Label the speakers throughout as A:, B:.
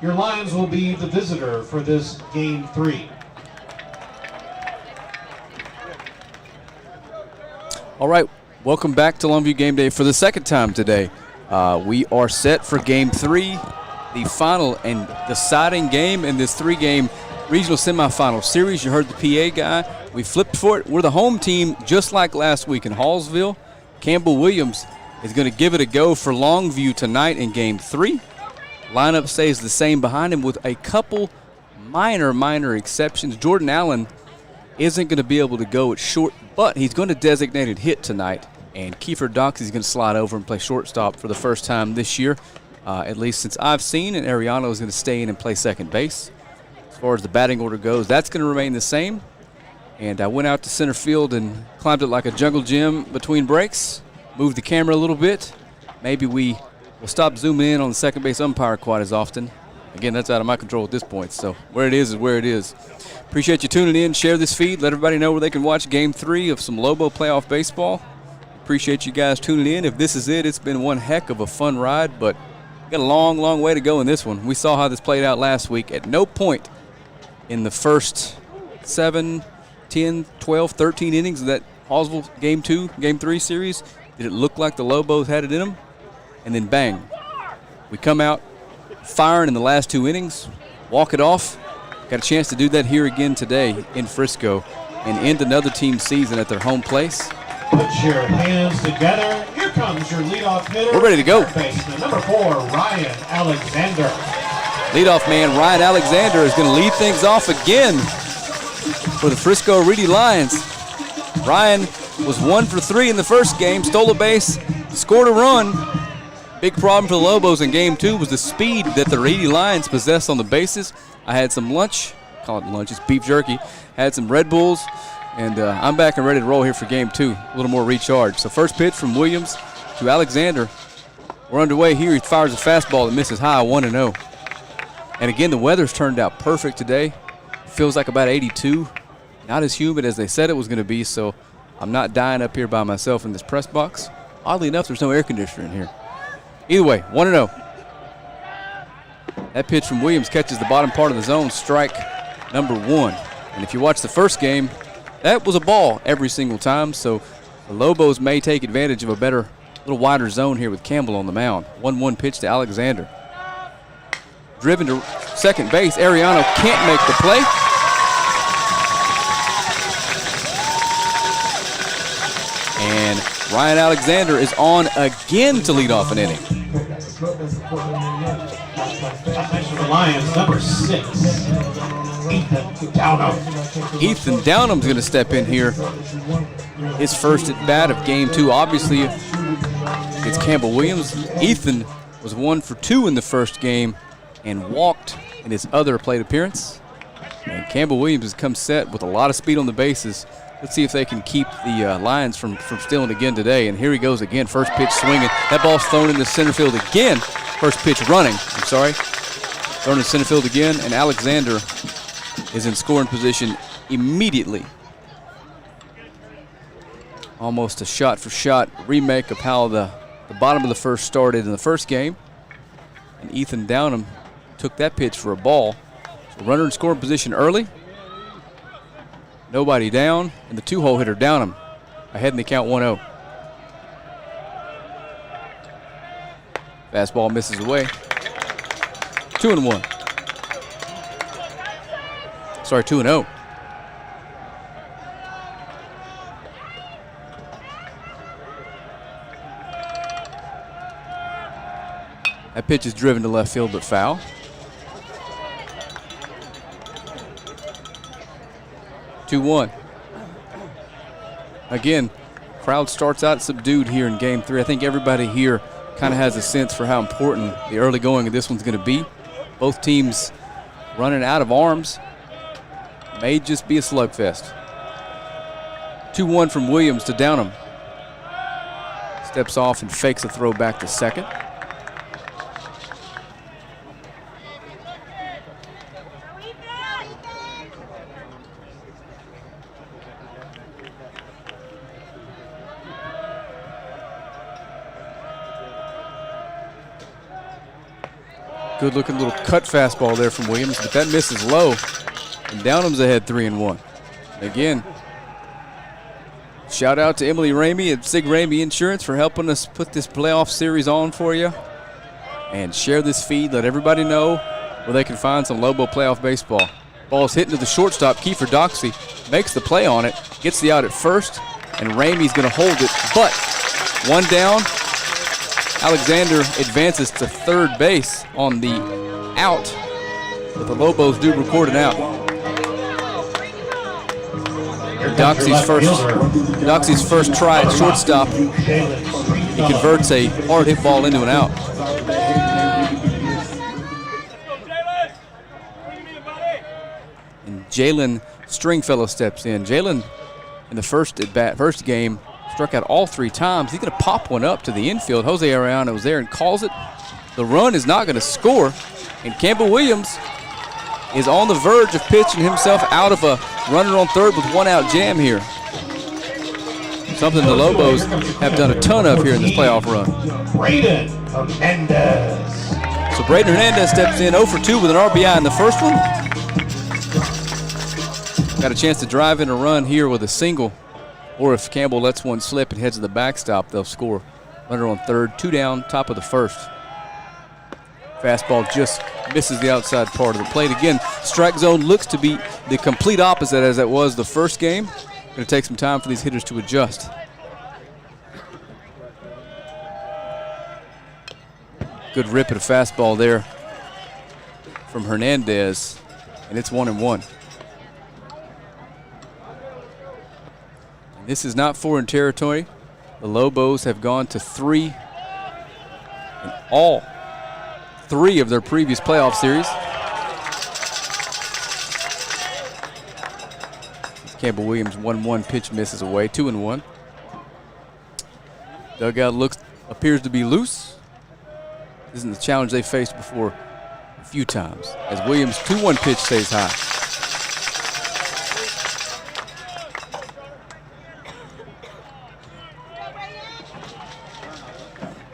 A: Your Lions will be the visitor for this Game 3.
B: All right, welcome back to Longview Game Day for the second time today. We are set for Game 3, the final and deciding game in this 3-game regional semifinal series. You heard the PA guy. We flipped for it. We're the home team, just like last week in Hallsville. Campbell Williams is going to give it a go for Longview tonight in Game 3. Lineup stays the same behind him with a couple minor exceptions. Jordan Allen isn't going to be able to go at short, but he's going to designated hit tonight. And Kiefer Doxey is going to slide over and play shortstop for the first time this year, at least since I've seen. And Ariano is going to stay in and play second base. As far as the batting order goes, that's going to remain the same. And I went out to center field and climbed it like a jungle gym between breaks, moved the camera a little bit. Maybe we'll stop zooming in on the second base umpire quite as often. Again, that's out of my control at this point, so where it is where it is. Appreciate you tuning in. Share this feed. Let everybody know where they can watch Game 3 of some Lobo playoff baseball. Appreciate you guys tuning in. If this is it, it's been one heck of a fun ride, but we got a long way to go in this one. We saw how this played out last week. At no point in the first 7, 10, 12, 13 innings of that Hallsville Game 2, Game 3 series did it look like the Lobos had it in them. And then bang, we come out firing in the last 2 innings, walk it off. Got a chance to do that here again today in Frisco and end another team's season at their home place.
A: Put your hands together. Here comes your leadoff hitter.
B: We're ready to go.
A: Baseman, number 4, Ryan Alexander.
B: Leadoff man Ryan Alexander is going to lead things off again for the Frisco Reedy Lions. Ryan was 1 for 3 in the first game, stole a base, scored a run. Big problem for the Lobos in Game 2 was the speed that the Reedy Lions possessed on the bases. I had some lunch, call it lunch, it's beef jerky, had some Red Bulls, and I'm back and ready to roll here for Game 2, a little more recharge. So first pitch from Williams to Alexander. We're underway here. He fires a fastball that misses high, 1-0. And again, the weather's turned out perfect today. Feels like about 82. Not as humid as they said it was going to be, so I'm not dying up here by myself in this press box. Oddly enough, there's no air conditioner in here. Either way, 1-0. That pitch from Williams catches the bottom part of the zone, strike number 1. And if you watch the first game, that was a ball every single time, so the Lobos may take advantage of a better, little wider zone here with Campbell on the mound. 1-1 pitch to Alexander. Driven to second base, Ariano can't make the play. And Ryan Alexander is on again to lead off an inning.
A: The Lions, number 6, Ethan Downham.
B: Ethan Downham's going to step in here. His first at bat of Game 2. Obviously, it's Campbell Williams. Ethan was 1 for 2 in the first game and walked in his other plate appearance. And Campbell Williams has come set with a lot of speed on the bases. Let's see if they can keep the Lions from stealing again today. And here he goes again. First pitch swinging. That ball's thrown into center field again. First pitch running. I'm sorry. Thrown in center field again. And Alexander is in scoring position immediately. Almost a shot-for-shot remake of how the bottom of the first started in the first game. And Ethan Downham took that pitch for a ball. So runner in scoring position early. Nobody down, and the 2-hole hitter Downham ahead in the count 1-0. Fastball misses away. 2-1. Sorry, 2-0. That pitch is driven to left field, but foul. Again, crowd starts out subdued here in Game 3. I think everybody here kind of has a sense for how important the early going of this one's going to be. Both teams running out of arms. May just be a slugfest. 2-1 from Williams to Downham. Steps off and fakes a throw back to second. Good looking little cut fastball there from Williams, but that misses low. And Downham's ahead 3-1. Again, shout out to Emily Ramey at Sig Ramey Insurance for helping us put this playoff series on for you. And share this feed, let everybody know where they can find some Lobo playoff baseball. Ball's hitting to the shortstop. Kiefer Doxey makes the play on it, gets the out at first, and Ramey's going to hold it. But one down, Alexander advances to third base on the out, but the Lobos do record an out. Doxey's first try at shortstop. He converts a hard hit ball into an out. And Jalen Stringfellow steps in. Jalen, in the first game, struck out all 3 times. He's going to pop one up to the infield. Jose Arellano was there and calls it. The run is not going to score, and Campbell Williams is on the verge of pitching himself out of a runner on third with 1 out jam here. Something the Lobos have done a ton of here in this playoff run.
A: Braden Hernandez.
B: So Braden Hernandez steps in 0 for 2 with an RBI in the first one. Got a chance to drive in a run here with a single, or if Campbell lets one slip and heads to the backstop, they'll score. Runner on third, 2 down, top of the first. Fastball just misses the outside part of the plate. Again, strike zone looks to be the complete opposite as it was the first game. Going to take some time for these hitters to adjust. Good rip at a fastball there from Hernandez, and it's 1-1. This is not foreign territory. The Lobos have gone to 3 in all 3 of their previous playoff series. Campbell Williams 1-1 pitch misses away, 2-1. Dugout appears to be loose. This isn't the challenge they faced before a few times, as Williams' 2-1 pitch stays high.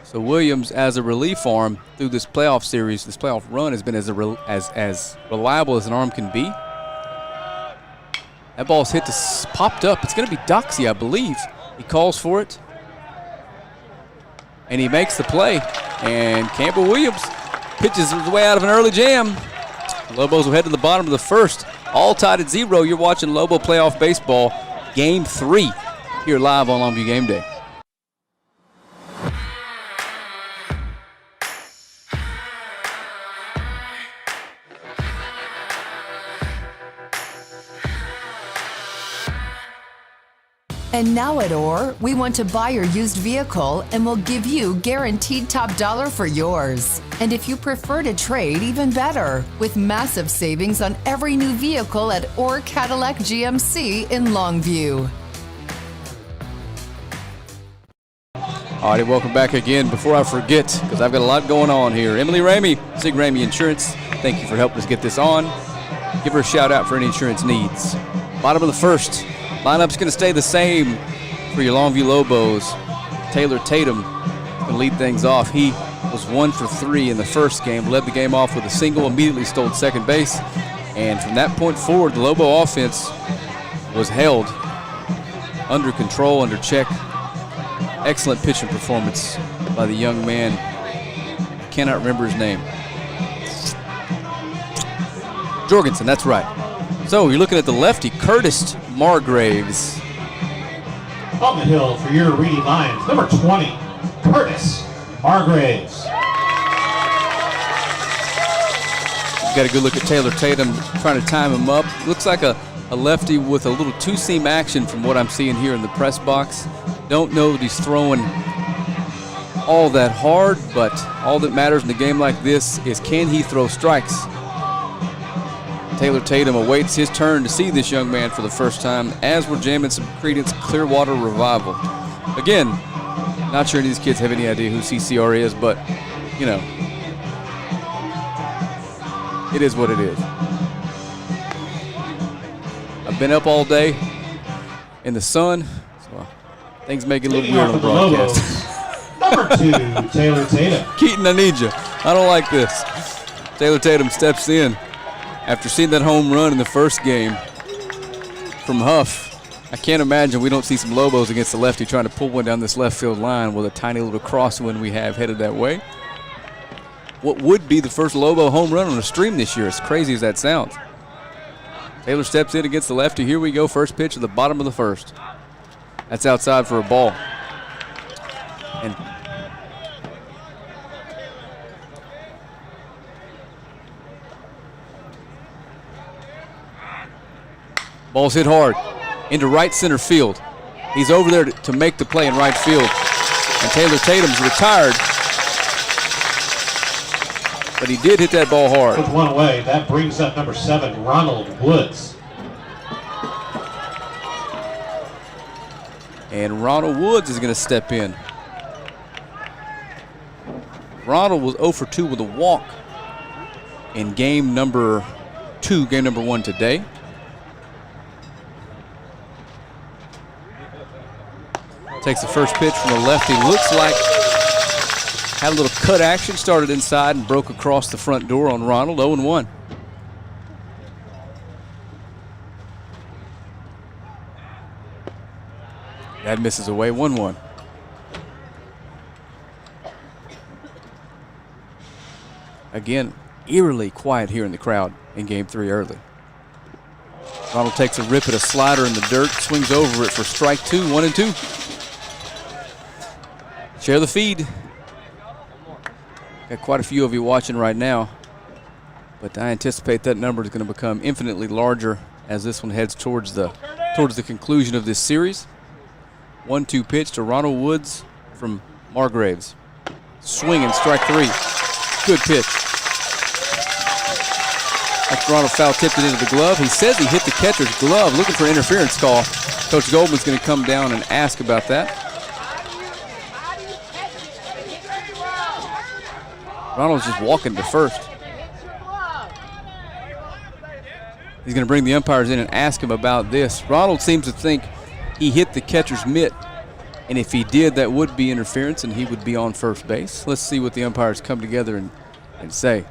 B: So Williams, as a relief arm through this playoff series, this playoff run has been as reliable as an arm can be. That ball's popped up. It's going to be Doxey, I believe. He calls for it, and he makes the play. And Campbell Williams pitches his way out of an early jam. Lobos will head to the bottom of the first. All tied at 0. You're watching Lobo Playoff Baseball, Game 3, here live on Longview Game Day.
C: And now at OR, we want to buy your used vehicle and we'll give you guaranteed top dollar for yours. And if you prefer to trade, even better, with massive savings on every new vehicle at OR Cadillac GMC in Longview.
B: All right, welcome back again. Before I forget, because I've got a lot going on here, Emily Ramey, Sig Ramey Insurance, thank you for helping us get this on. Give her a shout out for any insurance needs. Bottom of the first. Lineup's going to stay the same for your Longview Lobos. Taylor Tatum going to lead things off. He was 1 for 3 in the first game, led the game off with a single, immediately stole second base. And from that point forward, the Lobo offense was held under control, under check. Excellent pitching performance by the young man. I cannot remember his name. Jorgensen, that's right. So you're looking at the lefty, Curtis Margraves.
A: On the hill for your Reedy Lions, number 20, Curtis Margraves.
B: Got a good look at Taylor Tatum, trying to time him up. Looks like a lefty with a little two-seam action from what I'm seeing here in the press box. Don't know that he's throwing all that hard, but all that matters in a game like this is can he throw strikes? Taylor Tatum awaits his turn to see this young man for the first time as we're jamming some Creedence Clearwater Revival. Again, not sure any of these kids have any idea who CCR is, but, you know, it is what it is. I've been up all day in the sun, so things make it a little weird on the broadcast.
A: Number 2, Taylor Tatum.
B: Keaton, I need you. I don't like this. Taylor Tatum steps in after seeing that home run in the first game from Huff. I can't imagine we don't see some Lobos against the lefty trying to pull one down this left field line with a tiny little crosswind we have headed that way. What would be the first Lobo home run on a stream this year, as crazy as that sounds. Taylor steps in against the lefty. Here we go, first pitch at the bottom of the first. That's outside for a ball. And ball's hit hard into right center field. He's over there to make the play in right field. And Taylor Tatum's retired. But he did hit that ball hard.
A: With one away, that brings up number 7, Ronald Woods.
B: And Ronald Woods is going to step in. Ronald was 0 for 2 with a walk in game number 1 today. Takes the first pitch from the lefty. Looks like had a little cut action, started inside and broke across the front door on Ronald. 0-1. That misses away. 1-1. Again, eerily quiet here in the crowd in game 3 early. Ronald takes a rip at a slider in the dirt, swings over it for strike 2, 1-2. Share the feed. Got quite a few of you watching right now, but I anticipate that number is going to become infinitely larger as this one heads towards the conclusion of this series. 1-2 pitch to Ronald Woods from Margraves. Swinging, strike 3. Good pitch. After Ronald foul tipped it into the glove. He says he hit the catcher's glove, looking for an interference call. Coach Goldman's going to come down and ask about that. Ronald's just walking to first. He's going to bring the umpires in and ask him about this. Ronald seems to think he hit the catcher's mitt, and if he did, that would be interference, and he would be on first base. Let's see what the umpires come together and say.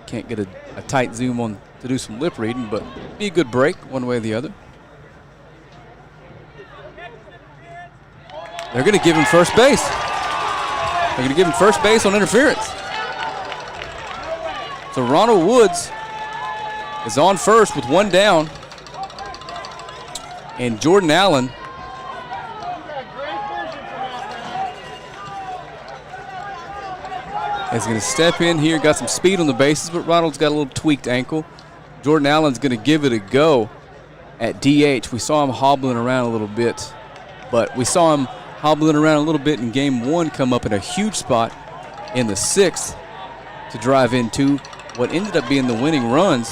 B: Can't get a tight zoom on to do some lip reading, but be a good break one way or the other. They're going to give him first base. They're going to give him first base on interference. So Ronald Woods is on first with 1 down. And Jordan Allen is going to step in here. Got some speed on the bases, but Ronald's got a little tweaked ankle. Jordan Allen's going to give it a go at DH. We saw him hobbling around a little bit, but we saw him hobbling around a little bit in game 1, come up in a huge spot in the 6th to drive into what ended up being the winning runs.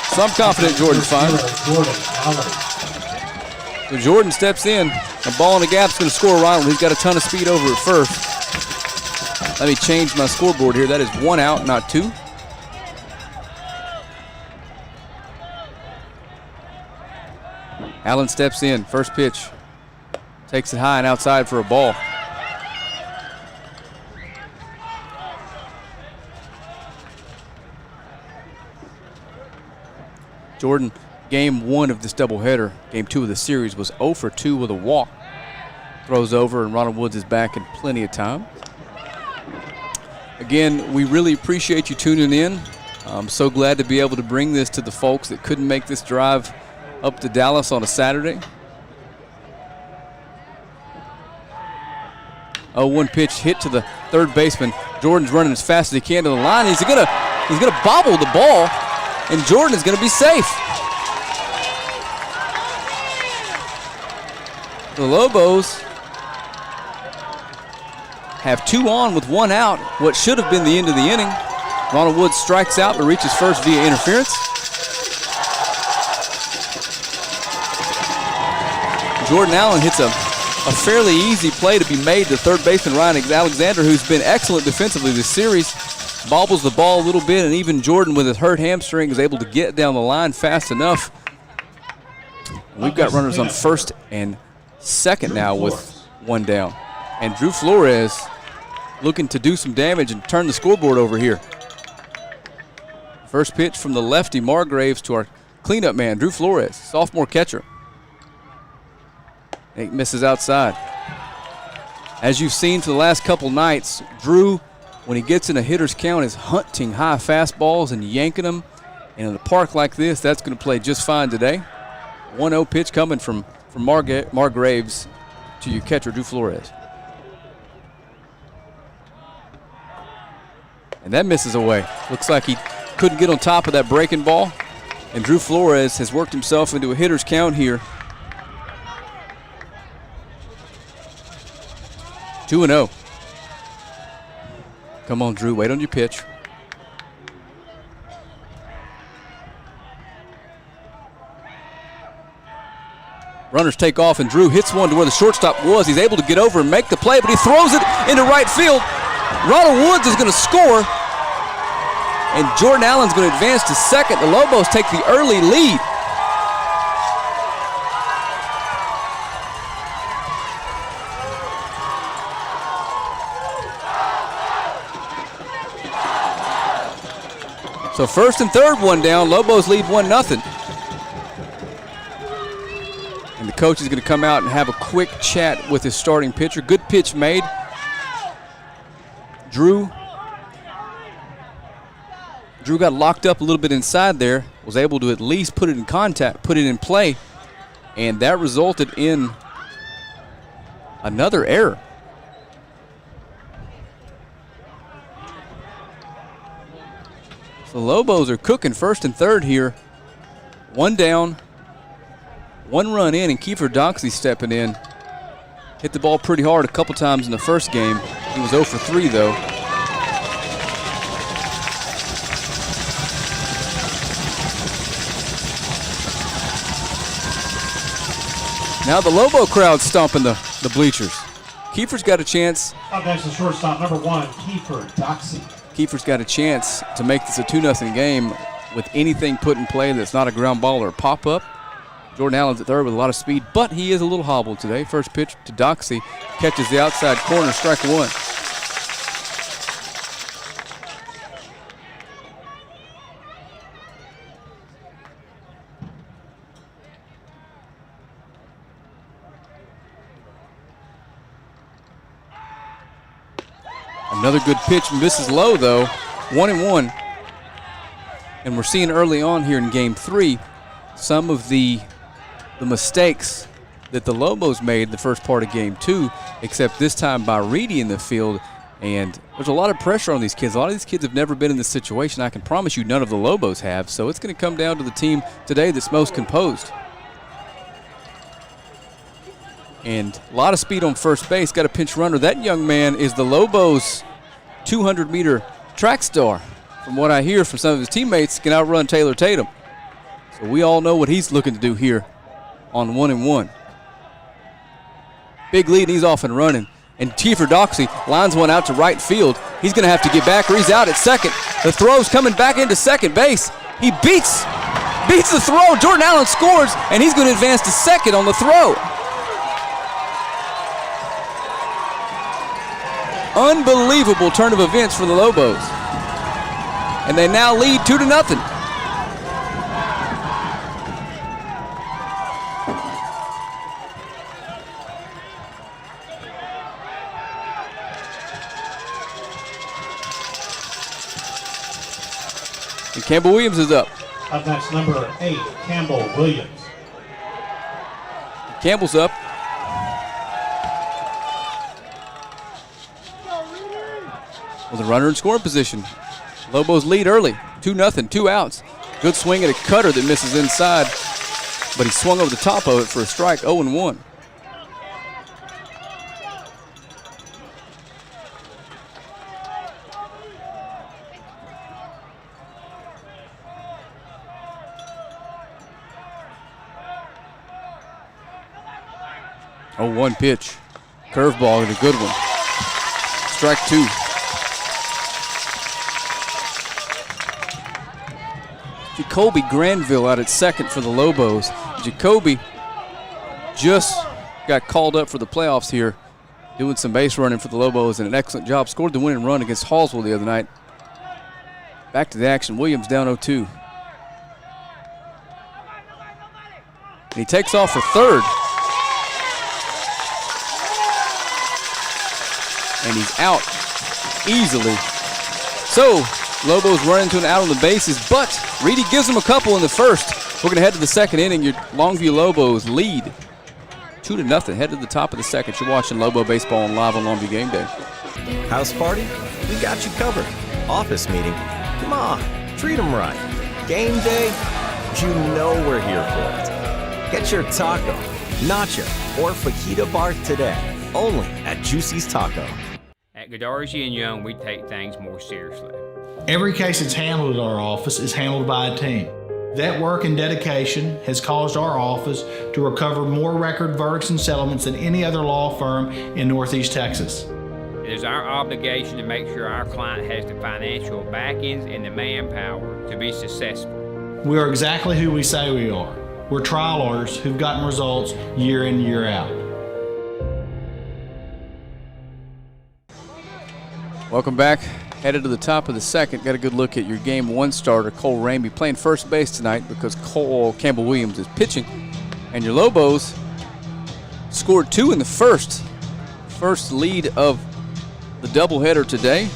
B: So I'm confident Jordan's fine. So Jordan steps in. A ball in the gap's going to score Ronald. He's got a ton of speed over at first. Let me change my scoreboard here. That is 1 out, not 2. Allen steps in, first pitch. Takes it high and outside for a ball. Jordan, game 1 of this doubleheader, game 2 of the series, was 0 for 2 with a walk. Throws over, and Ronald Woods is back in plenty of time. Again, we really appreciate you tuning in. I'm so glad to be able to bring this to the folks that couldn't make this drive up to Dallas on a Saturday. 0-1 pitch hit to the third baseman. Jordan's running as fast as he can to the line. He's gonna bobble the ball, and Jordan is gonna be safe. The Lobos have 2 on with 1 out. What should have been the end of the inning. Ronald Woods strikes out but reaches first via interference. Jordan Allen hits a fairly easy play to be made to third baseman Ryan Alexander, who's been excellent defensively this series. Bobbles the ball a little bit, and even Jordan with his hurt hamstring is able to get down the line fast enough. We've got runners on first and second now with one down. And Drew Flores looking to do some damage and turn the scoreboard over here. First pitch from the lefty Margraves to our cleanup man, Drew Flores, sophomore catcher. He misses outside. As you've seen for the last couple nights, Drew, when he gets in a hitter's count, is hunting high fastballs and yanking them. And in a park like this, that's going to play just fine today. 1-0 pitch coming from Margraves to your catcher, Drew Flores. And that misses away. Looks like he couldn't get on top of that breaking ball. And Drew Flores has worked himself into a hitter's count here. 2-0. Come on, Drew, wait on your pitch. Runners take off, and Drew hits one to where the shortstop was. He's able to get over and make the play, but he throws it into right field. Ronald Woods is going to score, and Jordan Allen's going to advance to second. The Lobos take the early lead. So first and third, one down. Lobos lead 1-0. And the coach is going to come out and have a quick chat with his starting pitcher. Good pitch made. Drew got locked up a little bit inside there, was able to at least put it in contact, put it in play, and that resulted in another error. So the Lobos are cooking first and third here. One down, one run in, and Kiefer Doxey stepping in. Hit the ball pretty hard a couple times in the first game. He was 0 for 3 though. Now the Lobo crowd stomping the bleachers. Kiefer's got a chance.
A: Up next, the shortstop, number 1, Kiefer Doxey.
B: Kiefer's got a chance to make this a 2-0 game with anything put in play that's not a ground ball or a pop-up. Jordan Allen's at third with a lot of speed, but he is a little hobbled today. First pitch to Doxey, catches the outside corner, strike one. Another good pitch, misses low though, 1-1. And we're seeing early on here in game 3 some of the mistakes that the Lobos made the first part of game 2, except this time by Reedy in the field. And there's a lot of pressure on these kids. A lot of these kids have never been in this situation. I can promise you none of the Lobos have. So it's going to come down to the team today that's most composed. And a lot of speed on first base. Got a pinch runner. That young man is the Lobos 200-meter track star. From what I hear from some of his teammates, can outrun Taylor Tatum. So we all know what he's looking to do here on 1-1. Big lead, and he's off and running. And Kiefer Doxey lines one out to right field. He's going to have to get back, or he's out at second. The throw's coming back into second base. He beats the throw. Jordan Allen scores, and he's going to advance to second on the throw. Unbelievable turn of events for the Lobos. And they now lead 2-0. And Campbell Williams is up.
A: Up next, number 8, Campbell Williams.
B: Campbell's up. With a runner in scoring position. Lobos lead early, 2-0, 2 outs. Good swing at a cutter that misses inside, but he swung over the top of it for a strike, 0-1. Oh, one pitch. Curveball and a good one. Strike 2. Jacoby Granville out at second for the Lobos. Jacoby just got called up for the playoffs here doing some base running for the Lobos and an excellent job. Scored the winning run against Hallsville the other night. Back to the action. Williams down 0-2. And he takes off for third. And he's out easily. So, Lobos run into an out on the bases, but Reedy gives them a couple in the first. We're going to head to the second inning. Your Longview Lobos lead 2-0. Head to the top of the second. You're watching Lobo Baseball live on Longview Game Day.
D: House party? We got you covered. Office meeting? Come on, treat them right. Game day? You know we're here for it. Get your taco, nacho, or fajita bar today, only at Juicy's Taco.
E: At Godarzi and Young, we take things more seriously.
F: Every case that's handled at our office is handled by a team. That work and dedication has caused our office to recover more record verdicts and settlements than any other law firm in Northeast Texas.
E: It is our obligation to make sure our client has the financial backings and the manpower to be successful.
F: We are exactly who we say we are. We're trial lawyers who've gotten results year in, year out.
B: Welcome back. Headed to the top of the second. Got a good look at your game one starter, Cole Ramey, playing first base tonight because Cole Campbell Williams is pitching. And your Lobos scored 2 in the first. First lead of the doubleheader today.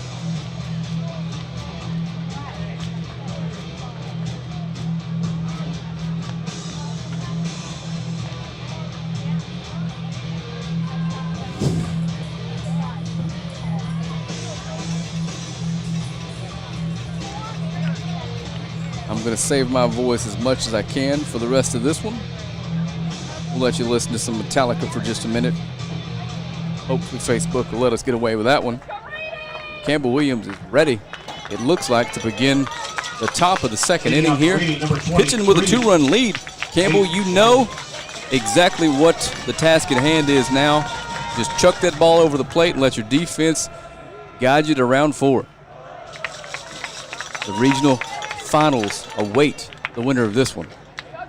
B: I'm going to save my voice as much as I can for the rest of this one. We'll let you listen to some Metallica for just a minute. Hopefully Facebook will let us get away with that one. Campbell Williams is ready, it looks like, to begin the top of the second inning here. Pitching with a 2-run lead. Campbell, you know exactly what the task at hand is now. Just chuck that ball over the plate and let your defense guide you to round 4. The regional finals await the winner of this one.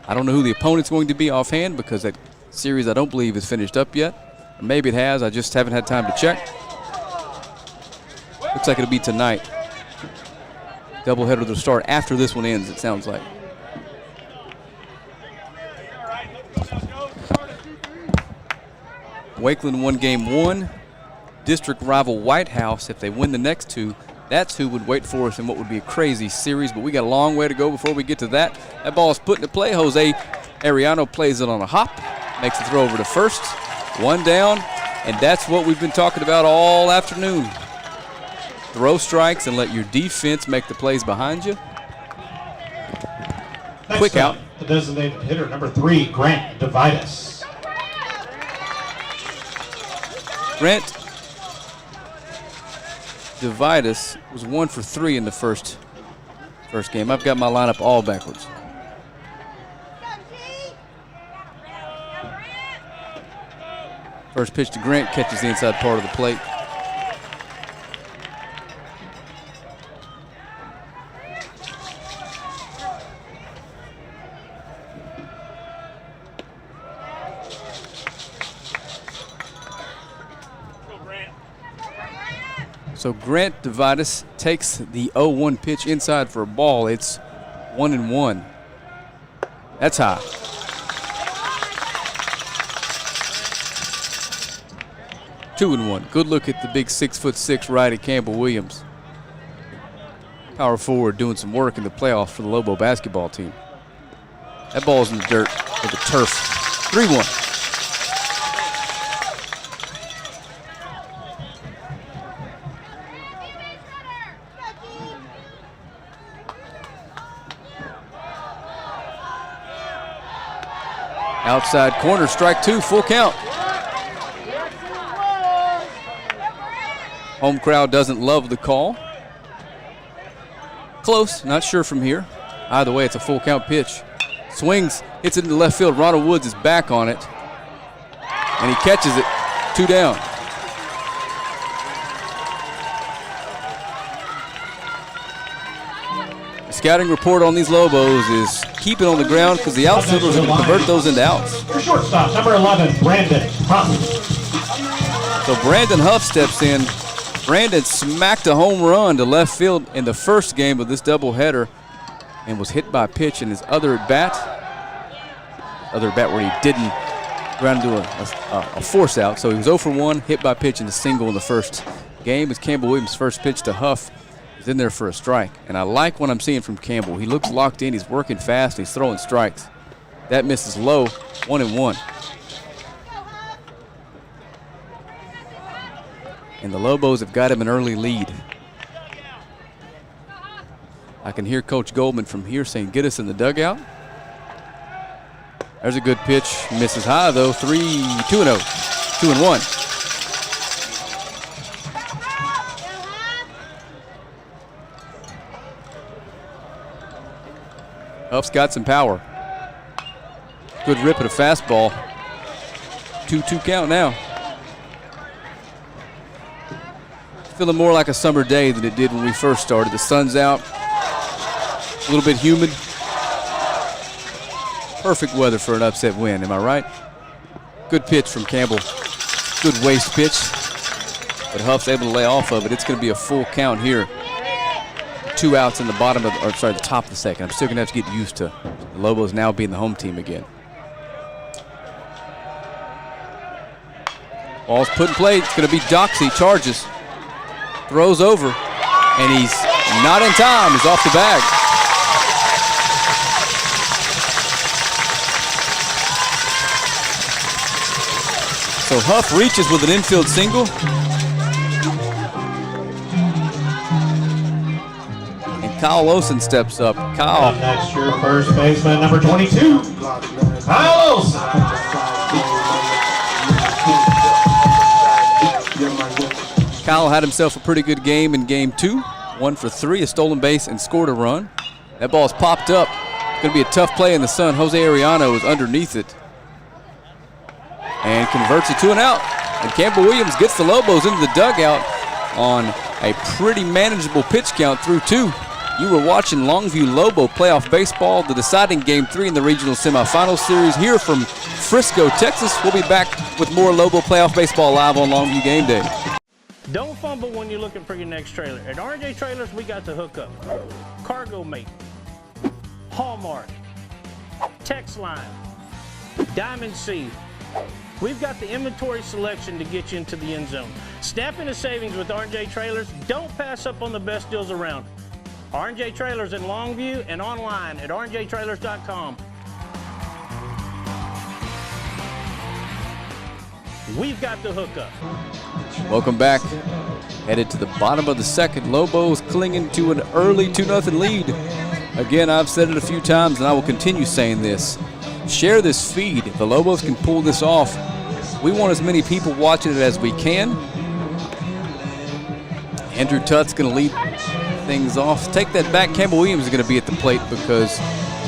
B: I don't know who the opponent's going to be offhand because that series I don't believe is finished up yet. Or maybe it has, I just haven't had time to check. Looks like it'll be tonight. Doubleheader to start after this one ends, it sounds like. Wakeland won game 1. District rival White House, if they win the next 2, that's who would wait for us in what would be a crazy series, but we got a long way to go before we get to that. That ball is put into play. Jose Ariano plays it on a hop, makes the throw over to first. 1 down, and that's what we've been talking about all afternoon. Throw strikes and let your defense make the plays behind you. Quick out.
A: The designated hitter, number 3, Grant Devitis.
B: Grant Devitis was 1 for 3 in the first game. I've got my lineup all backwards. First pitch to Grant, catches the inside part of the plate. So Grant Devitis takes the 0-1 pitch inside for a ball. It's 1-1. That's high. Two and 1. Good look at the big 6'6" righty Campbell Williams. Power forward doing some work in the playoffs for the Lobo basketball team. That ball's in the dirt or the turf. 3-1. Outside corner, strike 2, full count. Home crowd doesn't love the call. Close, not sure from here. Either way, it's a full count pitch. Swings, hits it into left field. Ronald Woods is back on it. And he catches it, 2 down. The scouting report on these Lobos is keep it on the ground because the outfielders are going to convert those into outs.
A: Your shortstop, number 11, Brandon Huff.
B: So Brandon Huff steps in. Brandon smacked a home run to left field in the first game of this doubleheader and was hit by a pitch in his other at bat. Where he didn't ground into a force out. So he was 0 for 1, hit by pitch in the single in the first game. As Campbell Williams' first pitch to Huff is in there for a strike. And I like what I'm seeing from Campbell. He looks locked in, he's working fast, and he's throwing strikes. That misses low, 1-1. And the Lobos have got him an early lead. I can hear Coach Goldman from here saying, get us in the dugout. There's a good pitch. Misses high, though. 2-0. 2-1. Huff's got some power. Good rip at a fastball. 2-2 count now. Feeling more like a summer day than it did when we first started. The sun's out, a little bit humid. Perfect weather for an upset win, am I right? Good pitch from Campbell. Good waste pitch, but Huff's able to lay off of it. It's going to be a full count here. 2 outs in the the top of the second. I'm still going to have to get used to the Lobos now being the home team again. Ball's put in play. It's going to be Doxey. Charges. Throws over, and he's not in time. He's off the bag. So Huff reaches with an infield single. And Kyle Olsen steps up. Kyle.
A: Up next, your first baseman, number 22, Kyle Olsen.
B: Kyle had himself a pretty good game in game 2. 1 for 3, a stolen base, and scored a run. That ball's popped up. It's going to be a tough play in the sun. Jose Arellano is underneath it and converts it to an out. And Campbell Williams gets the Lobos into the dugout on a pretty manageable pitch count through 2. You were watching Longview Lobo playoff baseball, the deciding game 3 in the regional semifinal series here from Frisco, Texas. We'll be back with more Lobo playoff baseball live on Longview Game Day.
G: Don't fumble when you're looking for your next trailer. At R&J Trailers, we got the hookup. Cargo Mate, Hallmark, Text Line, Diamond C. We've got the inventory selection to get you into the end zone. Snap into savings with R&J Trailers. Don't pass up on the best deals around. R&J Trailers in Longview and online at rnjtrailers.com. We've got the hookup.
B: Welcome back. Headed to the bottom of the second. Lobos clinging to an early 2-0 lead. Again, I've said it a few times, and I will continue saying this. Share this feed. If the Lobos can pull this off, we want as many people watching it as we can. Andrew Tutt's going to lead things off. Take that back. Campbell Williams is going to be at the plate because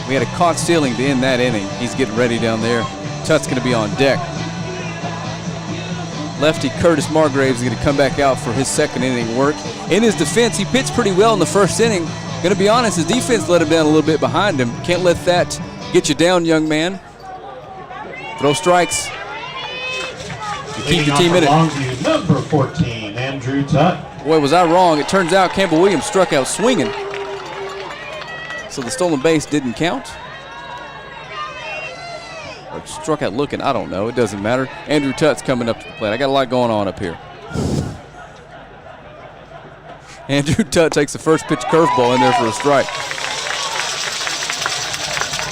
B: we had a caught stealing to end that inning. He's getting ready down there. Tutt's going to be on deck. Lefty Curtis Margraves is going to come back out for his second inning work. In his defense, he pitched pretty well in the first inning. Going to be honest, his defense let him down a little bit behind him. Can't let that get you down, young man. Throw strikes. You keep your team in it.
A: Longview, number 14, Andrew Tutt.
B: Boy, was I wrong. It turns out Campbell Williams struck out swinging. So the stolen base didn't count. Or struck out looking, I don't know. It doesn't matter. Andrew Tutt's coming up to the plate. I got a lot going on up here. Andrew Tutt takes the first pitch curveball in there for a strike.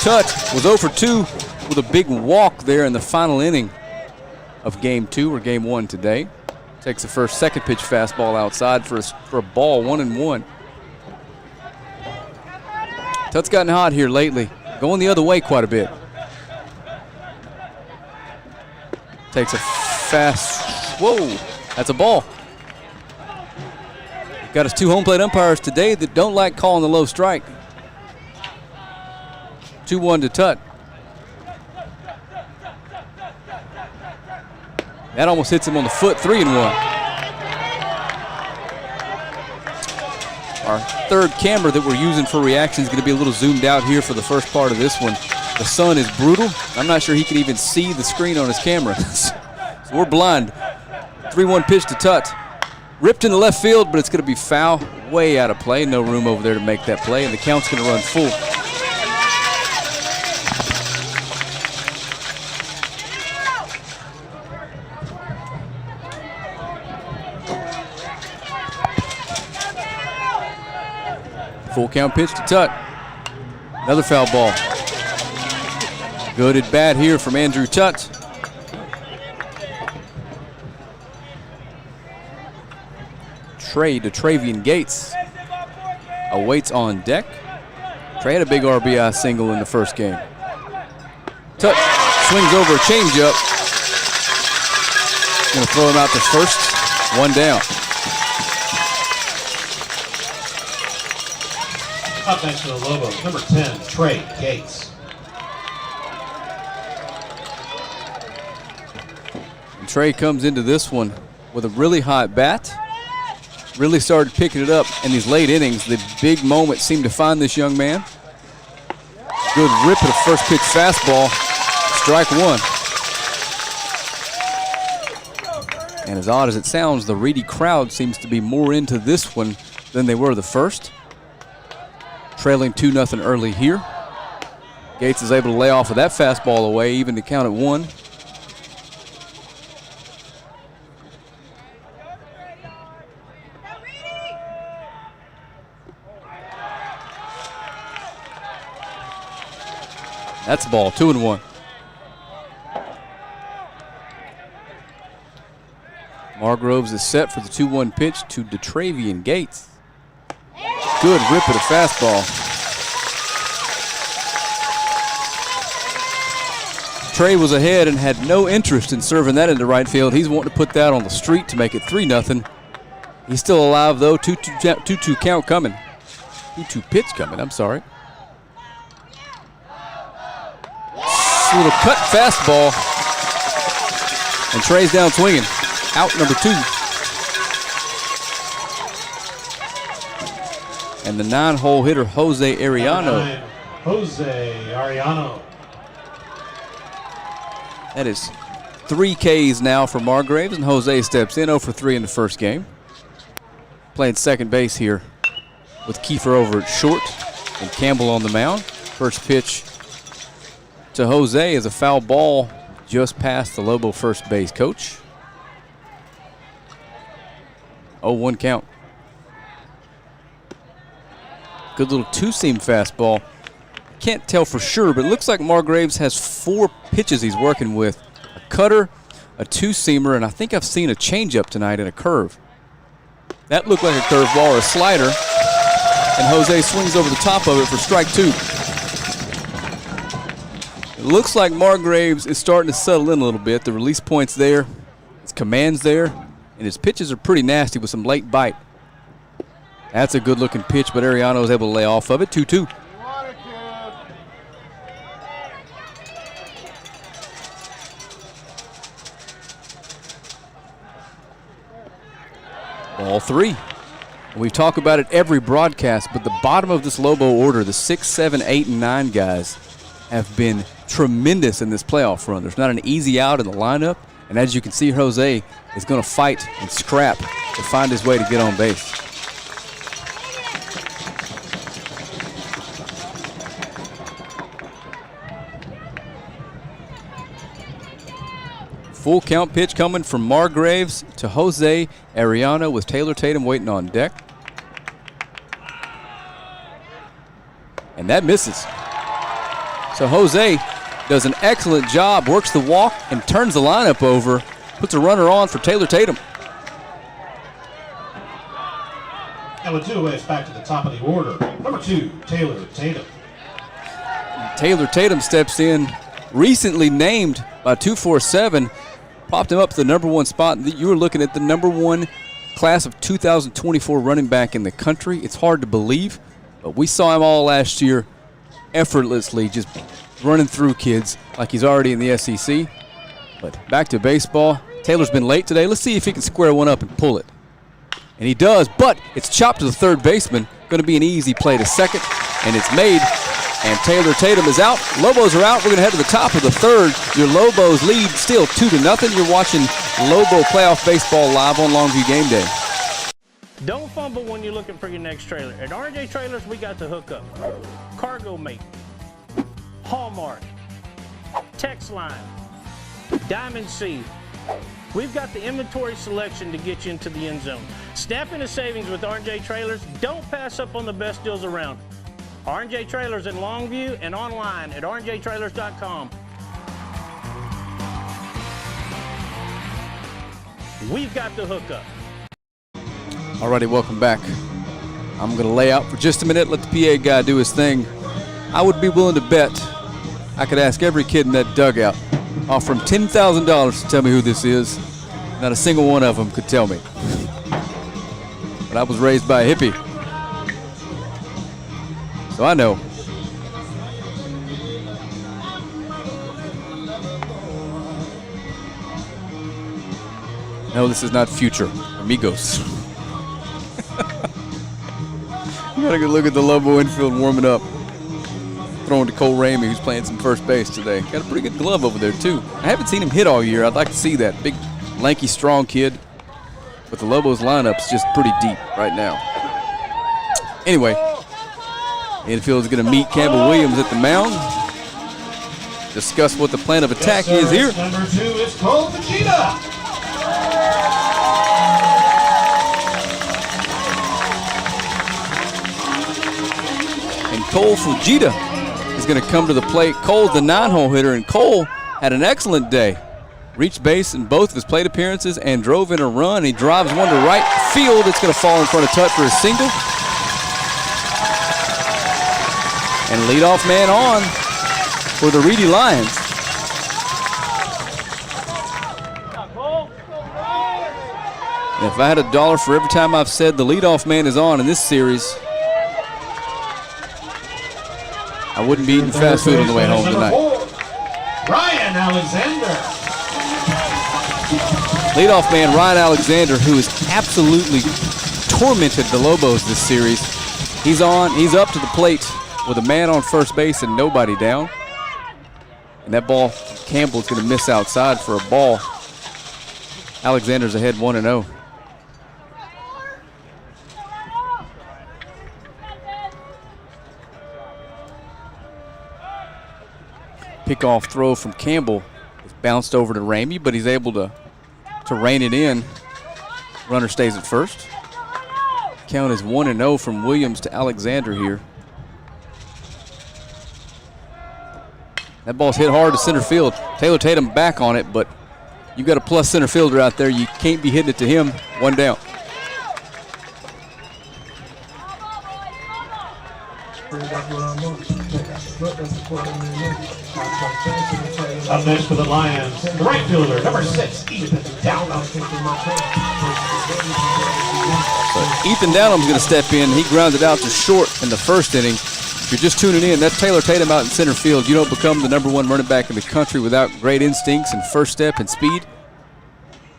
B: Tutt was 0 for 2 with a big walk there in the final inning of game 2 or game 1 today. Takes the first second pitch fastball outside for a ball, 1-1. Tutt's gotten hot here lately, going the other way quite a bit. Takes a fast, whoa, that's a ball. Got us 2 home plate umpires today that don't like calling the low strike. 2-1 to Tutt. That almost hits him on the foot, 3-1. Our third camera that we're using for reaction is going to be a little zoomed out here for the first part of this one. The sun is brutal. I'm not sure he can even see the screen on his camera. So we're blind 3-1 pitch to Tut. Ripped in the left field, but it's going to be foul, way out of play. No room over there to make that play, and the count's going to run full. Full count pitch to Tut. Another foul ball. Good at bat here from Andrew Tut. Trey to Travian Gates awaits on deck. Trey had a big RBI single in the first game. Tut swings over a changeup. Going to throw him out to first. One down.
A: Up next for the Lobos, number 10, Trey Gates.
B: And Trey comes into this one with a really hot bat. Really started picking it up in these late innings. The big moment seemed to find this young man. Good rip at a first pitch fastball. Strike one. And as odd as it sounds, the Reedy crowd seems to be more into this one than they were the first. Trailing 2-0 early here. Gates is able to lay off of that fastball away, even to count at 1. That's the ball, 2-1. Margroves is set for the 2-1 pitch to DeTravian Gates. Good rip at a fastball. Trey was ahead and had no interest in serving that into right field. He's wanting to put that on the street to make it 3-0. He's still alive though. 2-2 count coming. 2-2 pitch coming, I'm sorry. A little cut fastball. And Trey's down swinging. Out number 2. And the 9-hole hitter, Jose Arellano.
A: Jose Arellano.
B: That is 3 Ks now for Margraves, and Jose steps in 0 for 3 in the first game. Playing second base here with Kiefer over at short and Campbell on the mound. First pitch to Jose is a foul ball just past the Lobo first base coach. 0-1 count. Good little two-seam fastball. Can't tell for sure, but it looks like Margraves has 4 pitches he's working with. A cutter, a two-seamer, and I think I've seen a changeup tonight and a curve. That looked like a curveball or a slider, and Jose swings over the top of it for strike 2. It looks like Margraves is starting to settle in a little bit. The release point's there, his command's there, and his pitches are pretty nasty with some late bite. That's a good-looking pitch, but Arellano is able to lay off of it. 2-2. Ball 3. We've talked about it every broadcast, but the bottom of this Lobo order, the 6, 7, 8, and 9 guys, have been tremendous in this playoff run. There's not an easy out in the lineup, and as you can see, Jose is going to fight and scrap to find his way to get on base. Full count pitch coming from Margraves to Jose Arellano with Taylor Tatum waiting on deck. And that misses. So Jose does an excellent job, works the walk and turns the lineup over, puts a runner on for Taylor Tatum.
A: And with 2 away, it's back to the top of the order. Number 2, Taylor Tatum.
B: Taylor Tatum steps in, recently named by 247. Popped him up to the number 1 spot. You were looking at the number 1 class of 2024 running back in the country. It's hard to believe, but we saw him all last year effortlessly just running through kids like he's already in the SEC. But back to baseball. Taylor's been late today. Let's see if he can square one up and pull it. And he does, but it's chopped to the third baseman. Going to be an easy play to second, and it's made And Taylor Tatum is out. Lobos are out. We're going to head to the top of the third. Your Lobos lead still 2-0. You're watching Lobo playoff baseball live on Longview Game Day.
G: Don't fumble when you're looking for your next trailer. At RJ Trailers, we got the hookup. Cargo Mate, Hallmark, Text Line, Diamond Seed. We've got the inventory selection to get you into the end zone. Step into savings with RJ Trailers. Don't pass up on the best deals around. R&J Trailers in Longview and online at rnjtrailers.com. We've got the hookup.
B: Alrighty, welcome back. I'm going to lay out for just a minute, let the PA guy do his thing. I would be willing to bet I could ask every kid in that dugout, offer him $10,000 to tell me who this is. Not a single one of them could tell me. But I was raised by a hippie, so I know. No, this is not Future, Amigos. You got a good look at the Lobo infield warming up. Throwing to Cole Ramey, who's playing some first base today. Got a pretty good glove over there, too. I haven't seen him hit all year. I'd like to see that. Big, lanky, strong kid. But the Lobos lineup's just pretty deep right now. Anyway, infield is going to meet Campbell Williams at the mound. Discuss what the plan of attack is here.
A: Number 2 is Cole Fujita.
B: And Cole Fujita is going to come to the plate. Cole's the 9-hole hitter, and Cole had an excellent day. Reached base in both of his plate appearances and drove in a run. He drives one to right field. It's going to fall in front of Tut for a single. And leadoff man on for the Reedy Lions. And if I had $1 for every time I've said the leadoff man is on in this series, I wouldn't be eating fast food on the way home tonight.
A: Ryan Alexander.
B: Leadoff man Ryan Alexander, who has absolutely tormented the Lobos this series. He's up to the plate with a man on first base and nobody down. And that ball, Campbell's going to miss outside for a ball. Alexander's ahead 1-0. Pickoff throw from Campbell. It's bounced over to Ramey, but he's able to rein it in. Runner stays at first. Count is 1-0 from Williams to Alexander here. That ball's hit hard to center field. Taylor Tatum back on it, but you got a plus center fielder out there. You can't be hitting it to him. One down.
A: Up next for the Lions, the right fielder, number 6, Ethan Downham.
B: So Ethan Downham's going to step in. He grounds it out to short in the first inning. If you're just tuning in, that's Taylor Tatum out in center field. You don't become the #1 running back in the country without great instincts and first step and speed.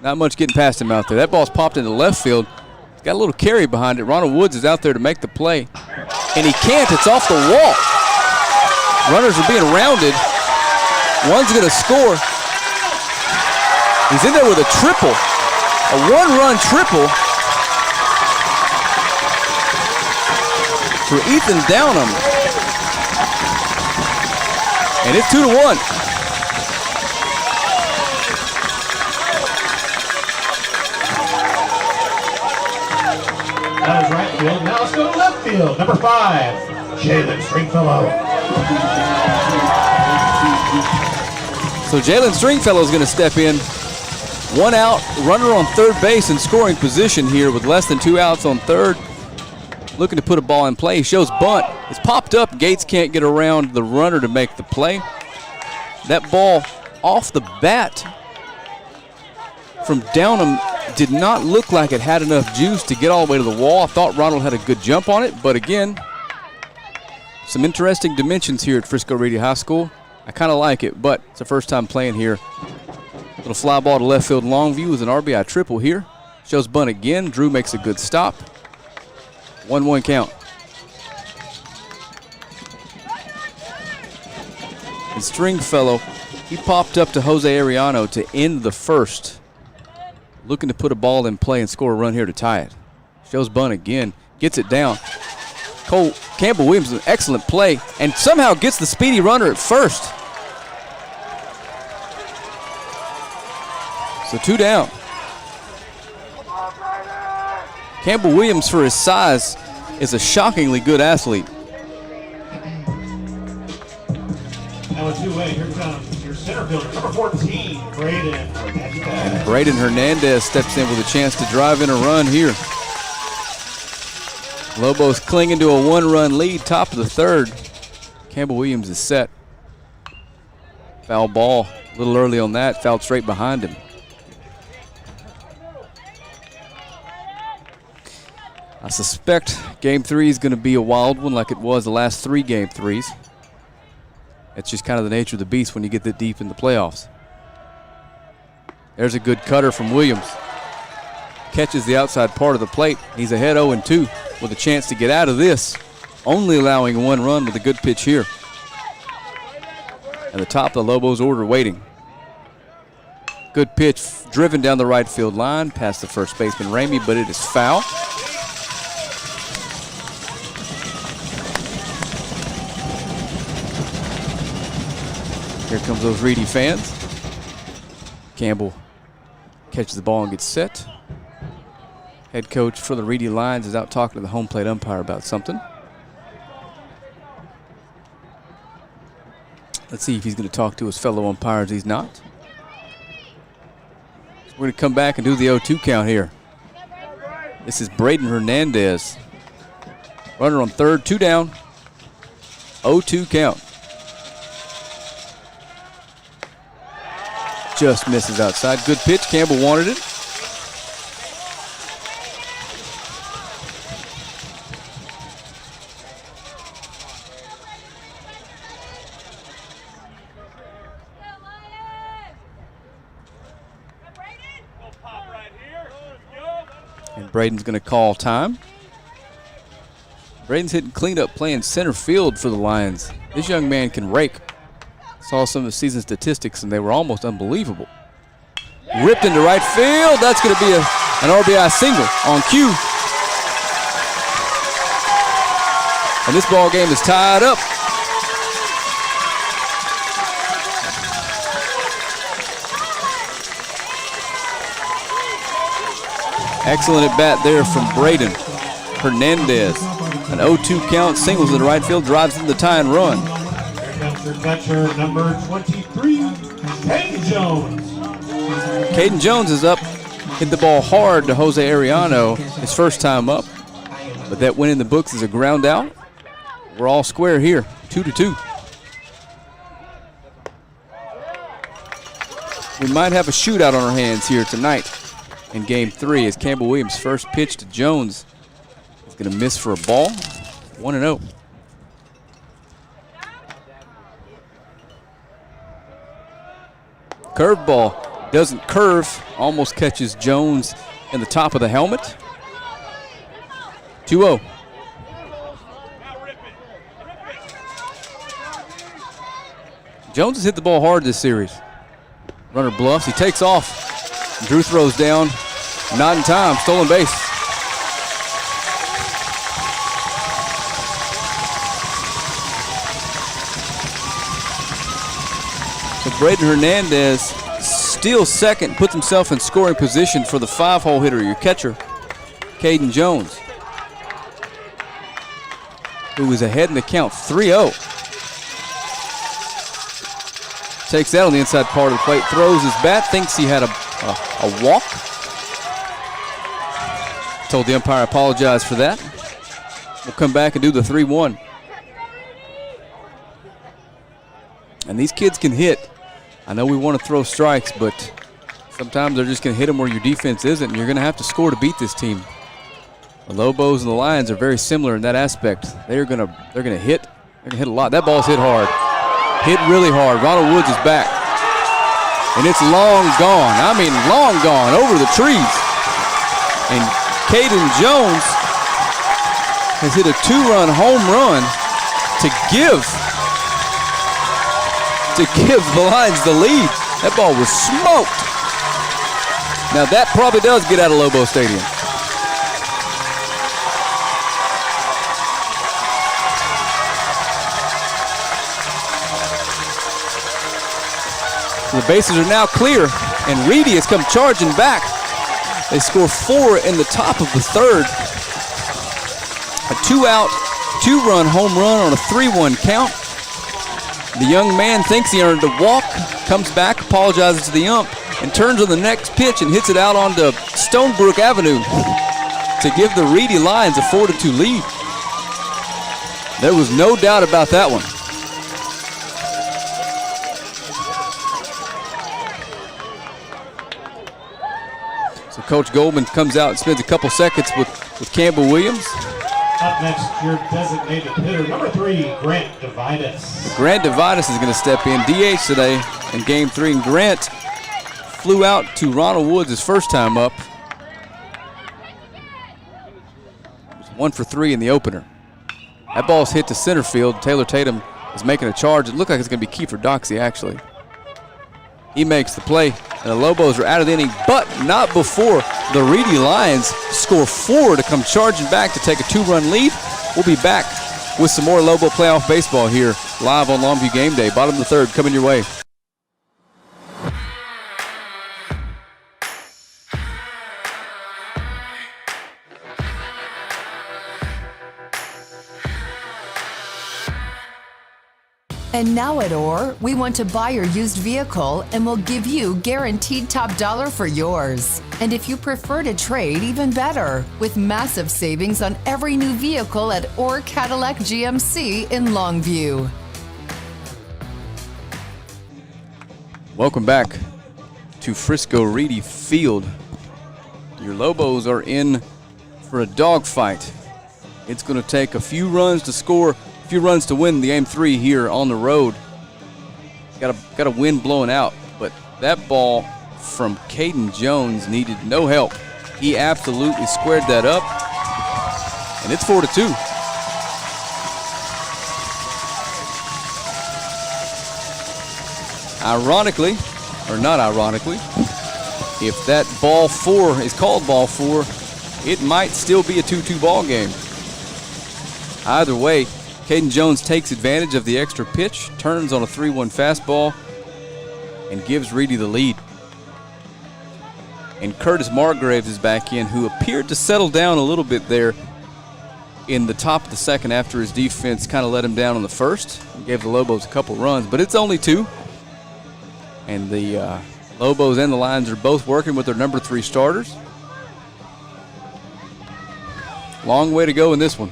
B: Not much getting past him out there. That ball's popped into left field. He's got a little carry behind it. Ronald Woods is out there to make the play. And he can't. It's off the wall. Runners are being rounded. One's going to score. He's in there with a triple. A one-run triple for Ethan Downham. And it's 2-1.
A: That was right field. Now let's go to left field. Number 5, Jalen Stringfellow.
B: So Jalen Stringfellow is going to step in. 1 out, runner on third base in scoring position here with less than 2 outs on third. Looking to put a ball in play. He shows bunt. It's popped up. Gates can't get around the runner to make the play. That ball off the bat from Downham did not look like it had enough juice to get all the way to the wall. I thought Ronald had a good jump on it, but again, some interesting dimensions here at Frisco Reedy High School. I kind of like it, but it's the first time playing here. Little fly ball to left field. Longview is an RBI triple here. Shows bunt again. Drew makes a good stop. 1-1 count. And Stringfellow, he popped up to Jose Arellano to end the first. Looking to put a ball in play and score a run here to tie it. Shows bunt again, gets it down. Campbell Williams, an excellent play, and somehow gets the speedy runner at first. So 2 down. Campbell Williams, for his size, is a shockingly good athlete.
A: Now a 2-way, here comes your center fielder, number 14, Braden Hernandez.
B: And Braden Hernandez steps in with a chance to drive in a run here. Lobos clinging to a 1-run lead, top of the third. Campbell Williams is set. Foul ball, a little early on that, fouled straight behind him. I suspect Game 3 is going to be a wild one like it was the last 3 Game 3s. It's just kind of the nature of the beast when you get that deep in the playoffs. There's a good cutter from Williams. Catches the outside part of the plate. He's ahead 0-2 with a chance to get out of this, only allowing 1 run with a good pitch here. At the top of the Lobos order waiting. Good pitch driven down the right field line past the first baseman Ramey, but it is foul. Here comes those Reedy fans. Campbell catches the ball and gets set. Head coach for the Reedy Lions is out talking to the home plate umpire about something. Let's see if he's going to talk to his fellow umpires. He's not. So we're going to come back and do the 0-2 count here. This is Braden Hernandez. Runner on third, 2 down. 0-2 count. Just misses outside. Good pitch. Campbell wanted it. And Braden's going to call time. Braden's hitting cleanup, playing center field for the Lions. This young man can rake. Saw some of the season statistics, and they were almost unbelievable. Ripped into right field. That's going to be an RBI single on cue. And this ball game is tied up. Excellent at bat there from Braden Hernandez. An 0-2 count, singles in the right field, drives in the tie and run.
A: Your catcher, number 23, Caden Jones.
B: Caden Jones is up, hit the ball hard to Jose Arellano, his first time up. But that went in the books as a ground out. We're all square here, 2-2. We might have a shootout on our hands here tonight in Game 3 as Campbell Williams' first pitch to Jones is going to miss for a ball, 1-0. Curveball doesn't curve, almost catches Jones in the top of the helmet. 2-0. Jones has hit the ball hard this series. Runner bluffs, he takes off. Drew throws down, not in time, stolen base. So Braden Hernandez steals second, puts himself in scoring position for the 5-hole hitter, your catcher, Caden Jones, who is ahead in the count, 3-0. Takes that on the inside part of the plate, throws his bat, thinks he had a walk. Told the umpire I apologize for that. We'll come back and do the 3-1. And these kids can hit. I know we want to throw strikes, but sometimes they're just going to hit them where your defense isn't, and you're going to have to score to beat this team. The Lobos and the Lions are very similar in that aspect. They're going to hit. They're going to hit a lot. That ball's hit hard. Hit really hard. Ronald Woods is back. And it's long gone. I mean, long gone over the trees. And Caden Jones has hit a 2-run home run to give to give the Lions the lead. That ball was smoked. Now that probably does get out of Lobos Stadium. The bases are now clear, and Reedy has come charging back. They score 4 in the top of the third. A 2-out, 2-run home run on a 3-1 count. The young man thinks he earned a walk, comes back, apologizes to the ump, and turns on the next pitch and hits it out onto Stonebrook Avenue to give the Reedy Lions a 4-2 lead. There was no doubt about that one. So Coach Goldman comes out and spends a couple seconds with Campbell Williams.
A: Up next, your designated hitter, number 3, Grant Devitis.
B: Grant Devitis is going to step in, DH today in Game 3, and Grant flew out to Ronald Woods his first time up. It was 1 for 3 in the opener. That ball's hit to center field. Taylor Tatum is making a charge. It looked like it's going to be Kiefer Doxey, actually. He makes the play, and the Lobos are out of the inning, but not before the Reedy Lions score 4 to come charging back to take a 2-run lead. We'll be back with some more Lobo playoff baseball here live on Longview Game Day. Bottom of the third coming your way.
C: And now at OR, we want to buy your used vehicle and we'll give you guaranteed top dollar for yours. And if you prefer to trade, even better, with massive savings on every new vehicle at OR Cadillac GMC in Longview.
B: Welcome back to Frisco Reedy Field. Your Lobos are in for a dogfight. It's going to take a few runs to score, a few runs to win the Game 3 here on the road. Got a wind blowing out, but that ball from Caden Jones needed no help. He absolutely squared that up, and it's 4-2. Ironically, or not ironically, if that ball 4 is called ball 4, it might still be a 2-2 ball game. Either way, Caden Jones takes advantage of the extra pitch, turns on a 3-1 fastball, and gives Reedy the lead. And Curtis Margraves is back in, who appeared to settle down a little bit there in the top of the second after his defense kind of let him down on the first and gave the Lobos a couple runs. But it's only 2. And the Lobos and the Lions are both working with their number 3 starters. Long way to go in this one.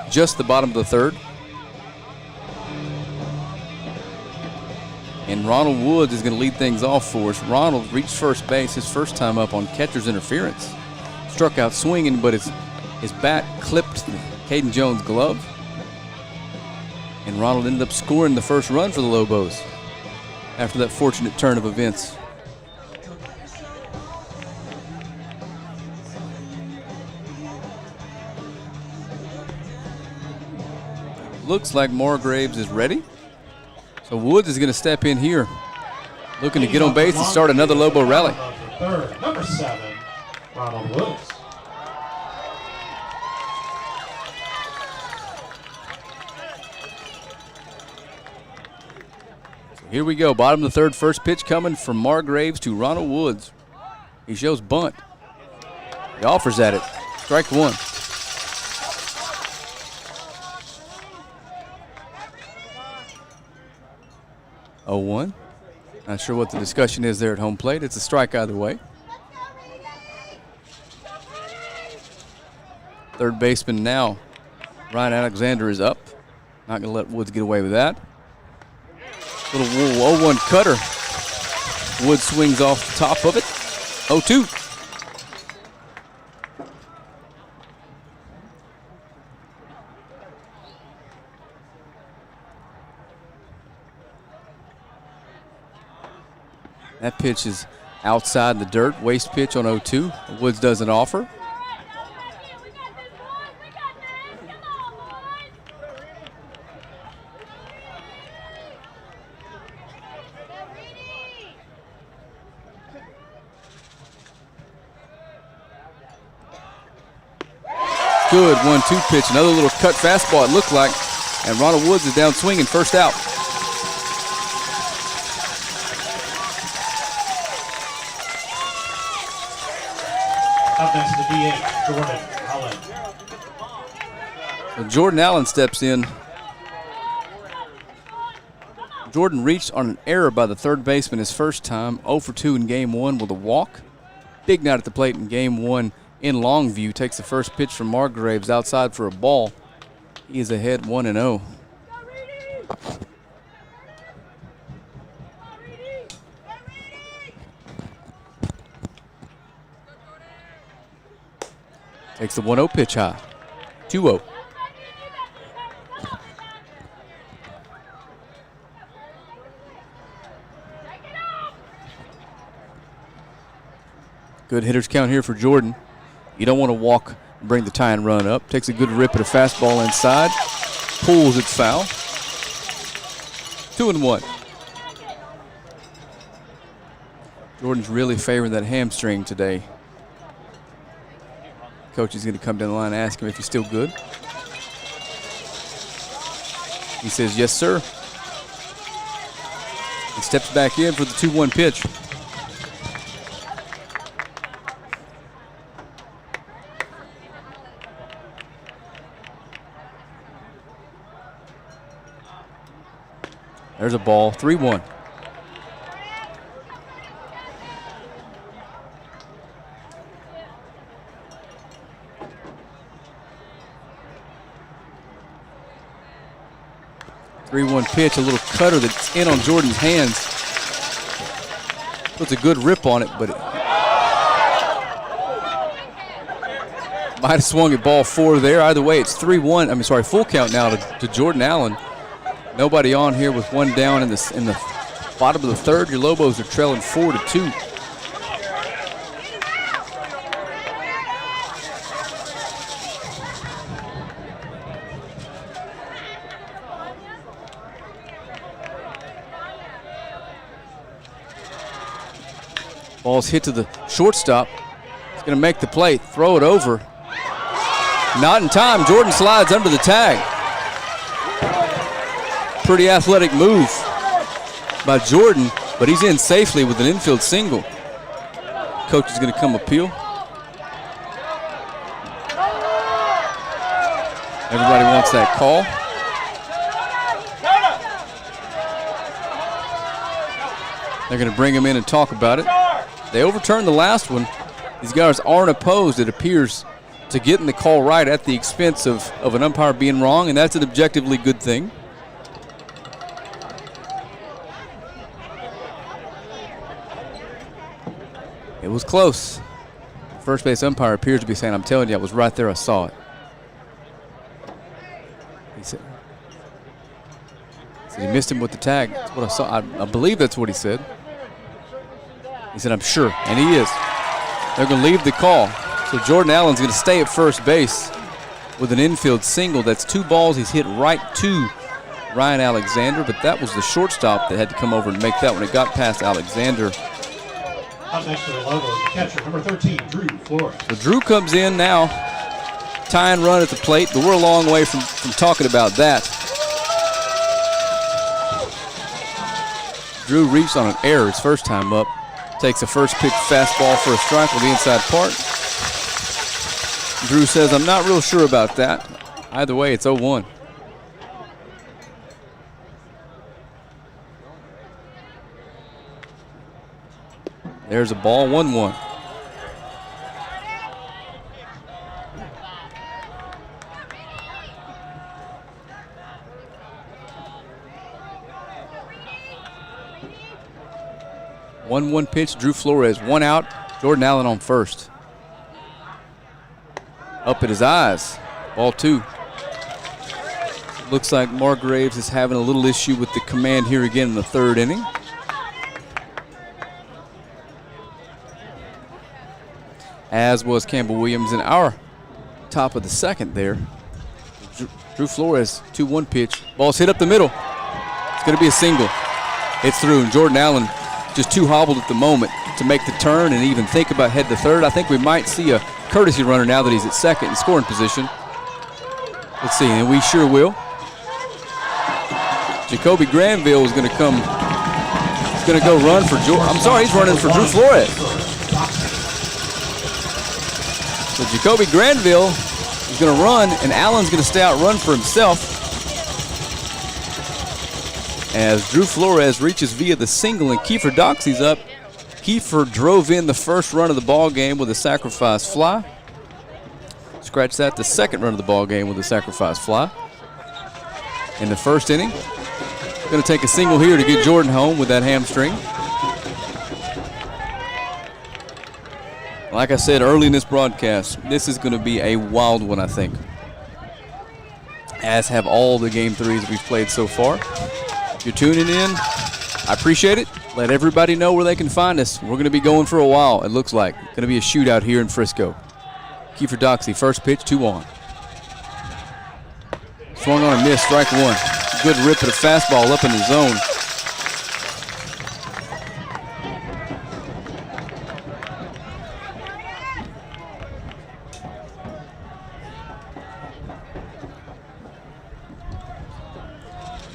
B: Just the bottom of the third. And Ronald Woods is going to lead things off for us. Ronald reached first base his first time up on catcher's interference. Struck out swinging, but his bat clipped Caden Jones' glove. And Ronald ended up scoring the first run for the Lobos after that fortunate turn of events. Looks like Margraves is ready. So Woods is going to step in here, looking to get on base and start another Lobo rally.
A: Third, number 7, Ronald Woods.
B: So here we go, bottom of the third, first pitch coming from Margraves to Ronald Woods. He shows bunt. He offers at it. Strike 1. Oh, 1. Not sure what the discussion is there at home plate. It's a strike either way. Third baseman now, Ryan Alexander, is up. Not going to let Woods get away with that. Little 0-1 cutter. Woods swings off the top of it. 0-2. That pitch is outside the dirt. Waste pitch on 0-2. Woods doesn't offer. Good 1-2 pitch. Another little cut fastball, it looked like. And Ronald Woods is down swinging, first out.
A: Up next to the DH, Jordan Allen.
B: So Jordan Allen steps in. Jordan reached on an error by the third baseman his first time, 0 for 2 in game 1 with a walk. Big night at the plate in game 1 in Longview. Takes the first pitch from Margraves outside for a ball. He is ahead 1-0. Takes the 1-0 pitch high. 2-0. Good hitter's count here for Jordan. You don't want to walk and bring the tying run up. Takes a good rip at a fastball inside. Pulls it foul. 2-1. Jordan's really favoring that hamstring today. Coach is going to come down the line and ask him if he's still good. He says, yes, sir. He steps back in for the 2-1 pitch. There's a ball, 3-1. Pitch, a little cutter that's in on Jordan's hands. Puts a good rip on it, but it might have swung at ball 4 there. Either way, it's 3-1. Full count now to Jordan Allen. Nobody on here with one down in the bottom of the third. Your Lobos are trailing 4-2. Ball's hit to the shortstop. He's going to make the play, throw it over. Not in time. Jordan slides under the tag. Pretty athletic move by Jordan, but he's in safely with an infield single. Coach is going to come appeal. Everybody wants that call. They're going to bring him in and talk about it. They overturned the last one. These guys aren't opposed, it appears, to getting the call right at the expense of an umpire being wrong, and that's an objectively good thing. It was close. The first base umpire appears to be saying, I'm telling you, I was right there, I saw it. He said he missed him with the tag. That's what I saw. I believe that's what he said. He said, I'm sure, and he is. They're going to leave the call. So Jordan Allen's going to stay at first base with an infield single. That's 2 balls. He's hit right to Ryan Alexander, but that was the shortstop that had to come over and make that one. It got past Alexander.
A: Up next to the Lobos, catcher number 13, Drew Flores.
B: So Drew comes in now, tie and run at the plate, but we're a long way from talking about that. Drew reached on an error his first time up. Takes a first pitch fastball for a strike on the inside part. Drew says, I'm not real sure about that. Either way, it's 0-1. There's a ball, 1-1. One pitch, Drew Flores, 1 out, Jordan Allen on first. Up at his eyes, ball 2. Looks like Margraves is having a little issue with the command here again in the third inning. As was Campbell Williams in our top of the second there. Drew Flores, 2-1 pitch. Ball's hit up the middle. It's going to be a single. It's through, and Jordan Allen just too hobbled at the moment to make the turn and even think about head to third. I think we might see a courtesy runner now that he's at second in scoring position. Let's see, and we sure will. Jacoby Granville is going to come. He's going to go run for I'm sorry, he's running for Drew Flores. So Jacoby Granville is going to run, and Allen's going to stay out run for himself. As Drew Flores reaches via the single and Kiefer Doxey's up. Kiefer drove in the first run of the ball game with a sacrifice fly. Scratch that, the second run of the ball game with a sacrifice fly. In the first inning, going to take a single here to get Jordan home with that hamstring. Like I said early in this broadcast, this is going to be a wild one, I think. As have all the game threes we've played so far. If you're tuning in, I appreciate it. Let everybody know where they can find us. We're going to be going for a while, it looks like. Going to be a shootout here in Frisco. Kiefer Doxey, first pitch, 2-1. Swung on and missed, strike one. Good rip at a fastball up in the zone.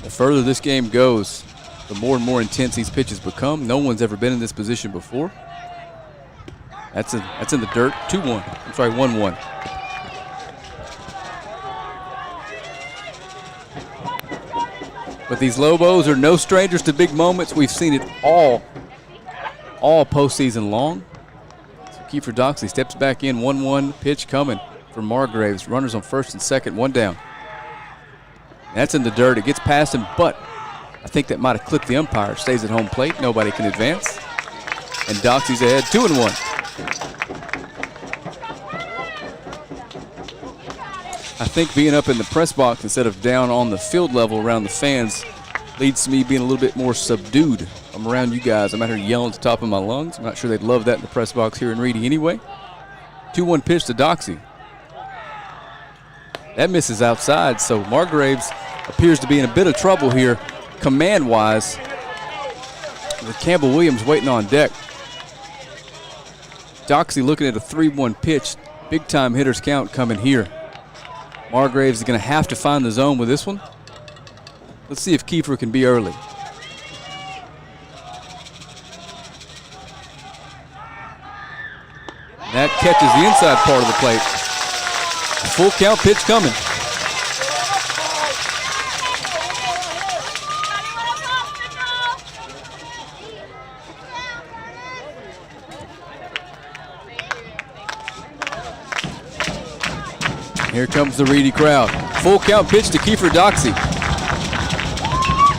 B: The further this game goes, the more and more intense these pitches become. No one's ever been in this position before. That's in the dirt. 2-1. I'm sorry, 1-1. But these Lobos are no strangers to big moments. We've seen it all postseason long. So Kiefer Doxey steps back in. 1-1 pitch coming for Margraves. Runners on first and second, one down. That's in the dirt. It gets past him, but I think that might have clipped the umpire. Stays at home plate. Nobody can advance. And Doxey's ahead, 2-1. I think being up in the press box instead of down on the field level around the fans leads to me being a little bit more subdued. I'm around you guys. I'm out here yelling at the top of my lungs. I'm not sure they'd love that in the press box here in Reedy anyway. 2-1 pitch to Doxey. That misses outside, so Margraves appears to be in a bit of trouble here command-wise, with Campbell Williams waiting on deck. Doxey looking at a 3-1 pitch. Big-time hitters count coming here. Margraves is going to have to find the zone with this one. Let's see if Kiefer can be early. That catches the inside part of the plate. Full count pitch coming. Here comes the Reedy crowd. Full count pitch to Kiefer Doxey.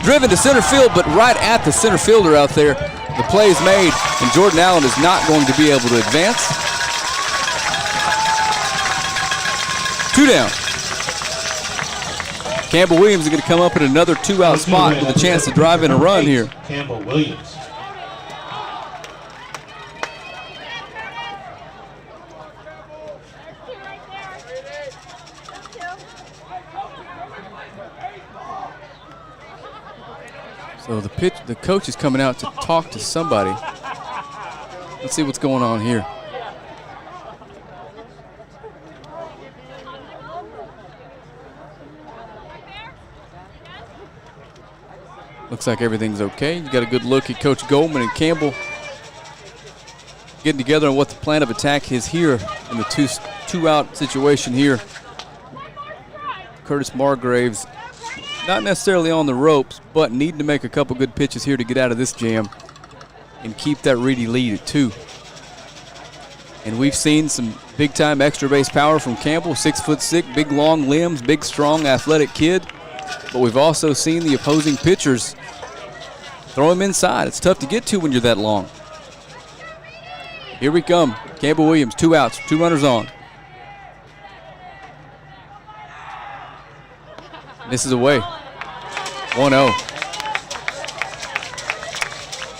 B: Driven to center field, but right at the center fielder out there. The play is made, and Jordan Allen is not going to be able to advance. 2 down. Campbell Williams is going to come up in another 2-out spot with a chance to drive in a run here.
A: Campbell Williams.
B: So the coach is coming out to talk to somebody. Let's see what's going on here. Looks like everything's okay. You got a good look at Coach Goldman and Campbell getting together on what the plan of attack is here in the two-out situation here. Curtis Margraves not necessarily on the ropes, but needing to make a couple good pitches here to get out of this jam and keep that Reedy lead at 2. And we've seen some big-time extra base power from Campbell, 6'6", big long limbs, big strong athletic kid. But we've also seen the opposing pitchers throw him inside. It's tough to get to when you're that long. Here we come. Campbell Williams, 2 outs, 2 runners on. Misses away. 1-0.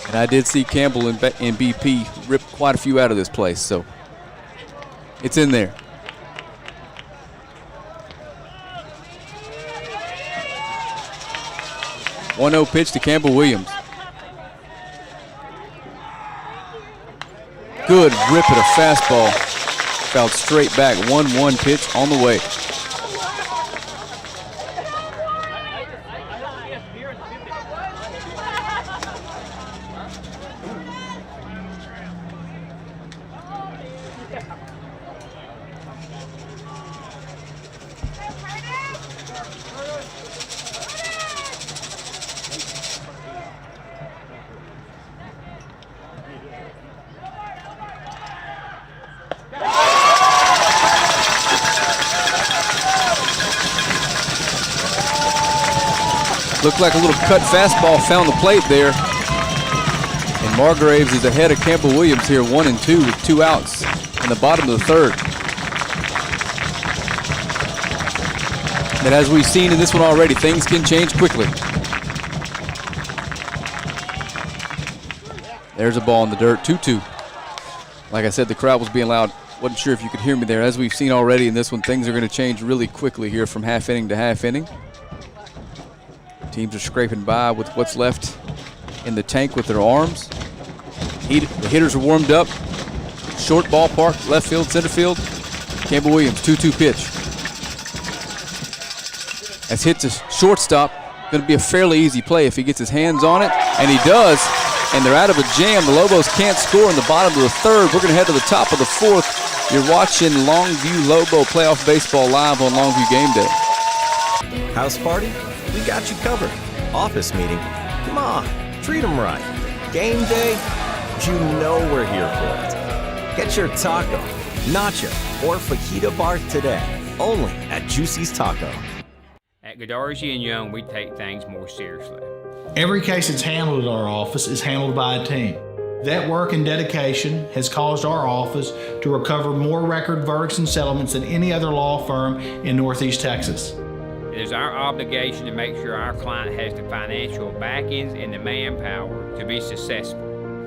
B: And I did see Campbell and BP rip quite a few out of this place, so it's in there. .0 pitch to Campbell Williams. Good rip at a fastball. fouled straight back. 1-1 pitch on the way. Looked like a little cut fastball found the plate there. And Margraves is ahead of Campbell Williams here, 1-2 with 2 outs in the bottom of the third. But as we've seen in this one already, things can change quickly. There's a ball in the dirt, 2-2. Like I said, the crowd was being loud. Wasn't sure if you could hear me there. As we've seen already in this one, things are going to change really quickly here from half inning to half inning. Teams are scraping by with what's left in the tank with their arms. The hitters are warmed up. Short ballpark, left field, center field. Campbell Williams, 2-2 pitch. That's hit to shortstop. Going to be a fairly easy play if he gets his hands on it, and he does. And they're out of a jam. The Lobos can't score in the bottom of the third. We're going to head to the top of the fourth. You're watching Longview Lobo Playoff Baseball live on Longview Game Day.
D: House party? We got you covered. Office meeting? Come on, treat them right. Game day? You know we're here for it. Get your taco, nacho, or fajita bar today. Only at Juicy's Taco.
E: At Godarzi and Young, we take things more seriously.
F: Every case that's handled at our office is handled by a team. That work and dedication has caused our office to recover more record verdicts and settlements than any other law firm in Northeast Texas.
E: It is our obligation to make sure our client has the financial backings and the manpower to be successful.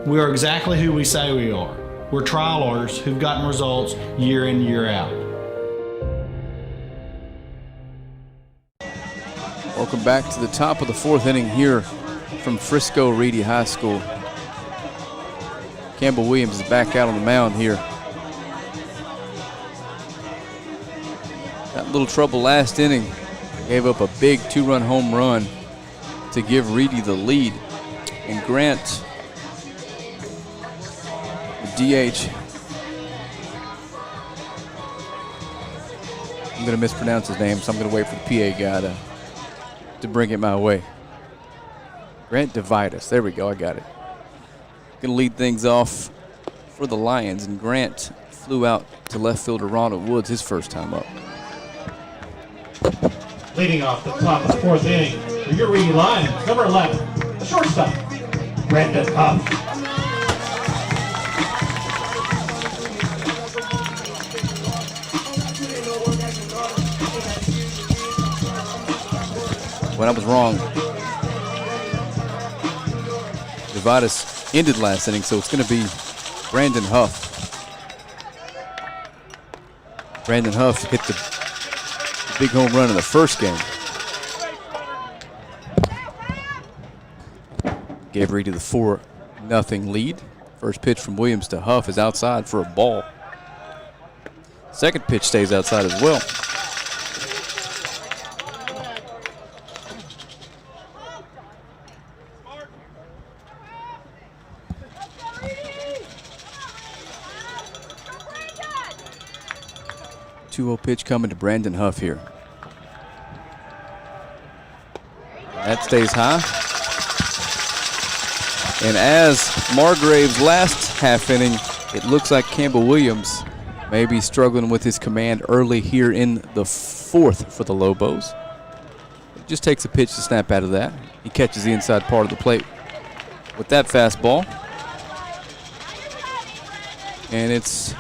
F: We are exactly who we say we are. We're trial lawyers who've gotten results year in, year out.
B: Welcome back to the top of the fourth inning here from Frisco Reedy High School. Campbell Williams is back out on the mound here. Got a little trouble last inning. Gave up a big 2-run home run to give Reedy the lead. And Grant, the DH, I'm going to mispronounce his name, so I'm going to wait for the PA guy to bring it my way. Grant Divitis. There we go. I got it. Going to lead things off for the Lions. And Grant flew out to left fielder Ronald Woods his first time up.
A: Leading off the top of the fourth inning for your Reedy Lions, number 11, the shortstop, Brandon Huff.
B: When I was wrong, Divitis ended last inning, so it's going to be Brandon Huff. Brandon Huff hit the big home run in the first game. Gave Reedy the 4-0 lead. First pitch from Williams to Huff is outside for a ball. Second pitch stays outside as well. Pitch coming to Brandon Huff here. That stays high. And as Margraves' last half inning, it looks like Campbell Williams may be struggling with his command early here in the fourth for the Lobos. It just takes a pitch to snap out of that. He catches the inside part of the plate with that fastball. And it's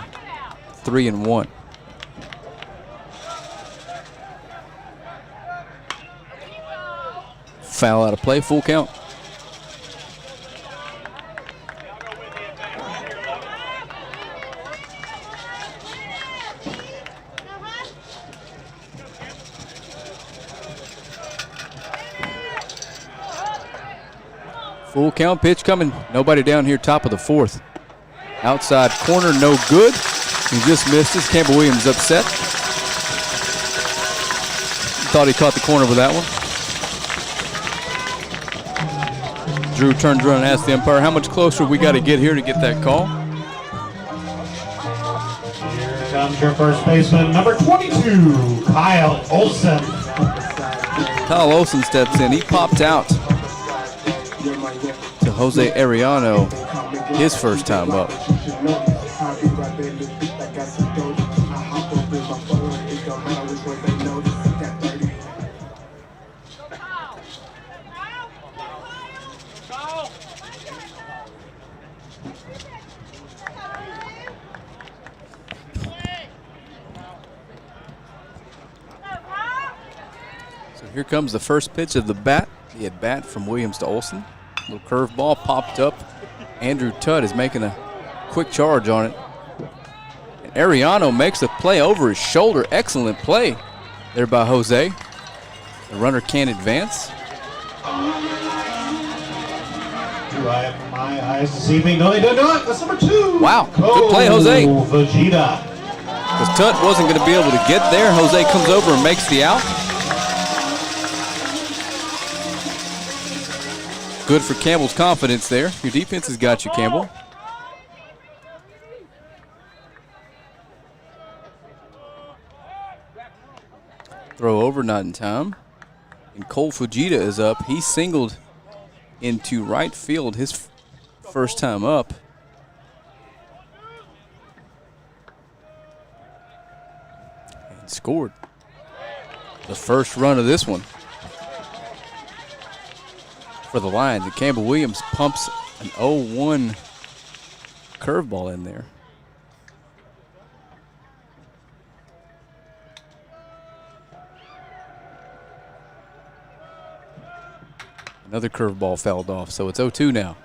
B: 3-1. Foul out of play, full count. Full count pitch coming. Nobody down here, top of the fourth. Outside corner, no good. He just missed us. Campbell Williams upset. Thought he caught the corner with that one. Drew turns around and asks the umpire, how much closer we got to get here to get that call?
A: Here comes your first baseman, number 22, Kyle Olson.
B: Kyle Olson steps in. He popped out to Jose Arellano, his first time up. Here comes the first pitch of the bat. The at bat from Williams to Olson. Little curveball popped up. Andrew Tutt is making a quick charge on it. And Arellano makes a play over his shoulder. Excellent play there by Jose. The runner can't advance.
A: Do I have my eyes deceiving? No, they do not. That's number 2.
B: Wow, good play, Jose.
A: Vegeta.
B: Because Tutt wasn't going to be able to get there. Jose comes over and makes the out. Good for Campbell's confidence there. Your defense has got you, Campbell. Throw over, not in time. And Cole Fujita is up. He singled into right field his first time up. And scored the first run of this one for the Lions. And Campbell Williams pumps an 0-1 curveball in there. Another curveball fouled off, so it's 0-2 now.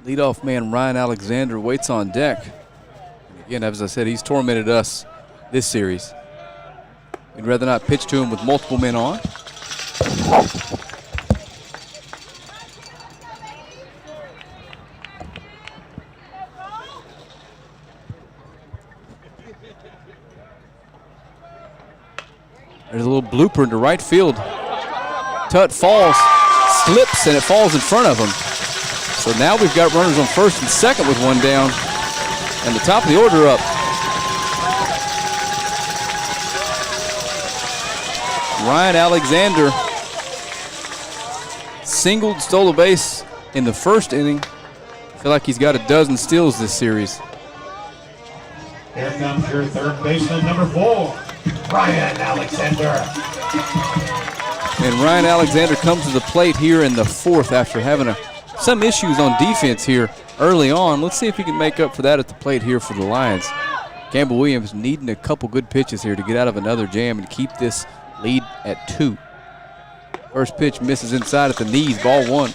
B: Leadoff man Ryan Alexander waits on deck. And again, as I said, he's tormented us this series. We'd rather not pitch to him with multiple men on. There's a little blooper into right field. Tutt falls, slips, and it falls in front of him. So now we've got runners on first and second with one down. And the top of the order up. Ryan Alexander singled, stole a base in the first inning. I feel like he's got a dozen steals this series.
A: Here comes your third baseman, number 4, Ryan Alexander.
B: And Ryan Alexander comes to the plate here in the fourth after having some issues on defense here early on. Let's see if he can make up for that at the plate here for the Lions. Campbell Williams needing a couple good pitches here to get out of another jam and keep this lead at 2. First pitch misses inside at the knees, ball 1.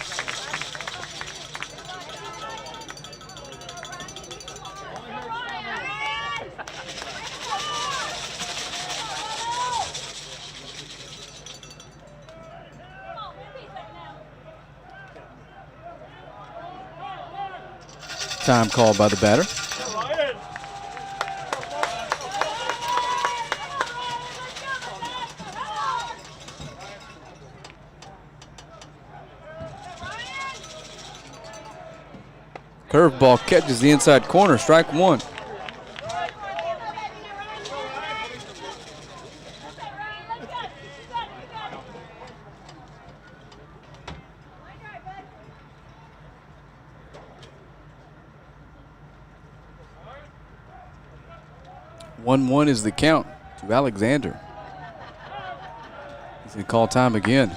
B: Time called by the batter. Curveball catches the inside corner, strike 1. One is the count to Alexander. He's going to call time again.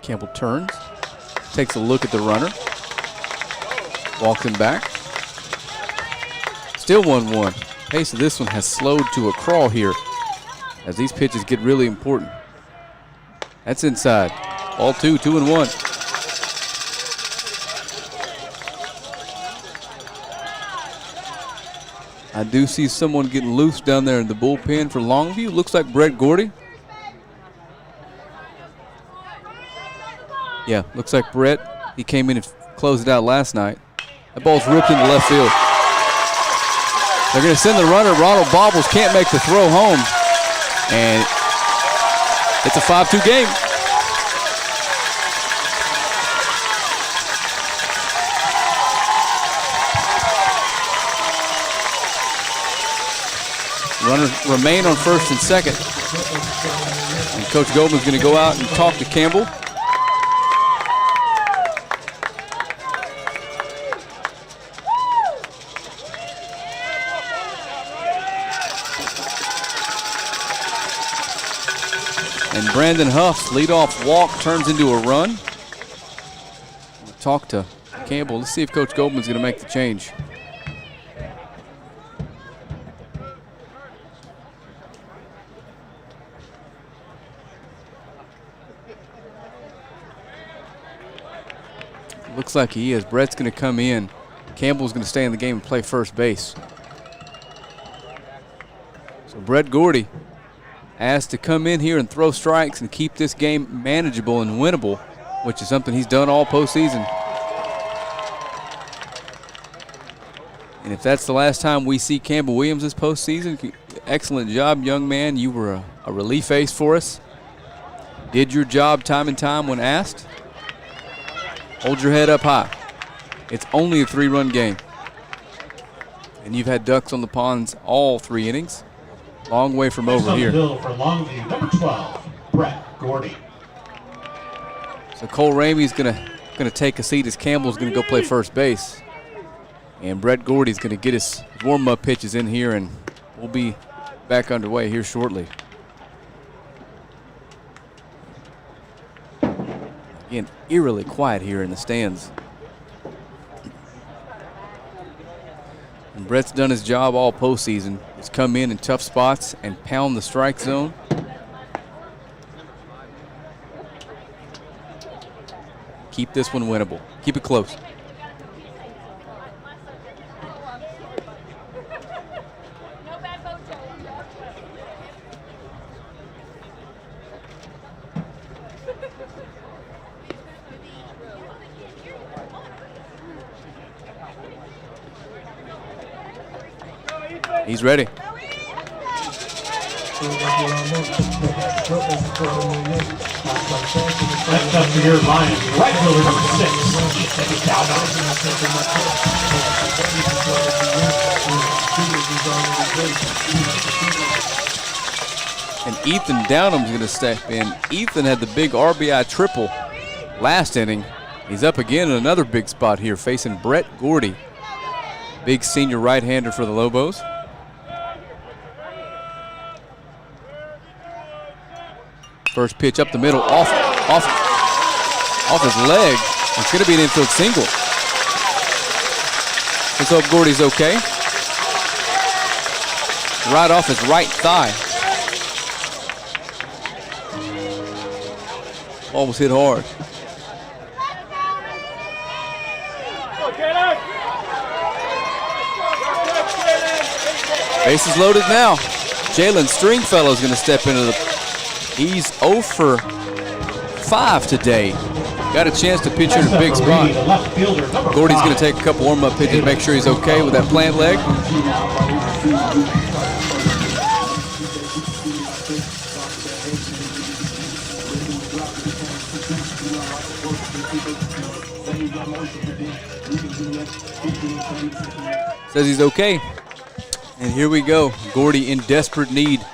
B: Campbell turns, takes a look at the runner, walks him back. Still 1-1. Pace of this one has slowed to a crawl here. as these pitches get really important. That's inside. Ball 2, 2-1. I do see someone getting loose down there in the bullpen for Longview. Looks like Brett Gordy. Yeah, looks like Brett. He came in and closed it out last night. That ball's ripped into left field. They're going to send the runner. Ronald Bobbles can't make the throw home. And it's a 5-2 game. Runners remain on first and second. And Coach Goldman's going to go out and talk to Campbell. And Brandon Huff's leadoff walk turns into a run. We'll talk to Campbell. Let's see if Coach Goldman's going to make the change. Looks like he is. Brett's going to come in. Campbell's going to stay in the game and play first base. So Brett Gordy asked to come in here and throw strikes and keep this game manageable and winnable, which is something he's done all postseason. And if that's the last time we see Campbell Williams this postseason, excellent job, young man. You were a relief ace for us. Did your job time and time when asked. Hold your head up high. It's only a 3-run game. And you've had ducks on the ponds all 3 innings. Long way from over here.
A: Hill for Longview, number 12, Brett Gordy.
B: So Cole Ramey's gonna take a seat as Campbell's gonna go play first base. And Brett Gordy's gonna get his warm-up pitches in here, and we'll be back underway here shortly. Again, eerily quiet here in the stands. And Brett's done his job all postseason. He's come in tough spots and pound the strike zone. Keep this one winnable. Keep it close. He's ready.
A: Next up for your Lions, right fielder number 6.
B: And Ethan Downham's going to step in. Ethan had the big RBI triple last inning. He's up again in another big spot here, facing Brett Gordy. Big senior right-hander for the Lobos. First pitch up the middle, off his leg. It's going to be an infield single. Let's hope Gordy's okay. Right off his right thigh. Ball was hit hard. Bases loaded now. Jalen Stringfellow's going to step into the. He's 0 for 5 today. Got a chance to pitch in a big spot. Gordy's going to take a couple warm-up pitches to make sure he's okay with that plant leg. Says he's okay. And here we go. Gordy in desperate need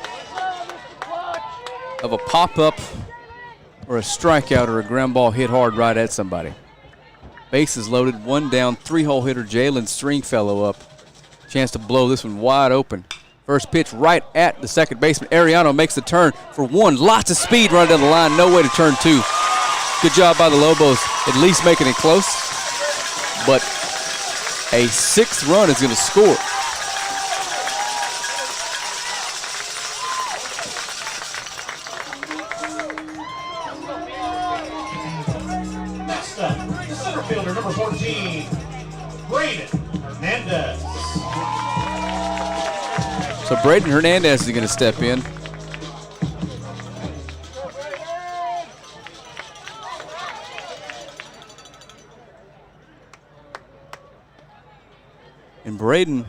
B: of a pop-up or a strikeout or a ground ball hit hard right at somebody. Bases loaded, 1 down, 3-hole hitter Jalen Stringfellow up. Chance to blow this one wide open. First pitch right at the second baseman. Ariano makes the turn for 1. Lots of speed running down the line, no way to turn 2. Good job by the Lobos, at least making it close. But a 6th run is going to score.
A: up, the center fielder, number 14, Braden Hernandez.
B: So Braden Hernandez is going to step in. And Braden,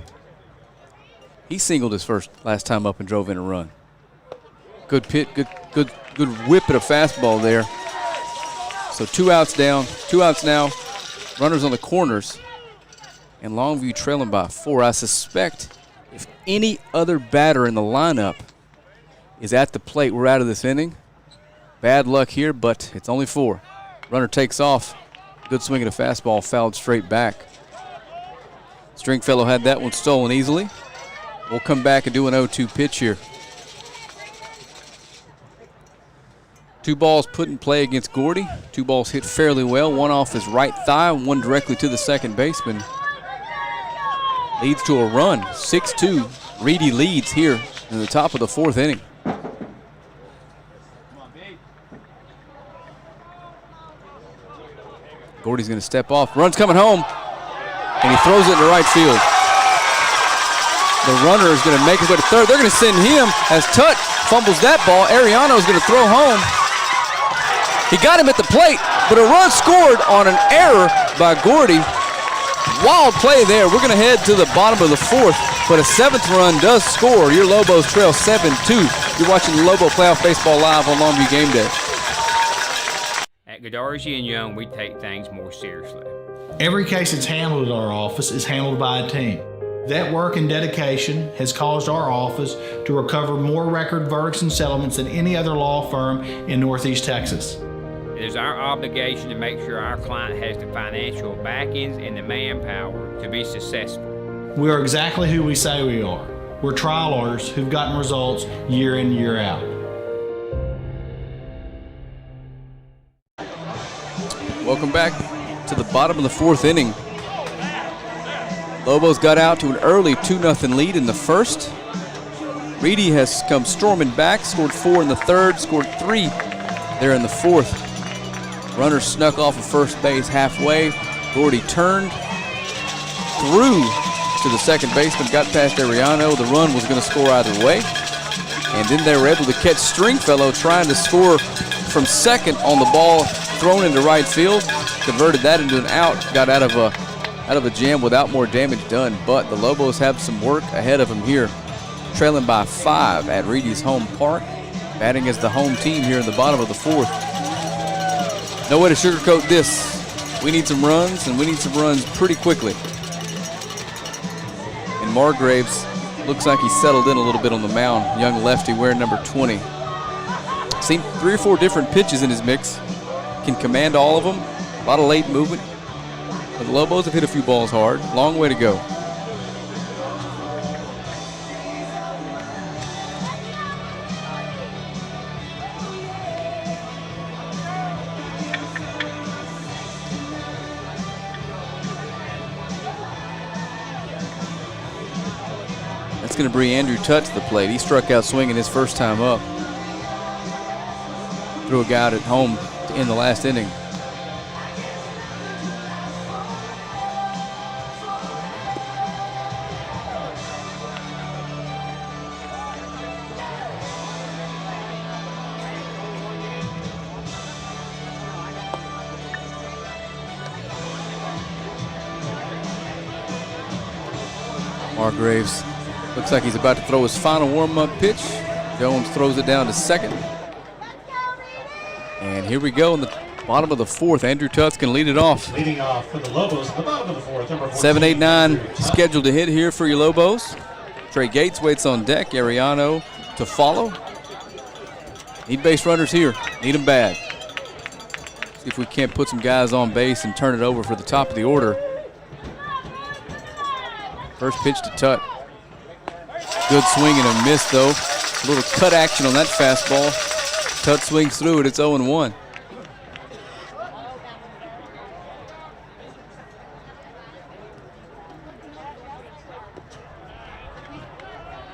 B: he singled his last time up and drove in a run. Good pit, good whip at a fastball there. So 2 outs down, 2 outs now. Runners on the corners, and Longview trailing by 4. I suspect if any other batter in the lineup is at the plate, we're out of this inning. Bad luck here, but it's only 4. Runner takes off. Good swing at a fastball, fouled straight back. Stringfellow had that one stolen easily. We'll come back and do an 0-2 pitch here. 2 balls put in play against Gordy. 2 balls hit fairly well. One off his right thigh, one directly to the second baseman. Leads to a run, 6-2. Reedy leads here in the top of the 4th inning. Gordy's going to step off. Run's coming home, and he throws it into right field. The runner is going to make his way to third. They're going to send him as Tutt fumbles that ball. Ariano is going to throw home. He got him at the plate, but a run scored on an error by Gordy. Wild play there. We're going to head to the bottom of the 4th, but a 7th run does score. Your Lobos trail 7-2. You're watching the Lobo Playoff Baseball live on Longview Game Day.
E: At Godarzi and Young, we take things more seriously.
F: Every case that's handled at our office is handled by a team. That work and dedication has caused our office to recover more record verdicts and settlements than any other law firm in Northeast Texas.
E: It is our obligation to make sure our client has the financial backings and the manpower to be successful.
F: We are exactly who we say we are. We're trial lawyers who've gotten results year in, year out.
B: Welcome back to the bottom of the 4th inning. Lobos got out to an early 2-0 lead in the 1st. Reedy has come storming back, scored 4 in the 3rd, scored 3 there in the 4th. Runner snuck off of first base halfway. Gordy turned, threw to the second baseman, got past Ariano. The run was going to score either way. And then they were able to catch Stringfellow trying to score from second on the ball thrown into right field. Converted that into an out, got out of a jam without more damage done. But the Lobos have some work ahead of them here, trailing by 5 at Reedy's home park, batting as the home team here in the bottom of the 4th. No way to sugarcoat this. We need some runs, and we need some runs pretty quickly. And Margraves looks like he's settled in a little bit on the mound. Young lefty wearing number 20. Seen 3 or 4 different pitches in his mix. Can command all of them. A lot of late movement. But the Lobos have hit a few balls hard. Long way to go. That's going to bring Andrew Tutt to the plate. He struck out swinging his first time up. Threw a guy out at home in the last inning. Margraves looks like he's about to throw his final warm-up pitch. Jones throws it down to second. And here we go in the bottom of the 4th. Andrew Tutt's going to lead it off.
A: Leading off for the Lobos at the bottom of the 4th, number 14.
B: 7, 8, 9 scheduled to hit here for your Lobos. Trey Gates waits on deck. Ariano to follow. Need base runners here. Need them bad. See if we can't put some guys on base and turn it over for the top of the order. First pitch to Tutt. Good swing and a miss, though. A little cut action on that fastball. Tutt swings through it. It's 0-1.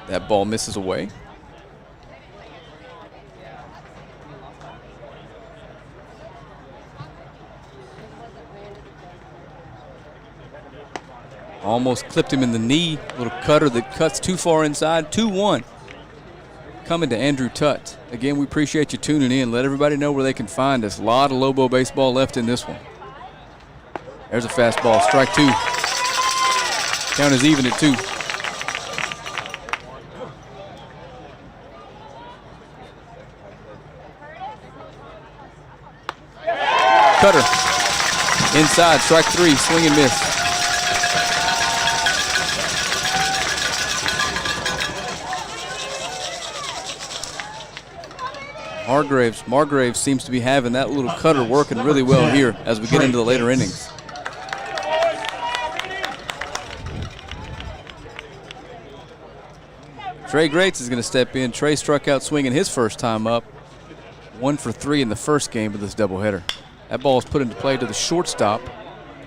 B: That ball misses away. Almost clipped him in the knee. Little cutter that cuts too far inside. 2-1. Coming to Andrew Tutt. Again, we appreciate you tuning in. Let everybody know where they can find us. A lot of Lobo baseball left in this one. There's a fastball. Strike 2. Count is even at 2. Cutter. Inside. Strike 3. Swing and miss. Margraves seems to be having that little cutter working really well here as we get into the later innings. Trey Grates is going to step in. Trey struck out swinging his first time up. 1 for 3 in the first game of this doubleheader. That ball is put into play to the shortstop.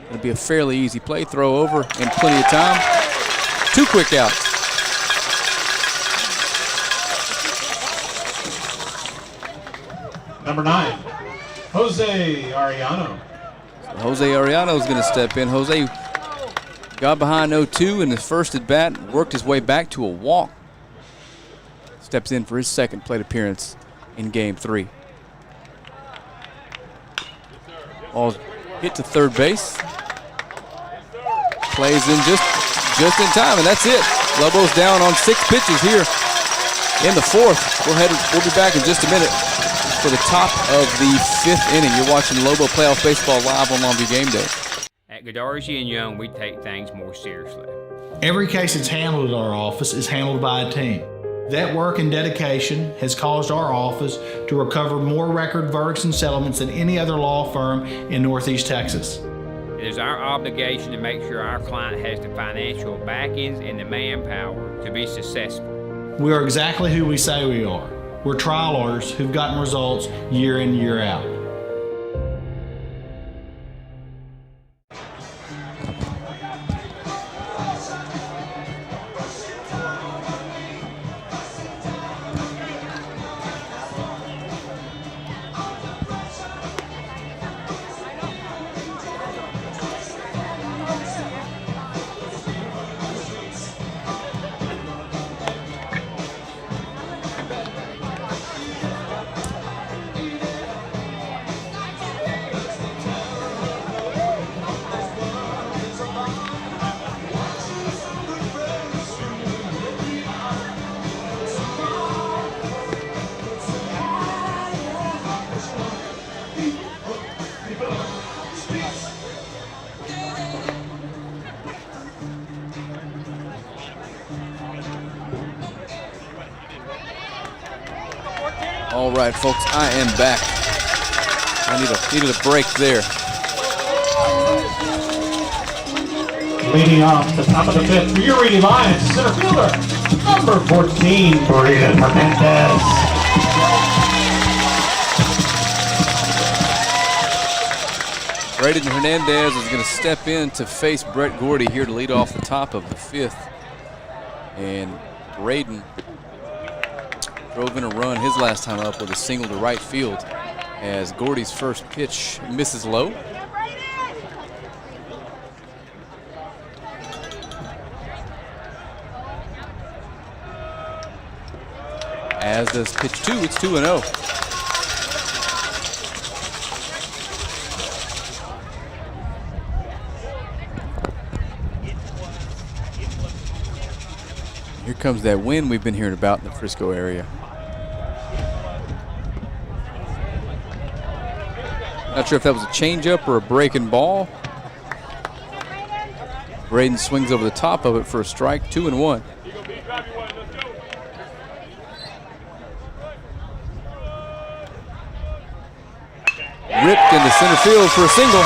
B: It'll be a fairly easy play. Throw over in plenty of time. 2 quick outs.
A: Number 9, Jose Arellano.
B: So Jose Arellano is going to step in. Jose got behind 0-2 in his first at bat, worked his way back to a walk. Steps in for his second plate appearance in Game 3. Ball's hit to third base. Plays in just in time, and that's it. Lobos down on 6 pitches here in the 4th. We'll be back in just a minute for the top of the 5th inning. You're watching Lobo Playoff Baseball live on Longview Game Day.
E: At Godarzi and Young, we take things more seriously.
F: Every case that's handled at our office is handled by a team. That work and dedication has caused our office to recover more record verdicts and settlements than any other law firm in Northeast Texas.
E: It is our obligation to make sure our client has the financial backings and the manpower to be successful.
F: We are exactly who we say we are. We're trial lawyers who've gotten results year in, year out.
B: All right, folks, I am back. I needed a break there.
A: Leading off the top of the 5th for your Reedy Lions, center fielder, number 14, Braden Hernandez.
B: Braden Hernandez is going to step in to face Brett Gordy here to lead off the top of the 5th. And Braden drove in a run his last time up with a single to right field as Gordy's first pitch misses low. As does pitch 2, it's 2-0. Here comes that wind we've been hearing about in the Frisco area. Not sure if that was a changeup or a breaking ball. Braden swings over the top of it for a strike, 2-1. Ripped into center field for a single.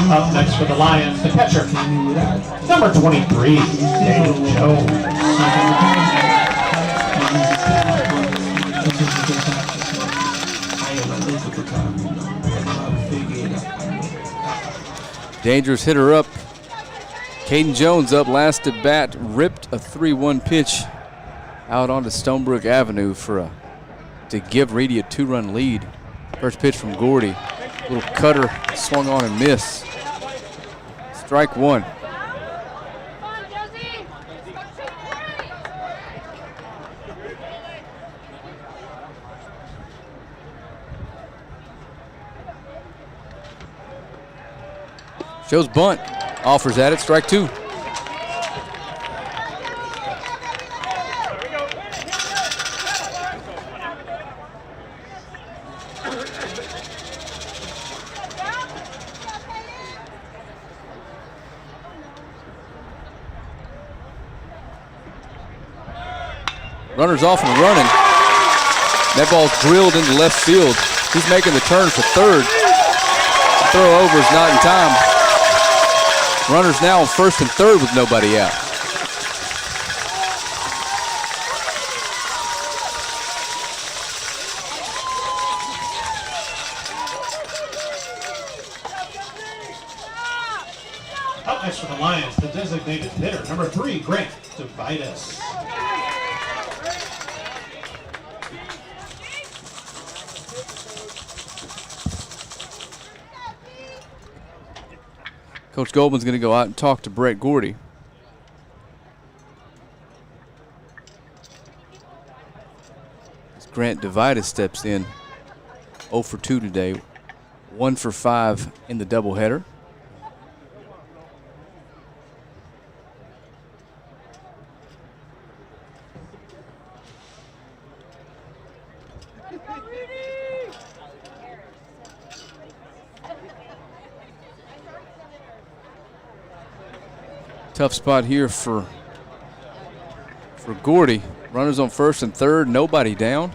A: Up next for the Lions, the catcher, number 23, Daniel Jones.
B: Dangerous hitter up. Caden Jones up last at bat, ripped a 3-1 pitch out onto Stonebrook Avenue to give Reedy a 2-run lead. First pitch from Gordy. Little cutter swung on and missed. Strike one. Shows bunt. Offers at it. Strike two. Runner's off and running. That ball's drilled into left field. He's making the turn for third. The throw over is not in time. Runners now on first and third with nobody out.
A: Up next for the Lions, the designated hitter, number 3, Grant Devitas.
B: Coach Goldman's going to go out and talk to Brett Gordy. As Grant Devitas steps in, 0 for 2 today, 1 for 5 in the doubleheader. Tough spot here for Gordy. Runners on first and third, nobody down.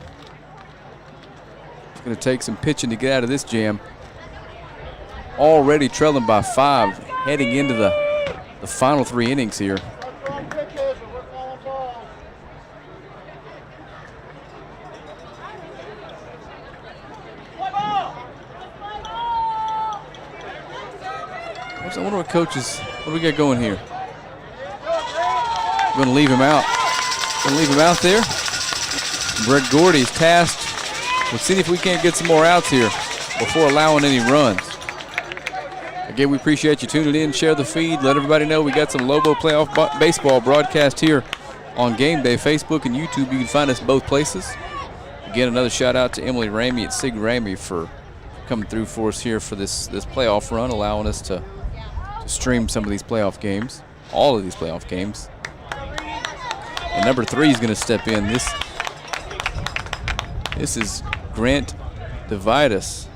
B: It's going to take some pitching to get out of this jam. Already trailing by 5, heading into the final 3 innings here. I wonder what coaches, what do we got going here? Going to leave him out. Going to leave him out there. Brett Gordy's tasked with seeing if we can't get some more outs here before allowing any runs. Again, we appreciate you tuning in. Share the feed. Let everybody know we got some Lobo playoff baseball broadcast here on Game Day. Facebook and YouTube, you can find us both places. Again, another shout out to Emily Ramey at Sig Ramey for coming through for us here for this playoff run, allowing us to stream some of these playoff games, all of these playoff games. And number 3 is going to step in. This is Grant Devitas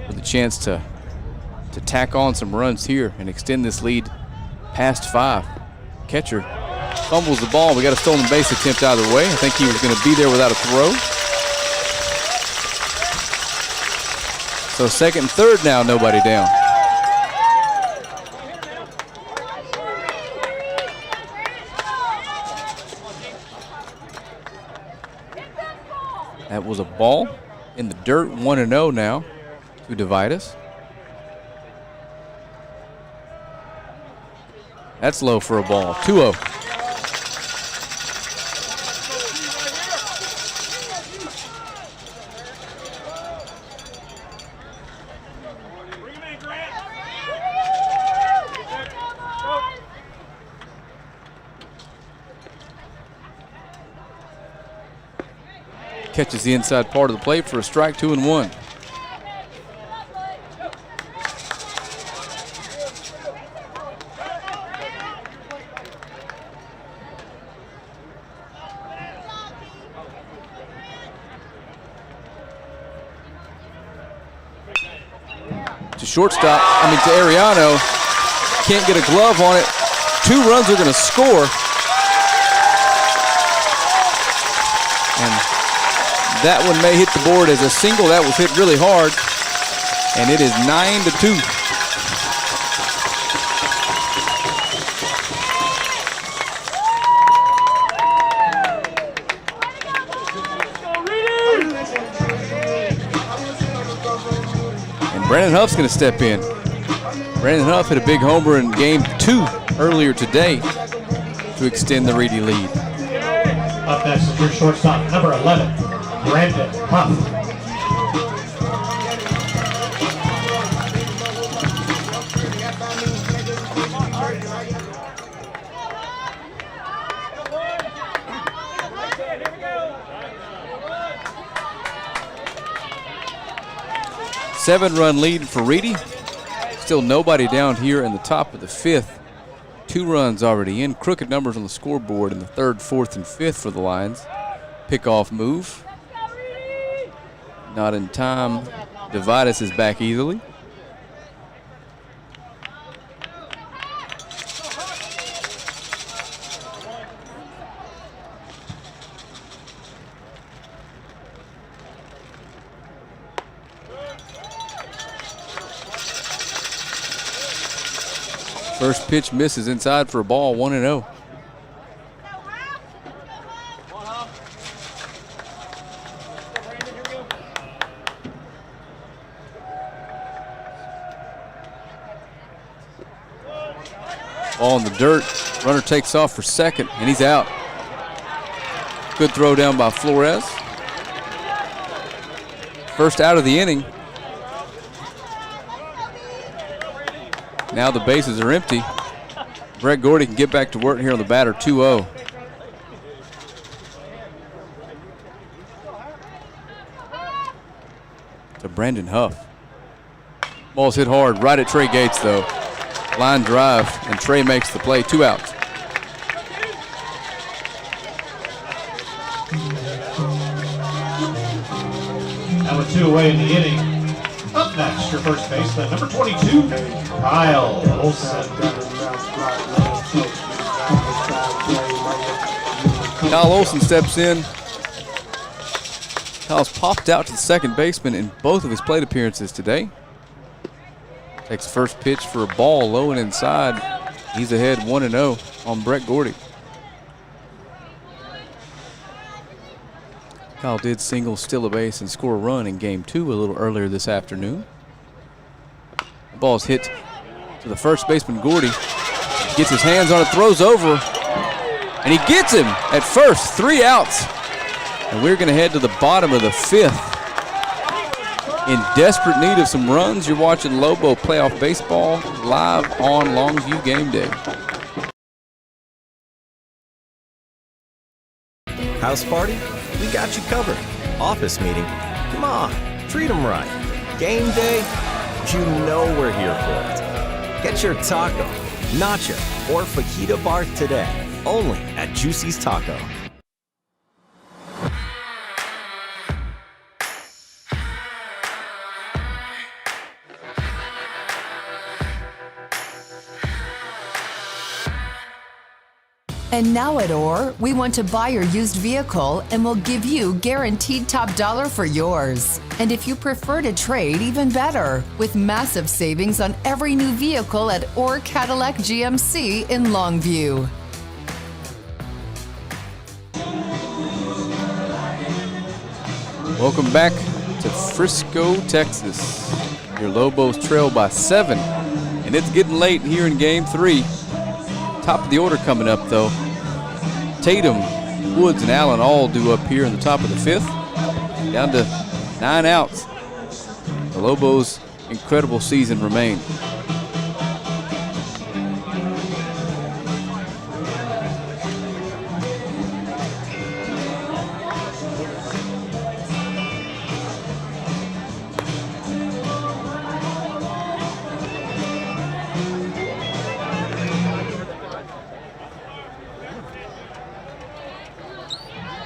B: with a chance to tack on some runs here and extend this lead past 5. Catcher fumbles the ball. We got a stolen base attempt out of the way. I think he was going to be there without a throw. So second and third now, nobody down. That was a ball in the dirt, 1-0 now to Devitas. That's low for a ball, 2-0. Catches the inside part of the plate for a strike, 2-1. To shortstop, to Ariano. Can't get a glove on it. 2 runs are going to score. And that one may hit the board as a single. That was hit really hard. And it is 9-2. And Brandon Huff's going to step in. Brandon Huff hit a big homer in game 2 earlier today to extend the Reedy lead.
A: Up next is your shortstop, number 11, Brandon Huff.
B: Seven-run lead for Reedy. Still nobody down here in the top of the 5th. 2 runs already in. Crooked numbers on the scoreboard in the 3rd, 4th, and 5th for the Lions. Pickoff move. Not in time. Dividus is back easily. First pitch misses inside for a ball, 1-0. Ball in the dirt. Runner takes off for second, and he's out. Good throw down by Flores. First out of the inning. Now the bases are empty. Brett Gordy can get back to work here on the batter, 2-0. To Brandon Huff. Ball's hit hard, right at Trey Gates though. Line drive, and Trey makes the play, 2 outs.
A: Now with 2 away in the inning. Up next, your first baseman, number 22, Kyle Olson.
B: Kyle Olson steps in. Kyle's popped out to the second baseman in both of his plate appearances today. Takes first pitch for a ball low and inside. He's ahead 1-0 on Brett Gordy. Kyle did single, steal a base, and score a run in game 2 a little earlier this afternoon. The ball's hit to the first baseman, Gordy. Gets his hands on it, throws over, and he gets him at first, 3 outs. And we're going to head to the bottom of the 5th. In desperate need of some runs, you're watching Lobo playoff baseball live on Longview Game Day.
D: House party? We got you covered. Office meeting? Come on, treat them right. Game day? You know we're here for it. Get your taco, nacho, or fajita bar today, only at Juicy's Taco.
C: And now at OR, we want to buy your used vehicle and we'll give you guaranteed top dollar for yours. And if you prefer to trade, even better, with massive savings on every new vehicle at OR Cadillac GMC in Longview.
B: Welcome back to Frisco, Texas. Your Lobos trail by 7, and it's getting late here in game 3. Top of the order coming up, though. Tatum, Woods, and Allen all due up here in the top of the 5th. Down to 9 outs. The Lobos' incredible season remains.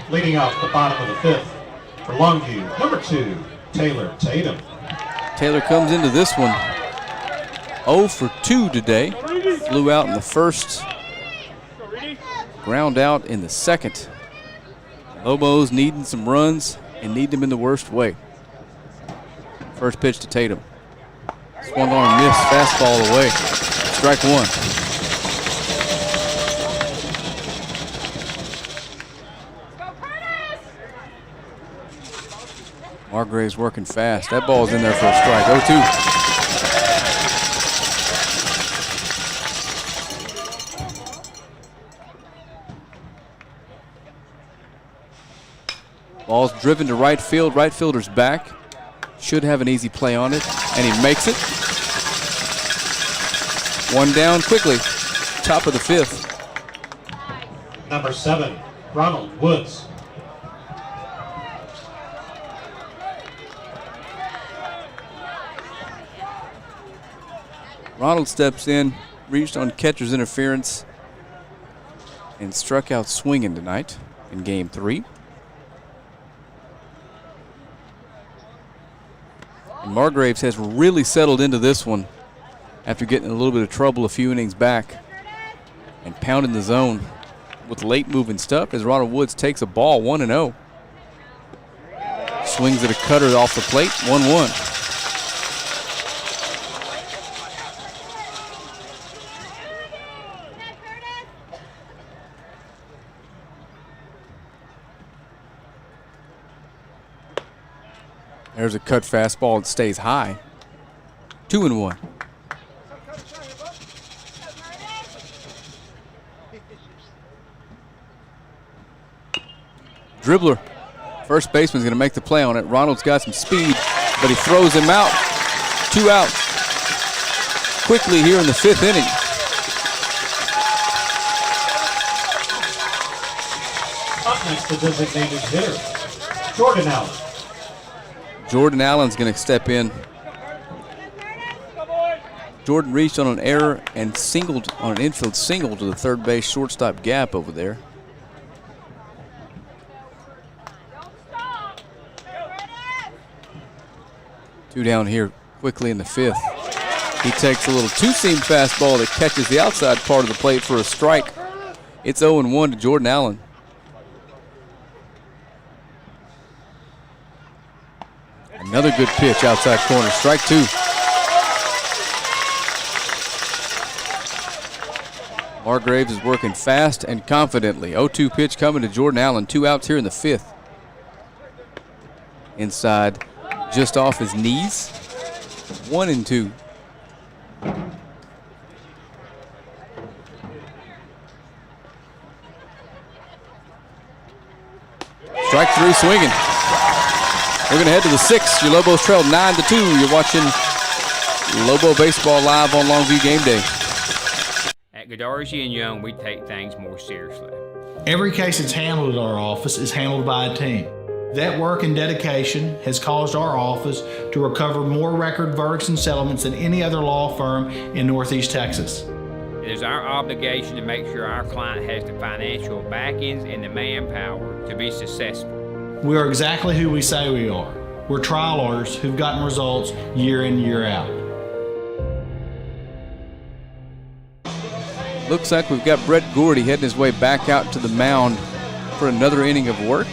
A: Leading off the bottom of the 5th for Longview, number 2, Taylor Tatum.
B: Taylor comes into this one 0 for 2 today. Flew out in the first, ground out in the second. Lobos needing some runs and need them in the worst way. First pitch to Tatum. Swung on and missed, fastball away. Strike 1. Margrave's working fast. That ball's in there for a strike. 0-2. Ball's driven to right field. Right fielder's back. Should have an easy play on it, and he makes it. One down quickly. Top of the 5th.
A: Number 7, Ronald Woods.
B: Ronald steps in, reached on catcher's interference, and struck out swinging tonight in Game 3. And Margraves has really settled into this one after getting in a little bit of trouble a few innings back and pounding the zone with late moving stuff as Ronald Woods takes a ball 1-0. Swings at a cutter off the plate, 1-1. There's a cut fastball that stays high. 2-1. Dribbler. First baseman's going to make the play on it. Ronald's got some speed, but he throws him out. 2 outs. Quickly here in the 5th inning.
A: Up next, the designated hitter, Jordan Allen.
B: Jordan Allen's going to step in. Jordan reached on an error and singled on an infield single to the third base shortstop gap over there. Two down here quickly in the 5th. He takes a little two-seam fastball that catches the outside part of the plate for a strike. It's 0-1 to Jordan Allen. Another good pitch outside corner, strike 2. Margraves is working fast and confidently. 0-2 pitch coming to Jordan Allen. 2 outs here in the 5th. Inside, just off his knees. 1-2. Strike 3 swinging. We're going to head to the 6th. Your Lobos trail 9-2. You're watching Lobo Baseball live on Longview Game Day.
E: At Godarzi and Young, we take things more seriously.
F: Every case that's handled at our office is handled by a team. That work and dedication has caused our office to recover more record verdicts and settlements than any other law firm in Northeast Texas.
E: It is our obligation to make sure our client has the financial backings and the manpower to be successful.
F: We are exactly who we say we are. We're trial lawyers who've gotten results year in, year out.
B: Looks like we've got Brett Gordy heading his way back out to the mound for another inning of work.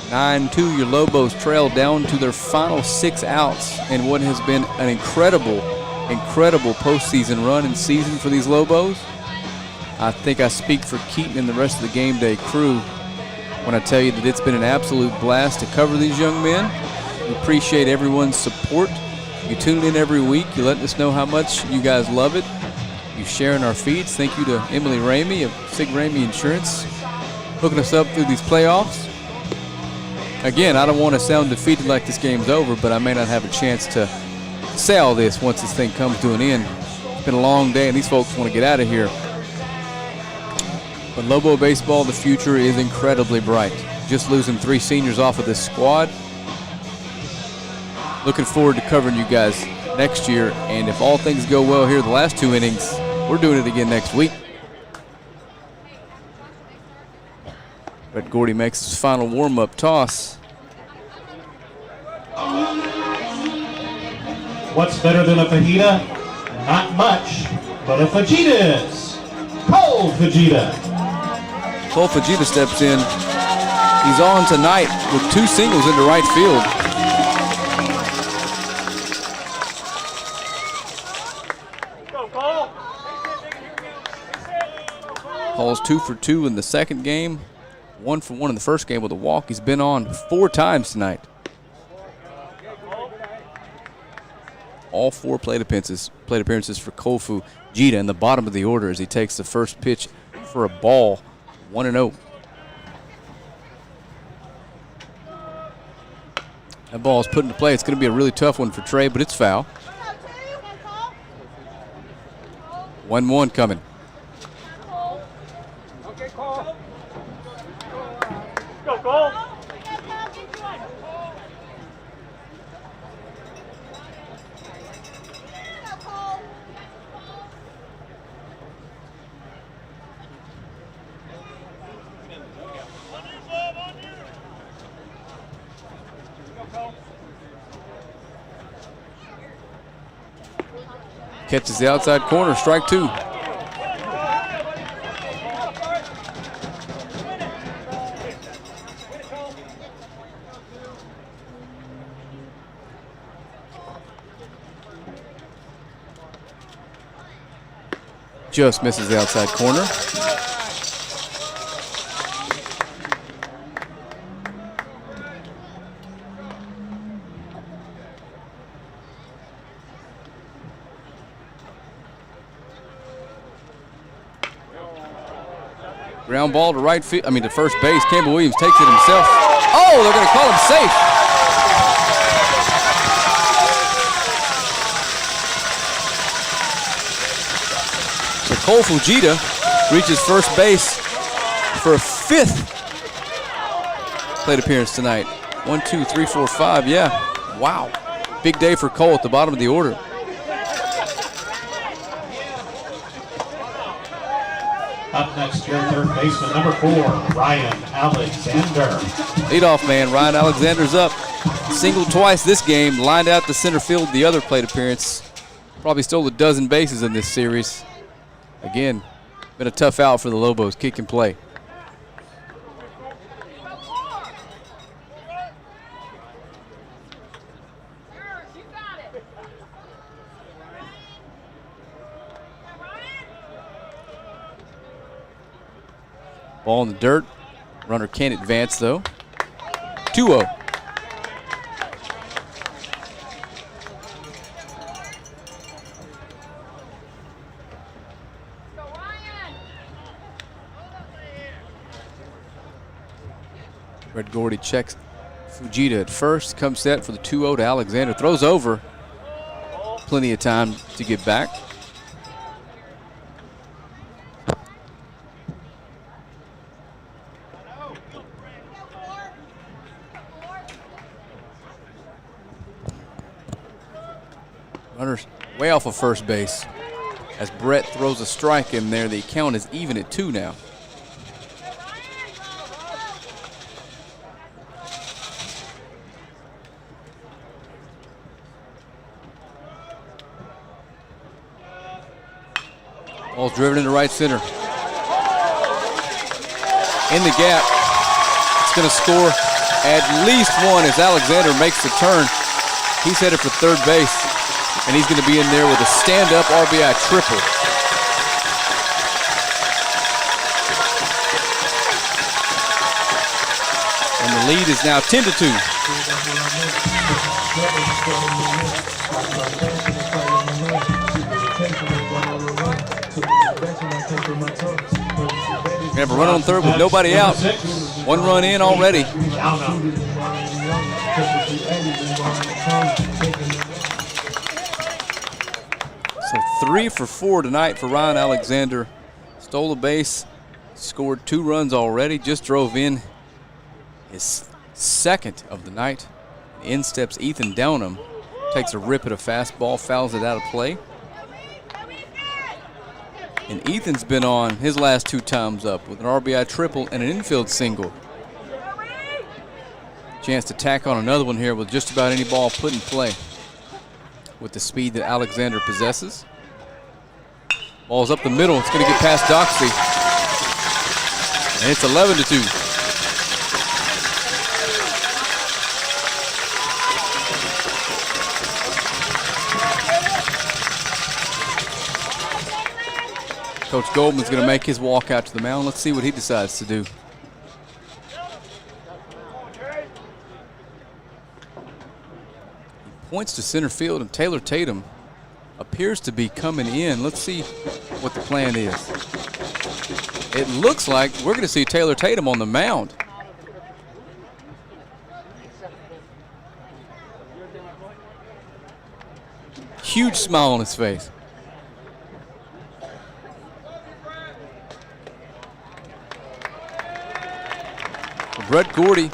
B: 9-2, your Lobos trail down to their final 6 outs in what has been an incredible postseason run and season for these Lobos. I think I speak for Keaton and the rest of the Game Day crew when I tell you that it's been an absolute blast to cover these young men. We appreciate everyone's support. You tune in every week. You let us know how much you guys love it. You sharing our feeds. Thank you to Emily Ramey of Sig Ramey Insurance hooking us up through these playoffs. Again, I don't want to sound defeated like this game's over, but I may not have a chance to say all this once this thing comes to an end. It's been a long day, and these folks want to get out of here. But Lobo Baseball, the future is incredibly bright. Just losing 3 seniors off of this squad. Looking forward to covering you guys next year, and if all things go well here the last 2 innings, we're doing it again next week. Brett Gordy makes his final warm-up toss.
A: What's better than a fajita? Not much, but a fajita is. Cold fajita.
B: Cole Fajita steps in. He's on tonight with 2 singles into right field. Cole's 2 for 2 in the second game. 1 for 1 in the first game with a walk. He's been on 4 times tonight. All 4 plate appearances for Cole Fujita in the bottom of the order as he takes the first pitch for a ball. 1-0. That ball is put into play. It's going to be a really tough one for Trey, but it's foul. 1-1 coming.
A: Go, Cole.
B: Catches the outside corner, strike 2. Just misses the outside corner. Ground ball to right field, to first base. Campbell Williams takes it himself. Oh, they're going to call him safe. So Cole Fujita reaches first base for a 5th plate appearance tonight. 1, 2, 3, 4, 5, yeah. Wow. Big day for Cole at the bottom of the order.
A: Up next, your third baseman, number 4, Ryan Alexander.
B: Leadoff man, Ryan Alexander's up. Singled twice this game, lined out to center field the other plate appearance. Probably stole a dozen bases in this series. Again, been a tough out for the Lobos, kick and play. Ball in the dirt. Runner can't advance, though. 2-0. Red Gordy checks Fujita at first. Comes set for the 2-0 to Alexander. Throws over. Plenty of time to get back. Runner's way off of first base as Brett throws a strike in there. The count is even at 2 now. Ball's driven into right center. In the gap. It's going to score at least 1 as Alexander makes the turn. He's headed for third base. And he's going to be in there with a stand-up RBI triple. And the lead is now 10-2. We have a run on third with nobody out. 1 run in already. So 3 for 4 tonight for Ryan Alexander. Stole a base, scored 2 runs already, just drove in his 2nd of the night. In steps Ethan Downham, takes a rip at a fastball, fouls it out of play. And Ethan's been on his last 2 times up with an RBI triple and an infield single. Chance to tack on another one here with just about any ball put in play with the speed that Alexander possesses. Ball's up the middle. It's going to get past Doxey. And it's 11-2. Coach Goldman's going to make his walk out to the mound. Let's see what he decides to do. He points to center field, and Taylor Tatum appears to be coming in. Let's see what the plan is. It looks like we're going to see Taylor Tatum on the mound. huge smile on his face. Brett Gordy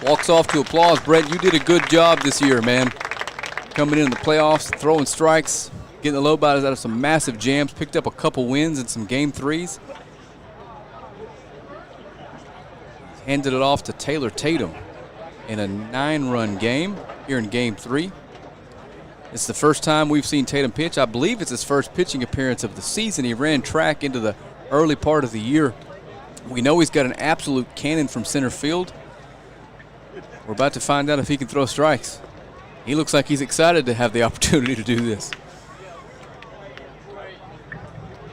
B: walks off to applause. Brett, you did a good job this year, man. Coming in the playoffs, throwing strikes, getting the Lobos out of some massive jams, picked up a couple wins and some game threes. Handed it off to Taylor Tatum in a 9-run game here in game 3. It's the first time we've seen Tatum pitch. I believe it's his first pitching appearance of the season. He ran track into the early part of the year. We know he's got an absolute cannon from center field. We're about to find out if he can throw strikes. He looks like he's excited to have the opportunity to do this.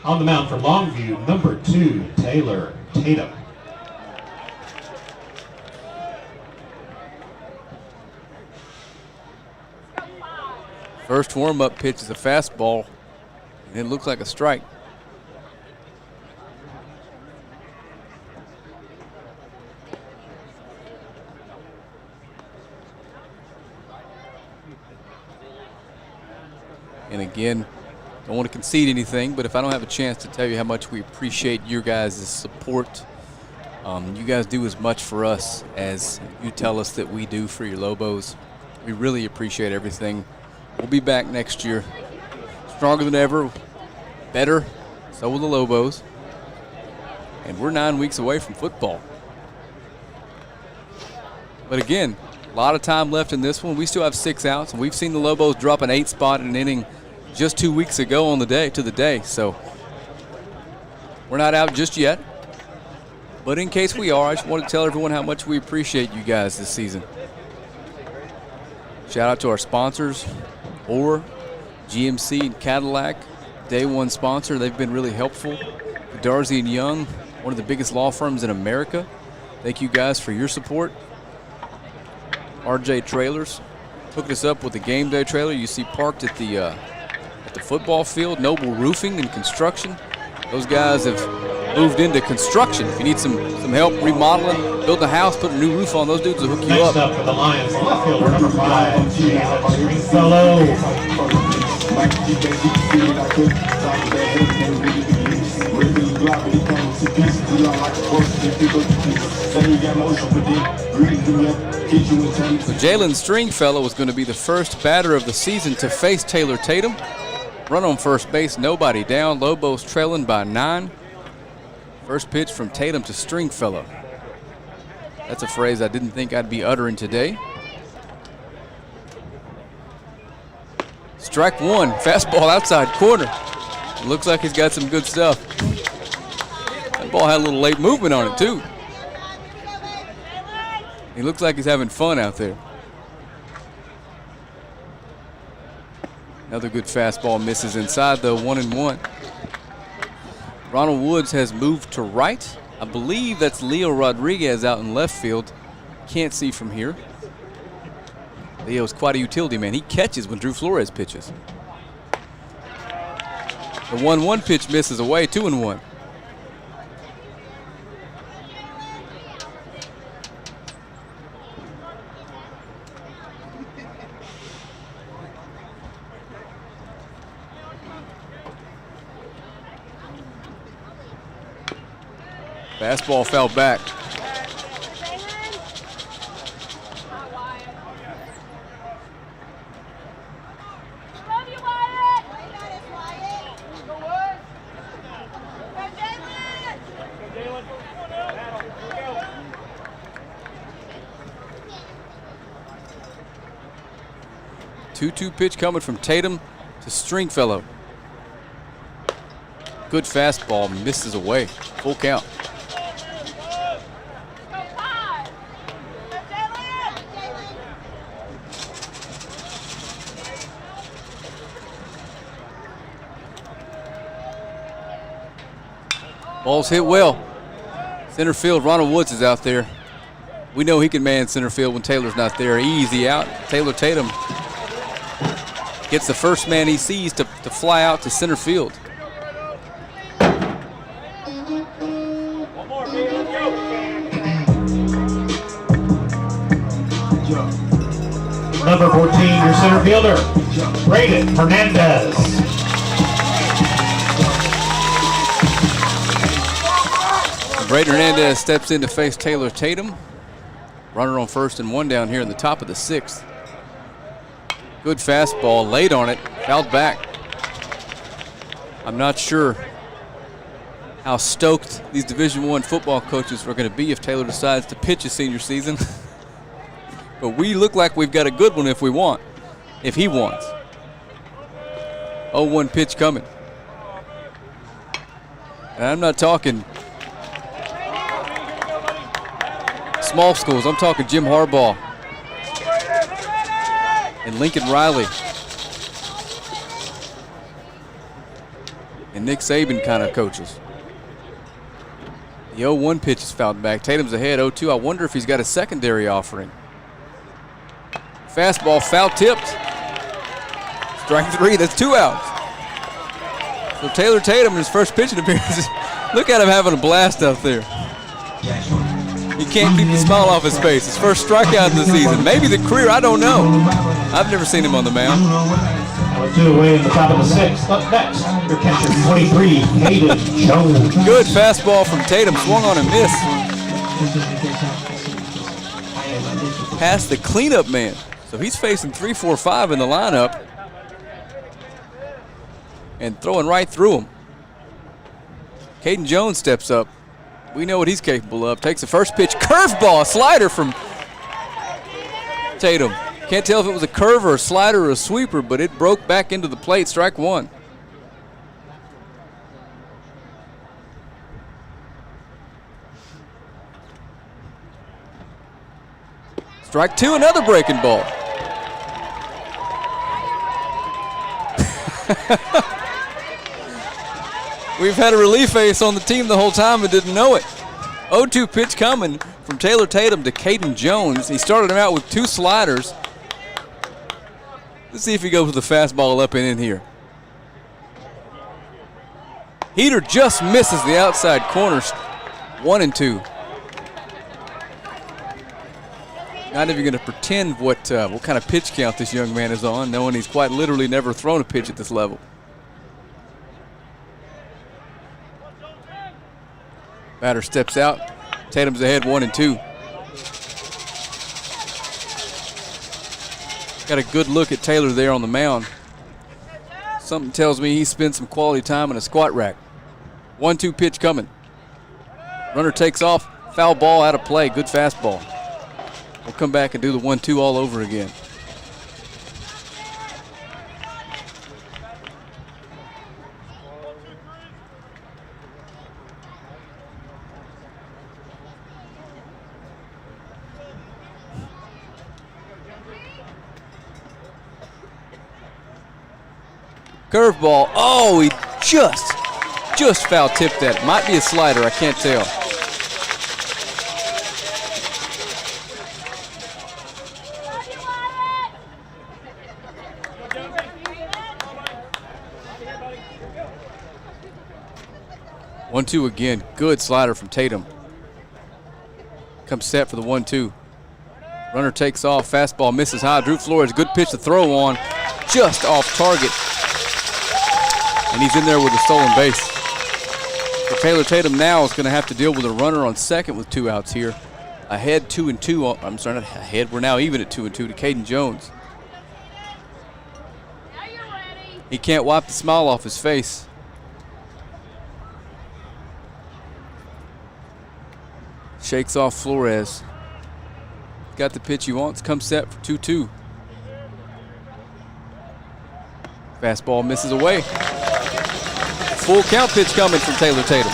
A: On the mound for Longview, number 2, Taylor Tatum.
B: First warm-up pitch is a fastball, and it looks like a strike. And again, don't want to concede anything, but if I don't have a chance to tell you how much we appreciate your guys' support, you guys do as much for us as you tell us that we do for your Lobos. We really appreciate everything. We'll be back next year, stronger than ever, better. So will the Lobos. And we're 9 weeks away from football. But again, a lot of time left in this one. We still have 6 outs, and we've seen the Lobos drop an 8 spot in an inning just 2 weeks ago on the day. So we're not out just yet. But in case we are, I just want to tell everyone how much we appreciate you guys this season. Shout out to our sponsors, Orr, GMC, and Cadillac, day one sponsor. They've been really helpful. Darcy & Young, one of the biggest law firms in America. Thank you guys for your support. RJ Trailers hooked us up with the game day trailer you see parked at the football field. Noble Roofing and Construction. Those guys have moved into construction. If you need some help remodeling, building a house, putting a new roof on, those dudes will hook you
A: Next
B: up.
A: up for the Lions, left fielder number 5, Stringfellow.
B: So Jalen Stringfellow was going to be the first batter of the season to face Taylor Tatum. Run on first base, nobody down. Lobos trailing by 9. First pitch from Tatum to Stringfellow. That's a phrase I didn't think I'd be uttering today. Strike 1, fastball outside corner. Looks like he's got some good stuff. That ball had a little late movement on it too. He looks like he's having fun out there. Another good fastball misses inside though, 1-1. Ronald Woods has moved to right. I believe that's Leo Rodriguez out in left field. Can't see from here. Leo's quite a utility man. He catches when Drew Flores pitches. The 1-1 pitch misses away, 2-1. Fastball fell back. Two-two pitch coming from Tatum to Stringfellow. Good fastball, misses away. Full count. Ball's hit well. Center field, Ronald Woods is out there. We know he can man center field when Taylor's not there. Easy out. Taylor Tatum gets the first man he sees to fly out to center field.
A: Number 14, your center fielder, Braden Hernandez.
B: Braden Hernandez steps in to face Taylor Tatum. Runner on first and one down here in the top of the sixth. Good fastball, late on it, fouled back. I'm not sure how stoked these Division I football coaches are going to be if Taylor decides to pitch his senior season. But we look like we've got a good one if we want, if he wants. 0-1 pitch coming. And I'm not talking small schools. I'm talking Jim Harbaugh and Lincoln Riley and Nick Saban kind of coaches. The 0-1 pitch is fouled back. Tatum's ahead 0-2. I wonder if he's got a secondary offering. Fastball foul tipped. Strike three. That's 2 outs. So Taylor Tatum in his first pitching appearance. Look at him having a blast out there. He can't keep the smile off his face. His first strikeout of the season. Maybe the career, I don't know. I've never seen him on the mound.
A: 2 away in the top of the sixth. Up next, your catcher, 23, Caden Jones.
B: Good fastball from Tatum. Swung on and missed. Past the cleanup man. So he's facing 3-4-5 in the lineup. And throwing right through him. Caden Jones steps up. We know what he's capable of. Takes the first pitch. Curveball, slider from Tatum. Can't tell if it was a curve or a slider or a sweeper, but it broke back into the plate. Strike one. Strike two, another breaking ball. We've had a relief ace on the team the whole time and didn't know it. 0-2 pitch coming from Taylor Tatum to Caden Jones. He started him out with 2 sliders. Let's see if he goes with the fastball up and in here. Heater just misses the outside corners. 1-2. Not even going to pretend what kind of pitch count this young man is on, knowing he's quite literally never thrown a pitch at this level. Batter steps out. Tatum's ahead 1-2. Got a good look at Taylor there on the mound. Something tells me he spent some quality time in a squat rack. 1-2 pitch coming. Runner takes off. Foul ball out of play. Good fastball. We'll come back and do the 1-2 all over again. Curveball. Oh, he just foul tipped that. Might be a slider. I can't tell. One-two again. Good slider from Tatum. Comes set for the 1-2. Runner takes off. Fastball misses high. Drew Flores, good pitch to throw on. Just off target. And he's in there with a stolen base. So Taylor Tatum now is going to have to deal with a runner on second with 2 outs here. Ahead 2-2. I'm sorry, not ahead. We're now even at 2-2 to Caden Jones. He can't wipe the smile off his face. Shakes off Flores. Got the pitch he wants. Comes set for 2-2. Fastball misses away. Full count pitch coming from Taylor Tatum.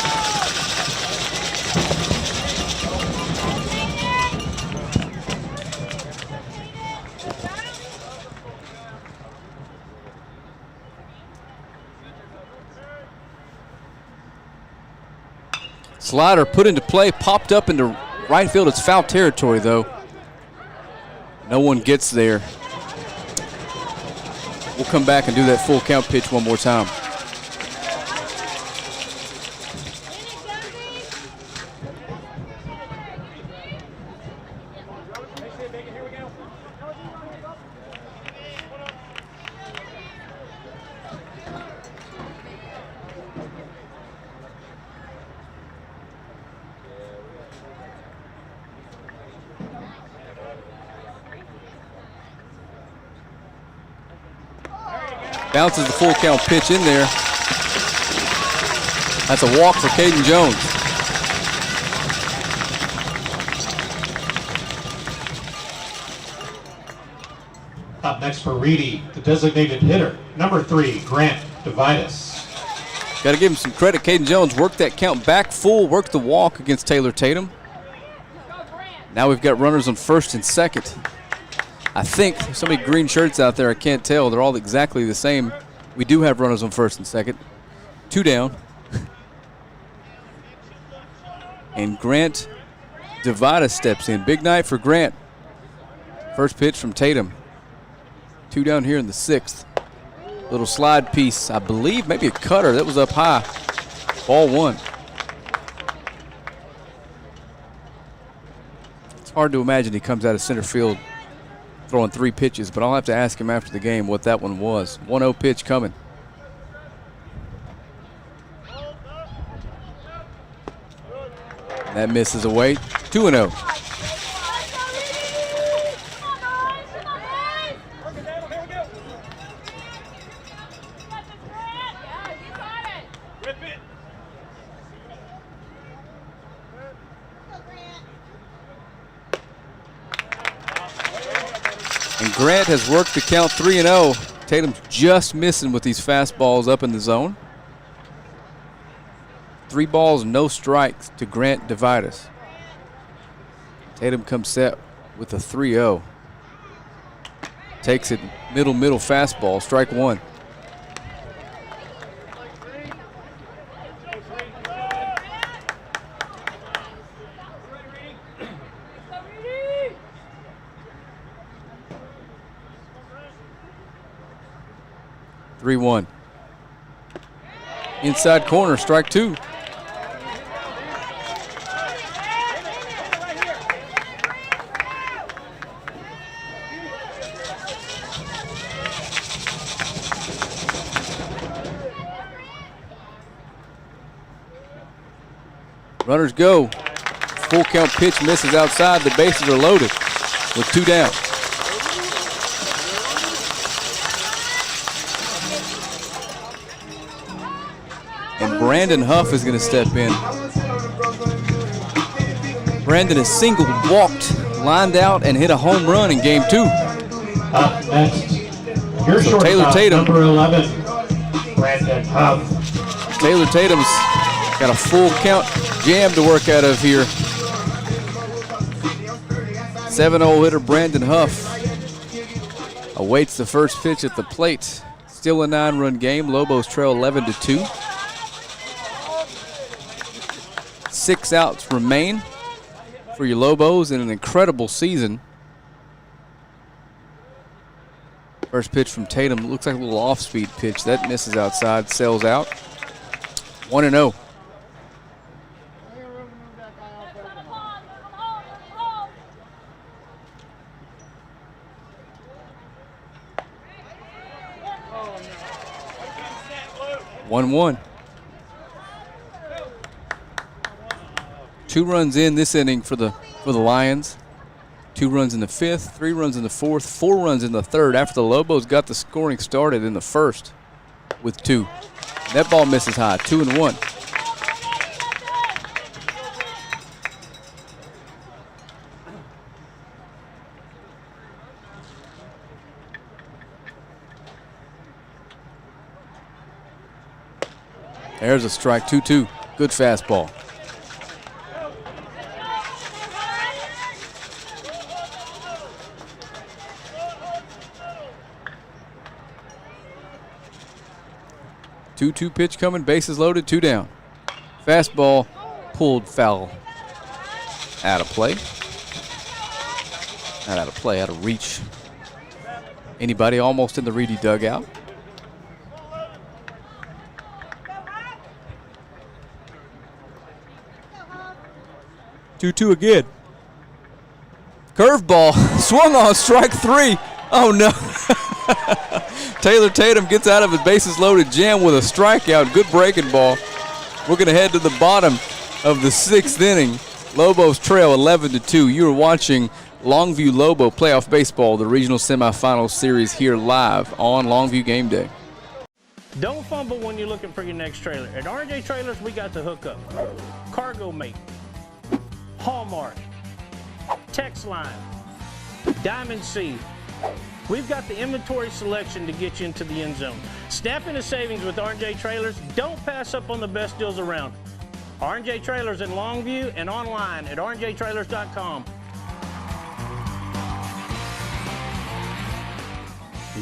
B: Slider put into play, popped up into right field. It's foul territory, though. No one gets there. We'll come back and do that full count pitch one more time. Bounces the full count pitch in there. That's a walk for Caden Jones.
A: Up next for Reedy, the designated hitter, number 3, Grant Dividus.
B: Got to give him some credit. Caden Jones worked that count back full, worked the walk against Taylor Tatum. Now we've got runners on first and second. I think there's so many green shirts out there, I can't tell. They're all exactly the same. We do have runners on first and second. 2 down. And Grant Dividus steps in. Big night for Grant. First pitch from Tatum. 2 down here in the 6th. Little slide piece, I believe, maybe a cutter. That was up high. Ball 1. It's hard to imagine he comes out of center field throwing 3 pitches, but I'll have to ask him after the game what that one was. 1-0 pitch coming. That misses away. 2-0. And Grant has worked the count 3-0. Tatum's just missing with these fastballs up in the zone. 3 balls, no strikes to Grant Dividus. Tatum comes set with a 3-0. Takes it middle fastball, strike 1. (3-1). Inside corner, strike 2. Runners go. Full count pitch misses outside. The bases are loaded with 2 down. And Brandon Huff is going to step in. Brandon has singled, walked, lined out, and hit a home run in game 2.
A: Up next, your
B: So Taylor
A: shortstop,
B: Tatum.
A: number 11, Brandon Huff.
B: Taylor Tatum's got a full count jam to work out of here. 7-0 hitter Brandon Huff awaits the first pitch at the plate. Still a 9-run game. Lobos trail 11-2. 6 outs remain for your Lobos in an incredible season. First pitch from Tatum looks like a little off-speed pitch. That misses outside, sails out. 1-0. (1-1). 2 runs in this inning for the Lions. 2 runs in the 5th, 3 runs in the 4th, 4 runs in the 3rd after the Lobos got the scoring started in the 1st with 2. That ball misses high, 2-1. There's a strike, 2-2. Good fastball. Two pitch coming, bases loaded, 2 down. Fastball pulled foul. Out of play. Not out of play, out of reach. Anybody almost in the Reedy dugout. Two again. Curveball, swung on, strike 3. Oh, no. Taylor Tatum gets out of his bases loaded jam with a strikeout. Good breaking ball. We're going to head to the bottom of the 6th inning. Lobos trail 11-2. You are watching Longview Lobo Playoff Baseball, the regional semifinal series here live on Longview Game Day.
G: Don't fumble when you're looking for your next trailer. At R&J Trailers, we got the hookup. Cargo Mate, Hallmark, Text Line, Diamond C. We've got the inventory selection to get you into the end zone. Snap into savings with R&J Trailers. Don't pass up on the best deals around. R&J Trailers in Longview and online at rnjtrailers.com.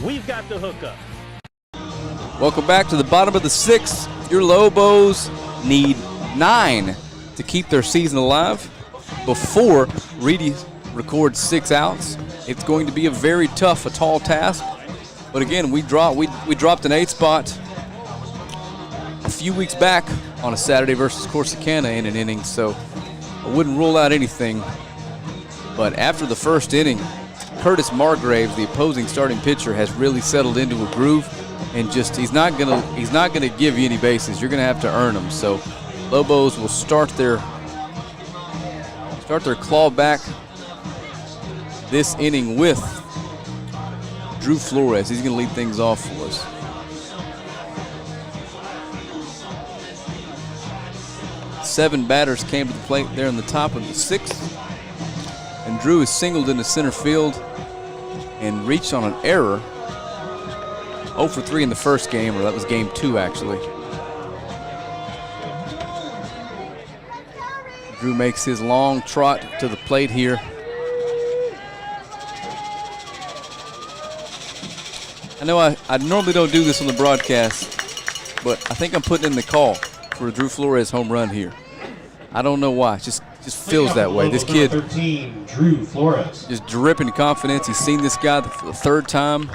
G: We've got the hookup.
B: Welcome back to the bottom of the 6th. Your Lobos need 9 to keep their season alive before Reedy records 6 outs. It's going to be a very tough, a tall task. But again, we dropped an 8 spot a few weeks back on a Saturday versus Corsicana in an inning, so I wouldn't rule out anything. But after the first inning, Curtis Margraves, the opposing starting pitcher, has really settled into a groove, and just he's not gonna give you any bases. You're gonna have to earn them. So Lobos will start their claw back this inning with Drew Flores. He's going to lead things off for us. Seven batters came to the plate there in the top of the 6th. And Drew is singled into center field and reached on an error. 0 for 3 in the first game, or that was game 2 actually. Drew makes his long trot to the plate here. I know I normally don't do this on the broadcast, but I think I'm putting in the call for a Drew Flores home run here. I don't know why. It just feels that way. This kid,
A: 13, Drew Flores,
B: just dripping confidence. He's seen this guy the 3rd time.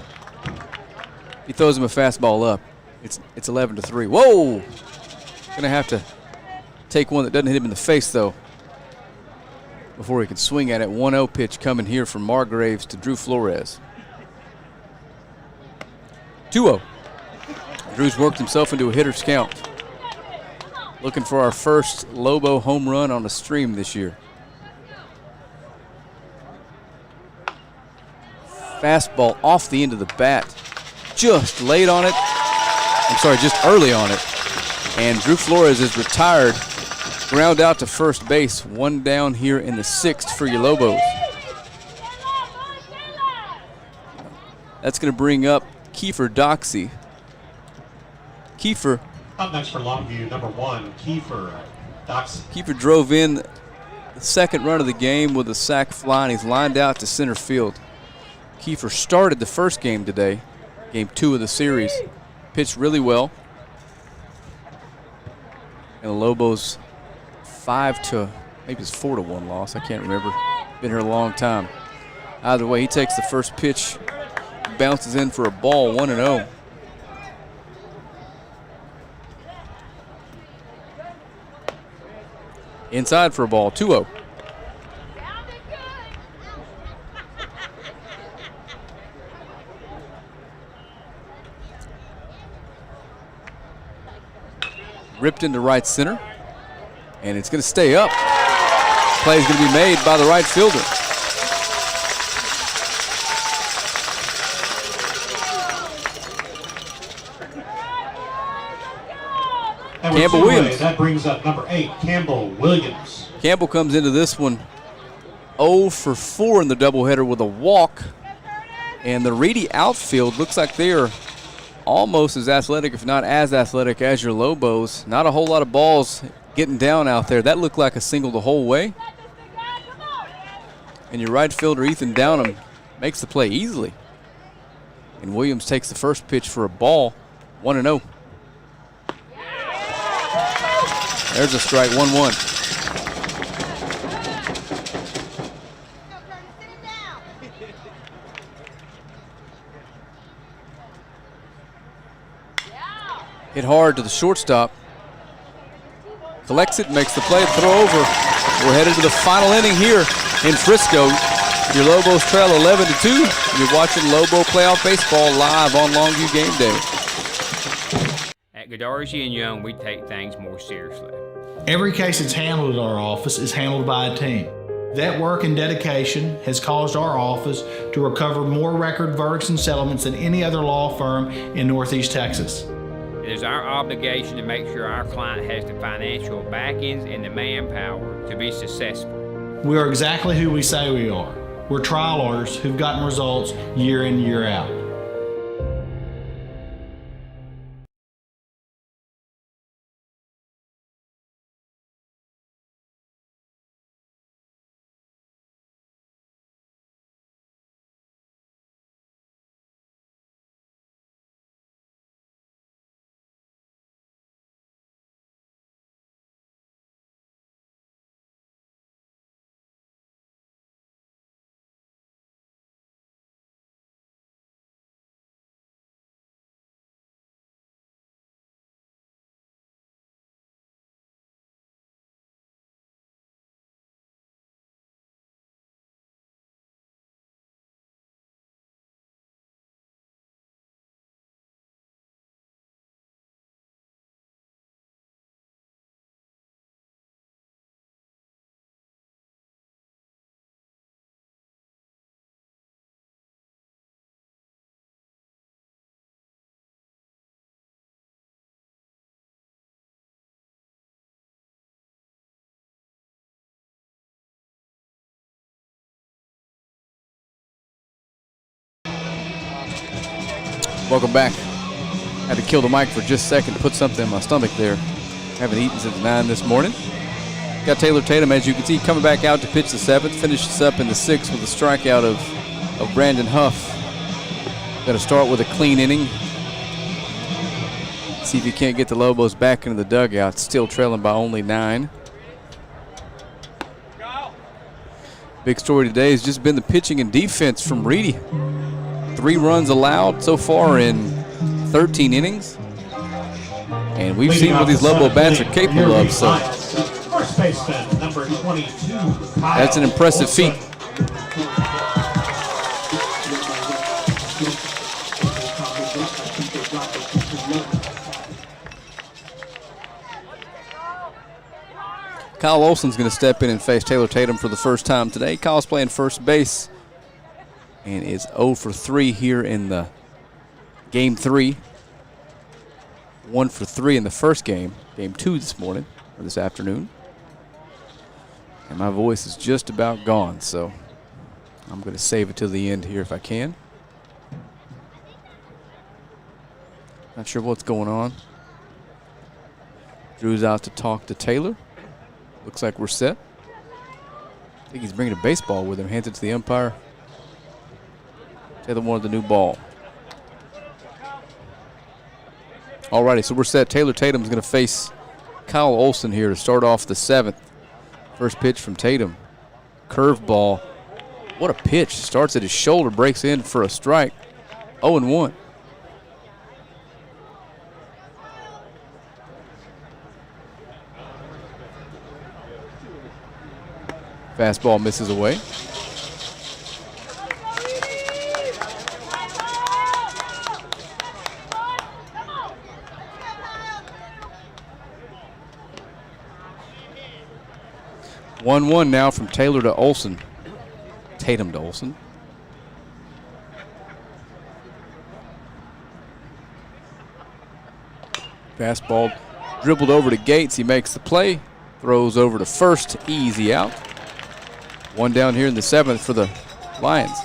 B: He throws him a fastball up. It's 11-3. Whoa! Gonna have to take one that doesn't hit him in the face though, before he can swing at it. 1-0 pitch coming here from Margraves to Drew Flores. 2-0. Drew's worked himself into a hitter's count. Looking for our first Lobo home run on a stream this year. Fastball off the end of the bat. Just late on it. I'm sorry, just early on it. And Drew Flores is retired. Ground out to first base. 1 down here in the 6th for your Lobos. That's going to bring up Kiefer Doxey. Kiefer.
A: Up next for Longview, number 1, Kiefer Doxey.
B: Kiefer drove in the 2nd run of the game with a sac fly, and he's lined out to center field. Kiefer started the first game today, game 2 of the series. Pitched really well. And the Lobos 4-1 loss. I can't remember. Been here a long time. Either way, he takes the first pitch, bounces in for a ball, 1-0. Inside for a ball, 2-0. Ripped into right center, and it's going to stay up. Play is going to be made by the right fielder. Campbell Williams.
A: That brings up number 8, Campbell Williams.
B: Campbell comes into this one 0 for 4 in the doubleheader with a walk. And the Reedy outfield looks like they are almost as athletic, if not as athletic, as your Lobos. Not a whole lot of balls getting down out there. That looked like a single the whole way. And your right fielder, Ethan Downham, makes the play easily. And Williams takes the first pitch for a ball, 1-0. There's a strike, 1-1. Hit hard to the shortstop. Collects it, makes the play, throw over. We're headed to the final inning here in Frisco. Your Lobos trail 11-2. You're watching Lobo playoff baseball live on Longview Game Day.
E: At Godarzi and Young, we take things more seriously.
F: Every case that's handled at our office is handled by a team. That work and dedication has caused our office to recover more record verdicts and settlements than any other law firm in Northeast Texas.
E: It is our obligation to make sure our client has the financial backings and the manpower to be successful.
F: We are exactly who we say we are. We're trial lawyers who've gotten results year in, year out.
B: Welcome back. Had to kill the mic for just a second to put something in my stomach there. Haven't eaten since 9 this morning. Got Taylor Tatum, as you can see, coming back out to pitch the 7th. Finished this up in the 6th with a strikeout of Brandon Huff. Got to start with a clean inning. See if he can't get the Lobos back into the dugout. Still trailing by only 9. Big story today has just been the pitching and defense from Reedy. 3 runs allowed so far in 13 innings. And we've seen what these Lobo bats are capable of, so
A: First baseman, number 22,
B: that's an impressive feat. Kyle Olson's going to step in and face Taylor Tatum for the first time today. Kyle's playing first base and is 0 for 3 here in the game 3. 1 for 3 in the first game, game 2 this morning, or this afternoon. And my voice is just about gone, so I'm going to save it till the end here if I can. Not sure what's going on. Drew's out to talk to Taylor. Looks like we're set. I think he's bringing a baseball with him. Hands it to the umpire. Taylor wanted the new ball. Alrighty, so we're set. Taylor Tatum's going to face Kyle Olson here to start off the 7th. First pitch from Tatum. Curveball. What a pitch. Starts at his shoulder, breaks in for a strike. 0-1. Fastball misses away. One now from Taylor to Olson. Tatum to Olson. Fastball dribbled over to Gates. He makes the play. Throws over to first. Easy out. One down here in the 7th for the Lions.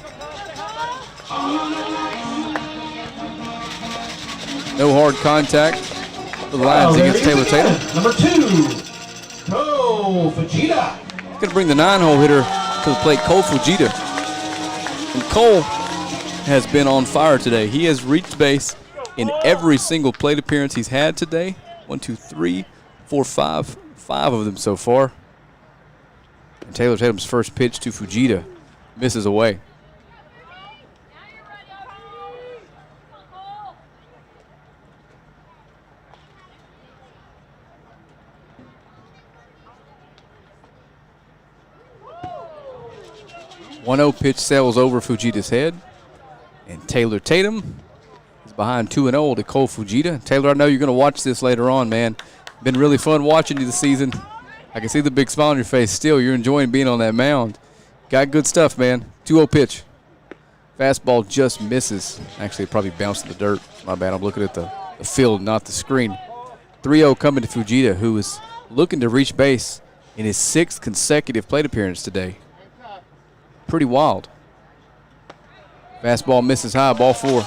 B: No hard contact for the Lions against Taylor Tatum.
A: Number 2, Cole Fujita.
B: Going to bring the 9-hole hitter to the plate, Cole Fujita. And Cole has been on fire today. He has reached base in every single plate appearance he's had today. 1, 2, 3, 4, 5. 5 of them so far. And Taylor Tatum's first pitch to Fujita misses away. 1-0 pitch sails over Fujita's head. And Taylor Tatum is behind 2-0 to Cole Fujita. Taylor, I know you're going to watch this later on, man. Been really fun watching you this season. I can see the big smile on your face still. You're enjoying being on that mound. Got good stuff, man. 2-0 pitch. Fastball just misses. Actually, it probably bounced in the dirt. My bad. I'm looking at the field, not the screen. 3-0 coming to Fujita, who is looking to reach base in his 6th consecutive plate appearance today. Pretty wild. Fastball misses high, ball 4.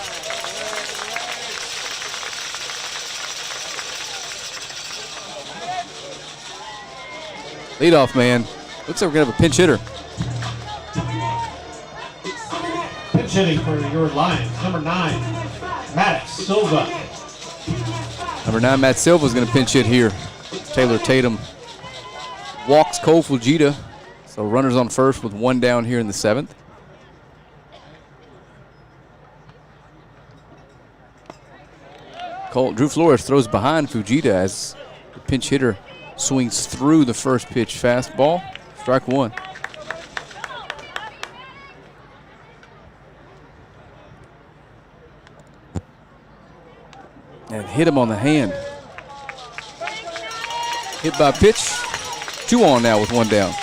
B: Leadoff man. Looks like we're going to have a pinch hitter.
A: Pinch hitting for your Lions, number 9, Matt Silva.
B: Number 9, Matt Silva is going to pinch hit here. Taylor Tatum walks Cole Fujita. So runners on first with 1 down here in the 7th. Drew Flores throws behind Fujita as the pinch hitter swings through the first pitch fastball. Strike 1. And hit him on the hand. Hit by pitch. 2 on now with 1 down.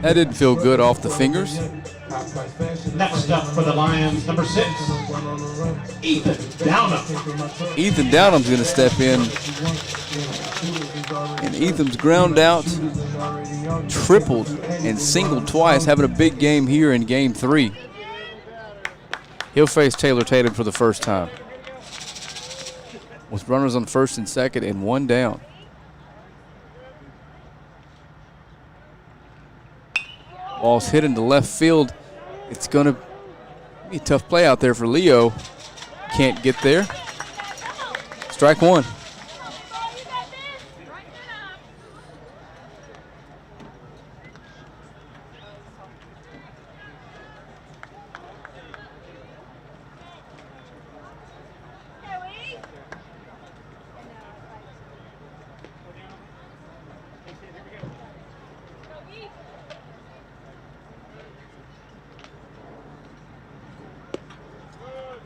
B: That didn't feel good off the fingers.
A: Next up for the Lions, number 6, Ethan Downham.
B: Ethan Downham's going to step in. And Ethan's ground out, tripled, and singled twice, having a big game here in game 3. He'll face Taylor Tatum for the first time, with runners on first and second and 1 down. Ball's hit into left field. It's going to be a tough play out there for Leo. Can't get there. Strike 1.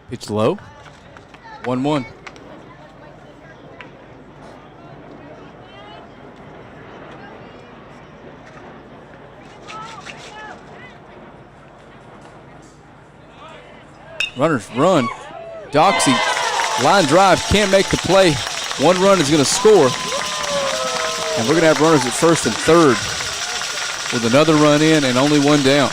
B: Pitch low. 1-1. Runners run. Doxey, line drive, can't make the play. 1 run is going to score. And we're going to have runners at first and third with another run in and only 1 down.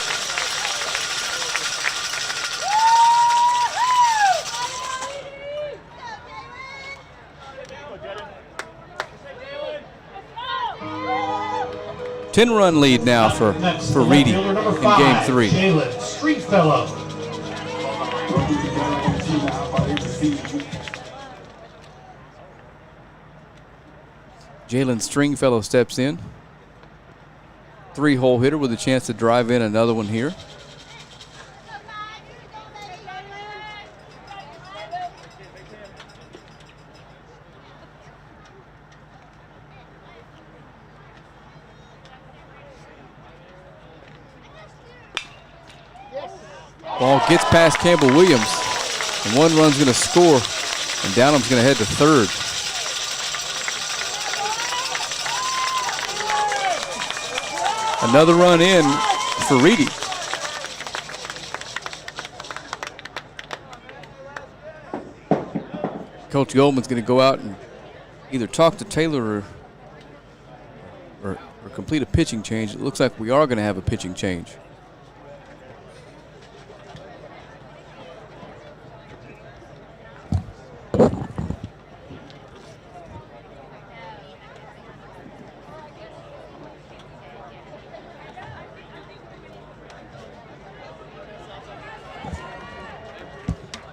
B: Ten-run lead now for Reedy in game 3.
A: Jalen Stringfellow.
B: Jalen Stringfellow steps in. 3-hole hitter with a chance to drive in another one here. Ball gets past Campbell Williams, and 1 run's going to score, and Downham's going to head to third. Another run in for Reedy. Coach Goldman's going to go out and either talk to Taylor or complete a pitching change. It looks like we are going to have a pitching change.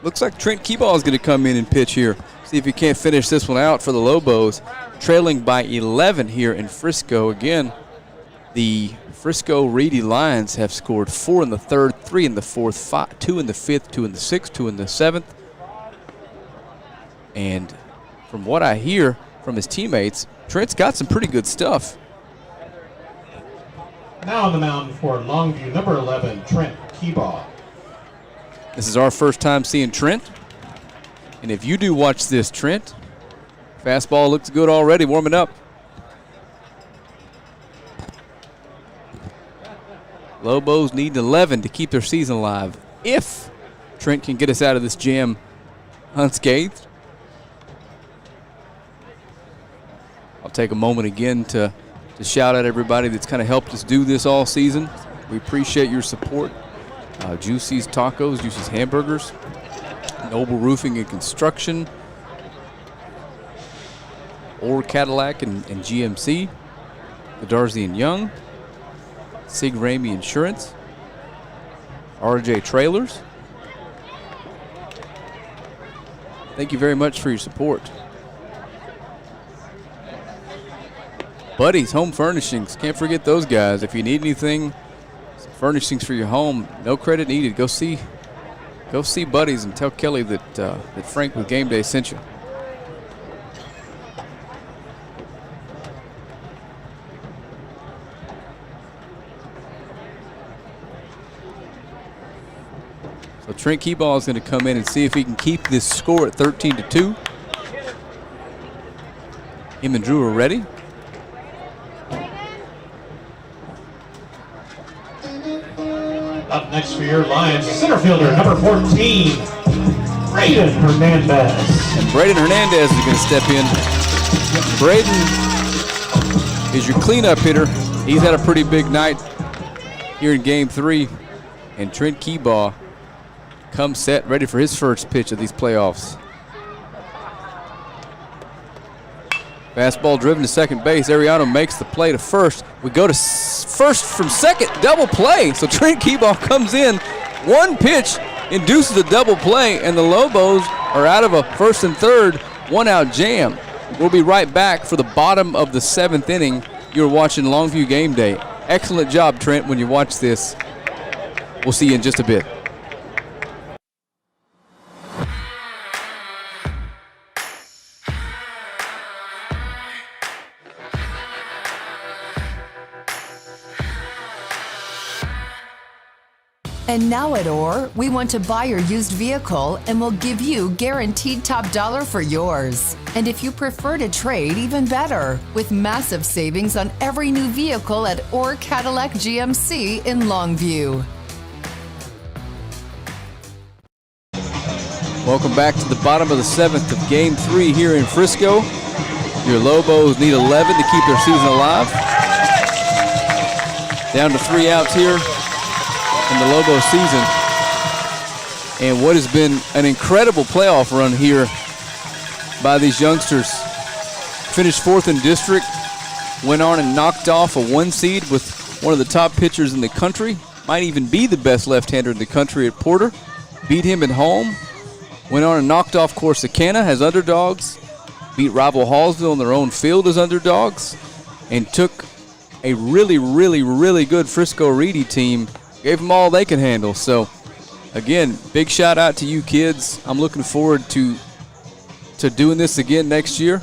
B: Looks like Trent Keeball is going to come in and pitch here. See if he can't finish this one out for the Lobos. Trailing by 11 here in Frisco. Again, The Frisco Reedy Lions have scored 4 in the third, 3 in the fourth, 2 in the fifth, 2 in the sixth, 2 in the seventh. And from what I hear from his teammates, Trent's got some pretty good stuff.
A: Now on the mound for Longview, number 11, Trent Keebaugh.
B: This is our first time seeing Trent. And if you do watch this, Trent, fastball looks good already, warming up. Lobos need 11 to keep their season alive. If Trent can get us out of this jam unscathed. I'll take a moment again to shout out everybody that's kind of helped us do this all season. We appreciate your support. Juicy's Tacos, Juicy's Hamburgers, Noble Roofing and Construction, Or Cadillac and GMC, Godarzi and Young, Sig Ramey Insurance, RJ Trailers. Thank you very much for your support. Buddy's Home Furnishings, can't forget those guys. If you need anything, some furnishings for your home, no credit needed. Go see Buddy's and tell Kelly that Frank with Game Day sent you. So Trent Keebaugh is going to come in and see if he can keep this score at 13-2. Him and Drew are ready.
A: Up next for your Lions, center fielder, number 14, Braden Hernandez.
B: And Braden Hernandez is going to step in. Braden is your cleanup hitter. He's had a pretty big night here in Game 3. And Trent Keebaugh comes set, ready for his first pitch of these playoffs. Fastball driven to second base. Ariano makes the play to first. We go to first from second, double play. So Trent Keebaugh comes in. One pitch induces a double play, and the Lobos are out of a first and third, one-out jam. We'll be right back for the bottom of the seventh inning. You're watching Longview Game Day. Excellent job, Trent, when you watch this. We'll see you in just a bit.
C: And now at OR, we want to buy your used vehicle and we'll give you guaranteed top dollar for yours. And if you prefer to trade, even better, with massive savings on every new vehicle at OR Cadillac GMC in Longview.
B: Welcome back to the bottom of the seventh of Game 3 here in Frisco. Your Lobos need 11 to keep their season alive. Down to 3 outs here in the Lobos season. And what has been an incredible playoff run here by these youngsters. Finished 4th in district, went on and knocked off a 1 seed with one of the top pitchers in the country. Might even be the best left-hander in the country at Porter. Beat him at home. Went on and knocked off Corsicana as underdogs. Beat rival Hallsville in their own field as underdogs. And took a really, really, really good Frisco Reedy team. Gave them all they can handle. So, again, big shout out to you kids. I'm looking forward to doing this again next year,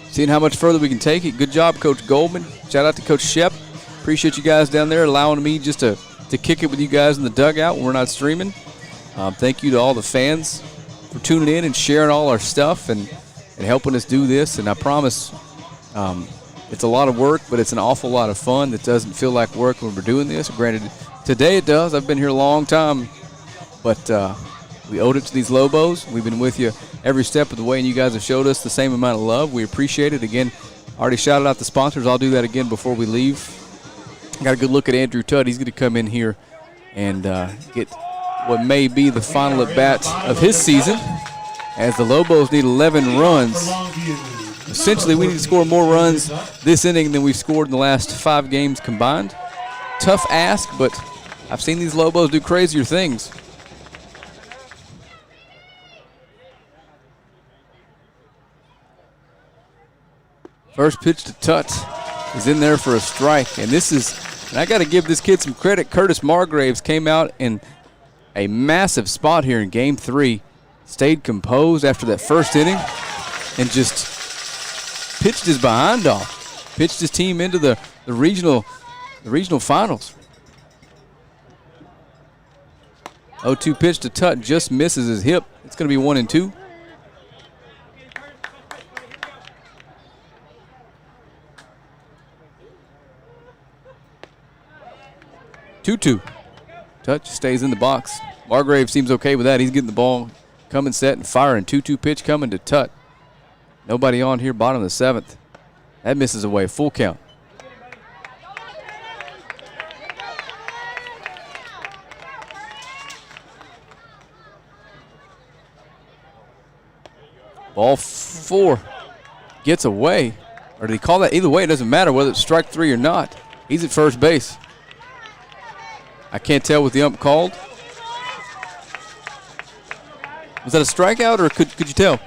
B: seeing how much further we can take it. Good job, Coach Goldman. Shout out to Coach Shep. Appreciate you guys down there allowing me just to kick it with you guys in the dugout when we're not streaming. Thank you to all the fans for tuning in and sharing all our stuff and helping us do this. And I promise it's a lot of work, but it's an awful lot of fun that doesn't feel like work when we're doing this. Granted, today it does. I've been here a long time, but we owed it to these Lobos. We've been with you every step of the way, and you guys have showed us the same amount of love. We appreciate it. Again, already shouted out the sponsors. I'll do that again before we leave. Got a good look at Andrew Tudd. He's going to come in here and get what may be the final at-bat of his season, as the Lobos need 11 runs. Essentially, we need to score more runs this inning than we've scored in the last 5 games combined. Tough ask, but I've seen these Lobos do crazier things. First pitch to Tut is in there for a strike, and this is And I got to give this kid some credit. Curtis Margraves came out in a massive spot here in Game 3. Stayed composed after that first inning and just pitched his behind off. Pitched his team into the regional finals. 0-2 pitch to Tut, just misses his hip. It's going to be 1-2. Two. Touch stays in the box. Margrave seems okay with that. He's getting the ball coming set and firing. 2-2 pitch coming to Tut. Nobody on here, bottom of the 7th. That misses away. Full count. Ball 4 gets away. Or did he call that? Either way, it doesn't matter whether it's strike 3 or not. He's at first base. I can't tell what the ump called. Was that a strikeout, or could you tell?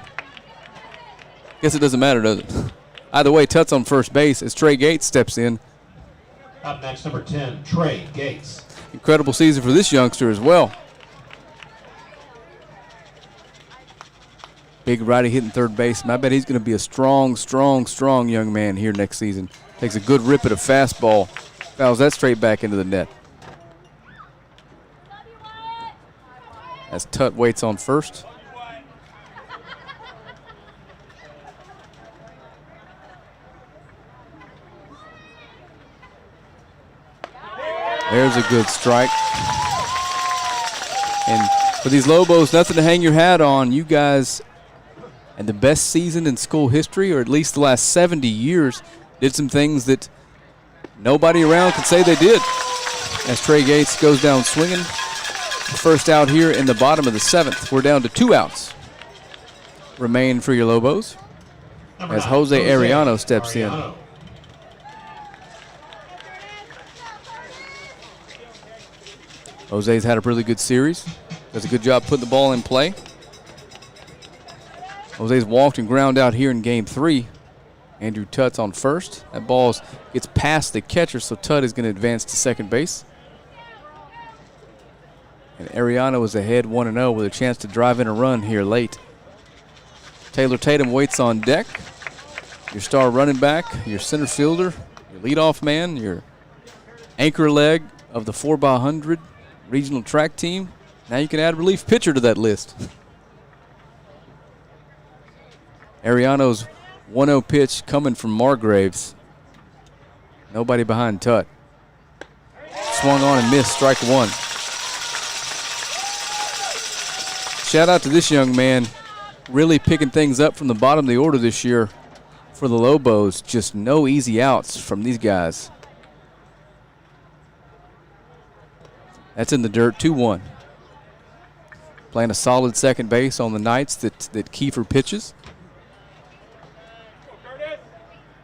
B: Guess it doesn't matter, does it? Either way, Tut's on first base as Trey Gates steps in.
A: Up next, number 10, Trey Gates.
B: Incredible season for this youngster as well. Big righty hitting third base. And I bet he's going to be a strong young man here next season. Takes a good rip at a fastball. Fouls that straight back into the net. As Tut waits on first. There's a good strike. And for these Lobos, nothing to hang your hat on. You guys had the best season in school history, or at least the last 70 years, did some things that nobody around could say they did. As Trey Gates goes down swinging. First out here in the bottom of the 7th. We're down to 2 outs. Remain for your Lobos. As Jose Arellano steps in. Jose's had a really good series. Does a good job putting the ball in play. Jose's walked and ground out here in Game 3. Andrew Tut's on first. That ball gets past the catcher, so Tut is going to advance to second base. And Arellano is ahead 1-0 with a chance to drive in a run here late. Taylor Tatum waits on deck. Your star running back, your center fielder, your leadoff man, your anchor leg of the 4x100 regional track team. Now you can add relief pitcher to that list. Arellano's 1-0 pitch coming from Margraves. Nobody behind Tut. Swung on and missed, strike 1. Shout out to this young man, really picking things up from the bottom of the order this year for the Lobos. Just no easy outs from these guys. That's in the dirt, 2-1. Playing a solid second base on the nights that Kiefer pitches.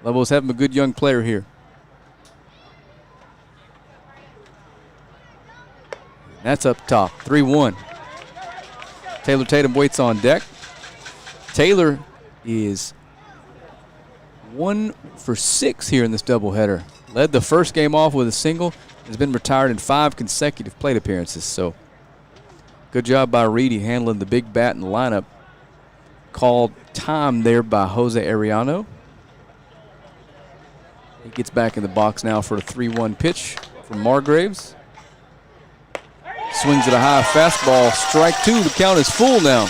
B: Lobos having a good young player here. That's up top, 3-1. Taylor Tatum waits on deck. Taylor is 1 for 6 here in this doubleheader. Led the first game off with a single. Has been retired in 5 consecutive plate appearances. So good job by Reedy handling the big bat in the lineup. Called time there by Jose Arellano. He gets back in the box now for a 3-1 pitch from Margraves. Swings at a high fastball. Strike 2. The count is full now.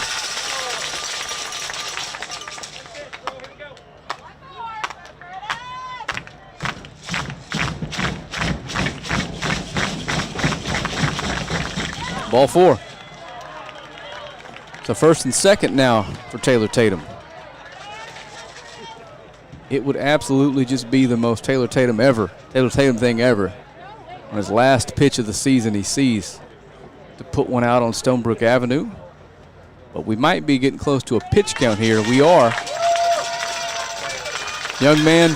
B: Ball 4. So first and second now for Taylor Tatum. It would absolutely just be the most Taylor Tatum thing ever. On his last pitch of the season, he sees to put one out on Stonebrook Avenue. But we might be getting close to a pitch count here. We are. Young man,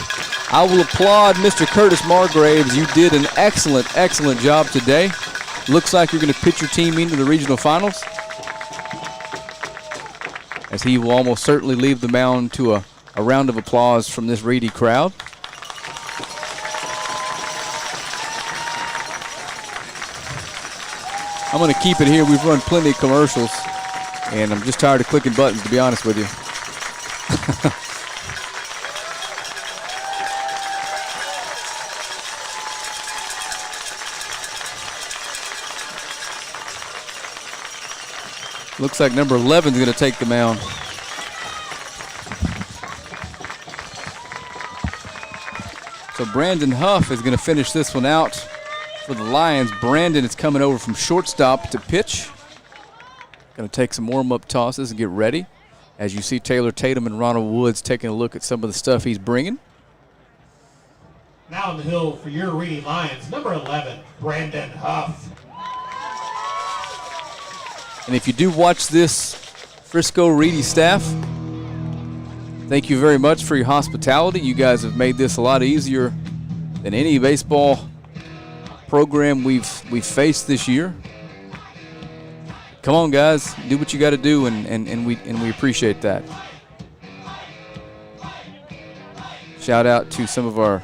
B: I will applaud Mr. Curtis Margraves. You did an excellent, excellent job today. Looks like you're going to pitch your team into the regional finals, as he will almost certainly leave the mound to a round of applause from this Reedy crowd. I'm going to keep it here. We've run plenty of commercials, and I'm just tired of clicking buttons, to be honest with you. Looks like number 11 is going to take the mound. So Brandon Huff is going to finish this one out for the Lions. Brandon is coming over from shortstop to pitch. Going to take some warm-up tosses and get ready. As you see Taylor Tatum and Ronald Woods taking a look at some of the stuff he's bringing.
A: Now on the hill for your Reedy Lions, number 11, Brandon Huff.
B: And if you do watch this, Frisco Reedy staff, thank you very much for your hospitality. You guys have made this a lot easier than any baseball program we've faced this year. Come on, guys, do what you got to do, and we appreciate that. Shout out to some of our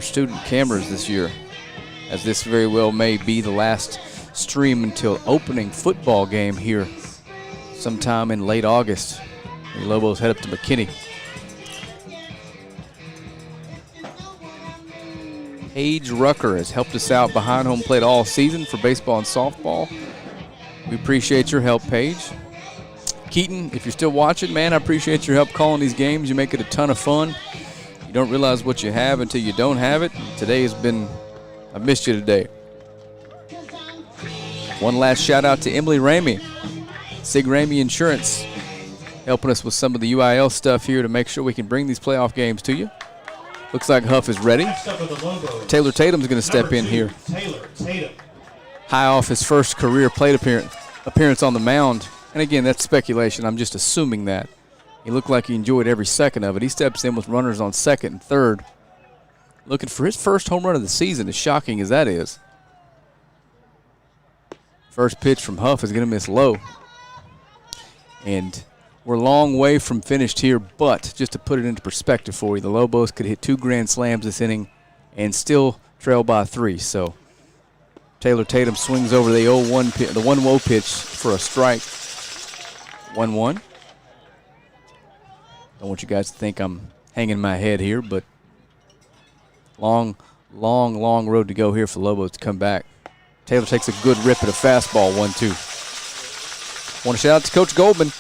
B: student cameras this year, as this very well may be the last stream until opening football game here sometime in late August. The Lobos head up to McKinney. Paige Rucker has helped us out behind home plate all season for baseball and softball. We appreciate your help, Paige. Keaton, if you're still watching, man, I appreciate your help calling these games. You make it a ton of fun. You don't realize what you have until you don't have it. Today has been, I missed you today. One last shout out to Emily Ramey, Sig Ramey Insurance, helping us with some of the UIL stuff here to make sure we can bring these playoff games to you. Looks like Huff is ready. Taylor Tatum's going to step in here.
A: Taylor Tatum.
B: High off his first career plate appearance on the mound. And again, that's speculation. I'm just assuming that. He looked like he enjoyed every second of it. He steps in with runners on second and third, looking for his first home run of the season, as shocking as that is. First pitch from Huff is going to miss low. And we're a long way from finished here, but just to put it into perspective for you, the Lobos could hit 2 grand slams this inning and still trail by 3. So Taylor Tatum swings over the 0-1 pitch, the 1-0 pitch for a strike. 1-1. Don't want you guys to think I'm hanging my head here, but long road to go here for Lobos to come back. Taylor takes a good rip at a fastball, 1-2. Want to shout out to Coach Goldman.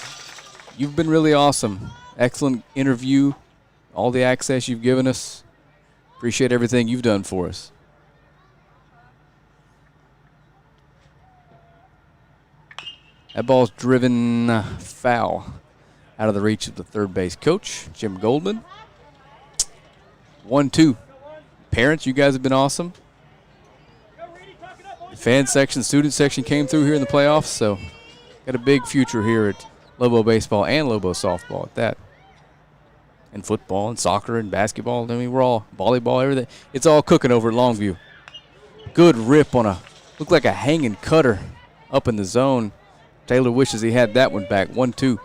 B: You've been really awesome. Excellent interview. All the access you've given us. Appreciate everything you've done for us. That ball's driven foul out of the reach of the third base coach, Jim Goldman. 1-2. Parents, you guys have been awesome. The fan section, student section came through here in the playoffs, so got a big future here at Lobo baseball and Lobo softball at that. And football and soccer and basketball. I mean, we're all volleyball, everything. It's all cooking over at Longview. Good rip on looked like a hanging cutter up in the zone. Taylor wishes he had that one back. 1-2.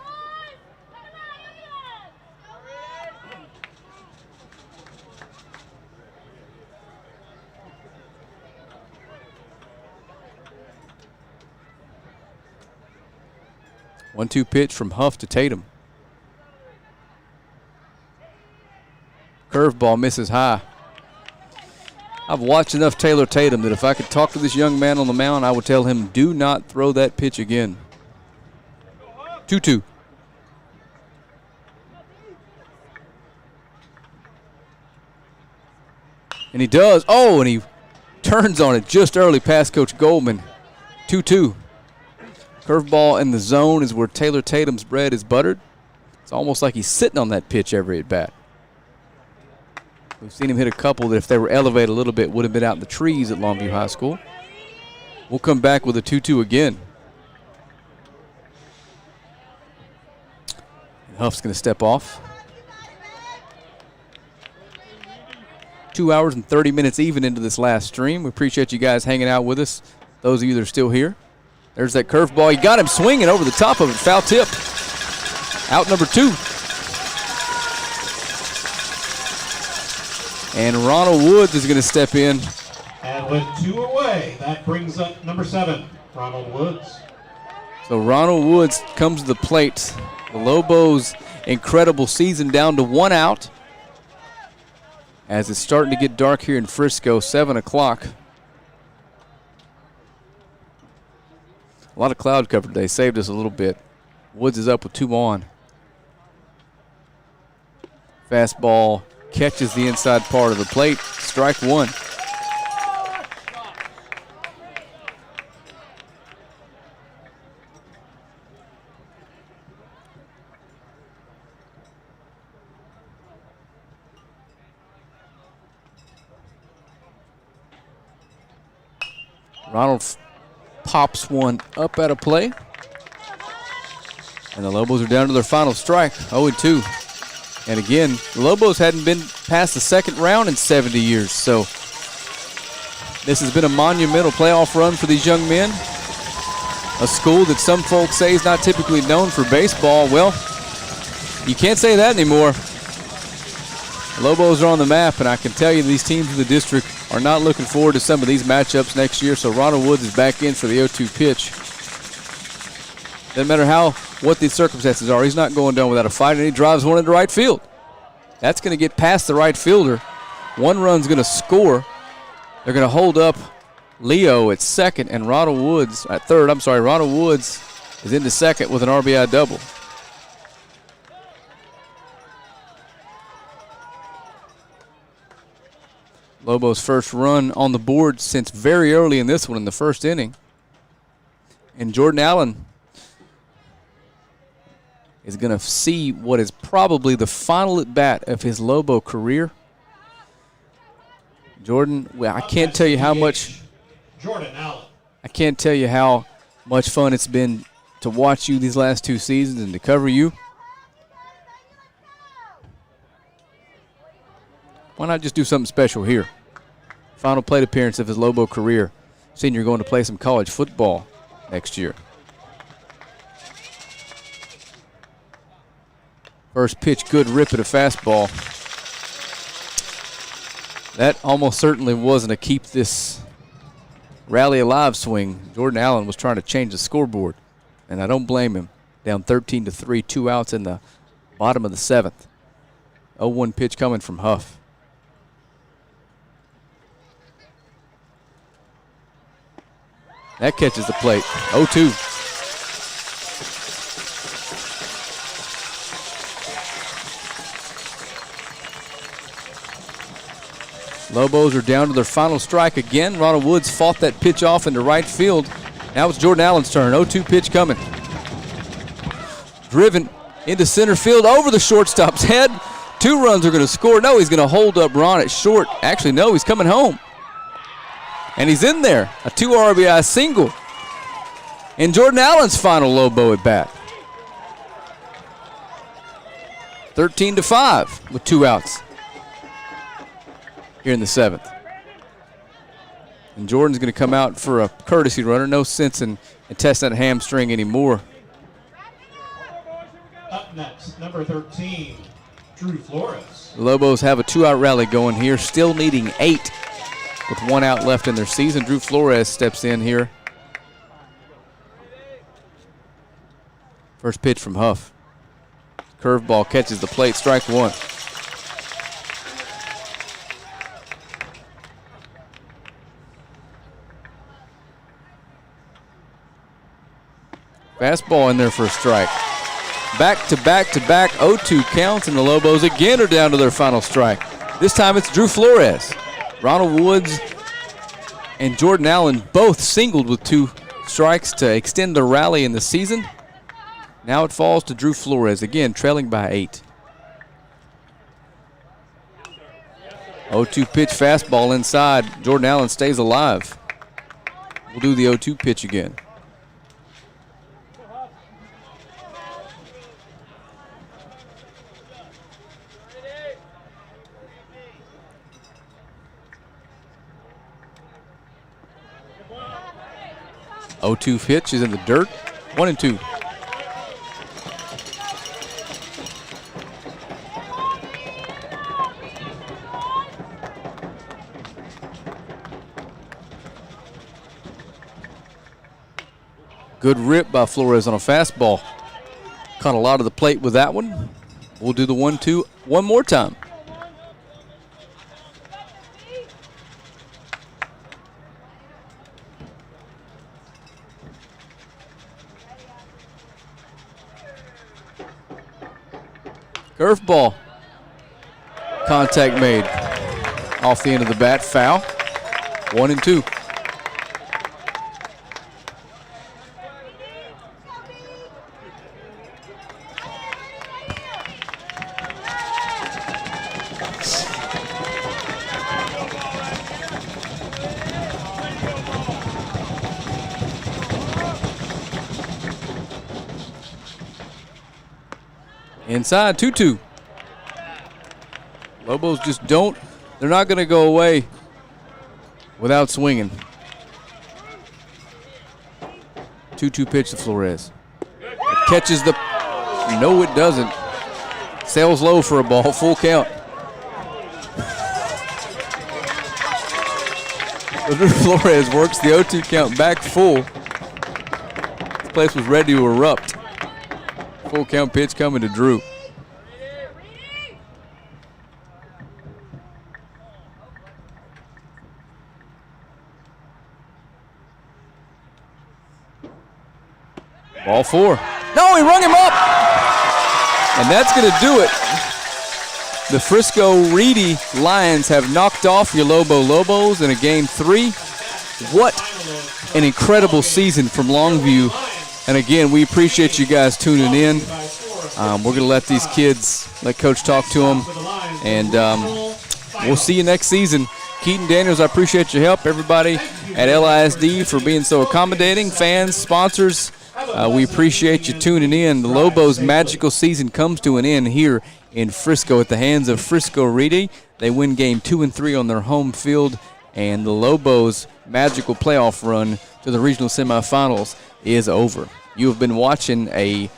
B: One-two pitch from Huff to Tatum. Curveball misses high. I've watched enough Taylor Tatum that if I could talk to this young man on the mound, I would tell him, do not throw that pitch again. 2-2. And he does. Oh, and he turns on it just early past Coach Goldman. 2-2. Curveball in the zone is where Taylor Tatum's bread is buttered. It's almost like he's sitting on that pitch every at bat. We've seen him hit a couple that if they were elevated a little bit would have been out in the trees at Longview High School. We'll come back with a 2-2 again. And Huff's going to step off. 2 hours and 30 minutes even into this last stream. We appreciate you guys hanging out with us, those of you that are still here. There's that curveball. He got him swinging over the top of it. Foul tip. Out number 2. And Ronald Woods is going to step in.
A: And with 2 away, that brings up number 7. Ronald Woods.
B: So Ronald Woods comes to the plate. The Lobos' incredible season down to 1 out. As it's starting to get dark here in Frisco, 7 o'clock. A lot of cloud cover today, saved us a little bit. Woods is up with 2 on. Fastball catches the inside part of the plate. Strike 1. Ronald pops one up at a play. And the Lobos are down to their final strike, 0-2. And again, the Lobos hadn't been past the second round in 70 years. So this has been a monumental playoff run for these young men. A school that some folks say is not typically known for baseball. Well, you can't say that anymore. The Lobos are on the map, and I can tell you these teams in the district are not looking forward to some of these matchups next year. So Ronald Woods is back in for the 0-2 pitch. Doesn't matter what the circumstances are, he's not going down without a fight, and he drives one into right field. That's going to get past the right fielder. 1 run's going to score. They're going to hold up Leo at second and Ronald Woods at third. Ronald Woods is into second with an RBI double. Lobos' first run on the board since very early in this one in the first inning. And Jordan Allen is going to see what is probably the final at-bat of his Lobo career. Jordan, well, I can't tell you how much.
A: Jordan Allen.
B: I can't tell you how much fun it's been to watch you these last 2 seasons and to cover you. Why not just do something special here? Final plate appearance of his Lobo career. Senior going to play some college football next year. First pitch, good rip at a fastball. That almost certainly wasn't a keep this rally alive swing. Jordan Allen was trying to change the scoreboard, and I don't blame him. Down 13-3, 2 outs in the bottom of the 7th. 0-1 pitch coming from Huff. That catches the plate. 0-2. Lobos are down to their final strike again. Ronald Woods fought that pitch off into right field. Now it's Jordan Allen's turn. 0-2 pitch coming. Driven into center field over the shortstop's head. 2 runs are going to score. No, he's going to hold up Ron at short. Actually, no, he's coming home. And he's in there. A 2 RBI single. And Jordan Allen's final Lobo at bat. 13-5 with 2 outs here in the 7th. And Jordan's going to come out for a courtesy runner. No sense in testing that hamstring anymore.
A: Up next, number 13, Drew Flores.
B: The Lobos have a 2-out rally going here, still needing 8 with 1 out left in their season. Drew Flores steps in here. First pitch from Huff. Curveball catches the plate, strike 1. Fastball in there for a strike. Back to back to back 0-2 counts, and the Lobos again are down to their final strike. This time it's Drew Flores. Ronald Woods and Jordan Allen both singled with 2 strikes to extend the rally in the season. Now it falls to Drew Flores, again trailing by 8. 0-2 pitch fastball inside. Jordan Allen stays alive. We'll do the 0-2 pitch again. Oh, 2 pitch is in the dirt. 1-2. Good rip by Flores on a fastball. Caught a lot of the plate with that one. We'll do the 1-2 one more time. Curveball. Contact made. Off the end of the bat, foul. 1-2. Inside, 2-2. Lobos just don't, they're not going to go away without swinging. 2-2 pitch to Flores. It catches the, no it doesn't. Sails low for a ball, full count. Flores works the 0-2 count back full. This place was ready to erupt. Full count pitch coming to Drew. Ball 4. No, he rung him up! And that's going to do it. The Frisco Reedy Lions have knocked off your Lobos in a game 3. What an incredible season from Longview. And again, we appreciate you guys tuning in. We're going to let these kids, let Coach talk to them. And we'll see you next season. Keaton Daniels, I appreciate your help. Everybody at LISD for being so accommodating. Fans, sponsors, we appreciate you tuning in. The Lobos' magical season comes to an end here in Frisco at the hands of Frisco Reedy. They win game 2 and 3 on their home field. And the Lobos' magical playoff run to the regional semifinals is over. You have been watching a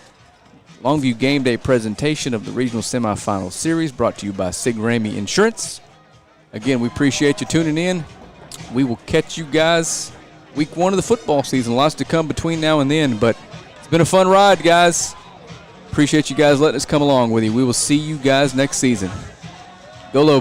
B: Longview Game Day presentation of the regional semifinal series brought to you by Sig Ramey Insurance. Again, we appreciate you tuning in. We will catch you guys week 1 of the football season. Lots to come between now and then, but it's been a fun ride, guys. Appreciate you guys letting us come along with you. We will see you guys next season. Go Lobos.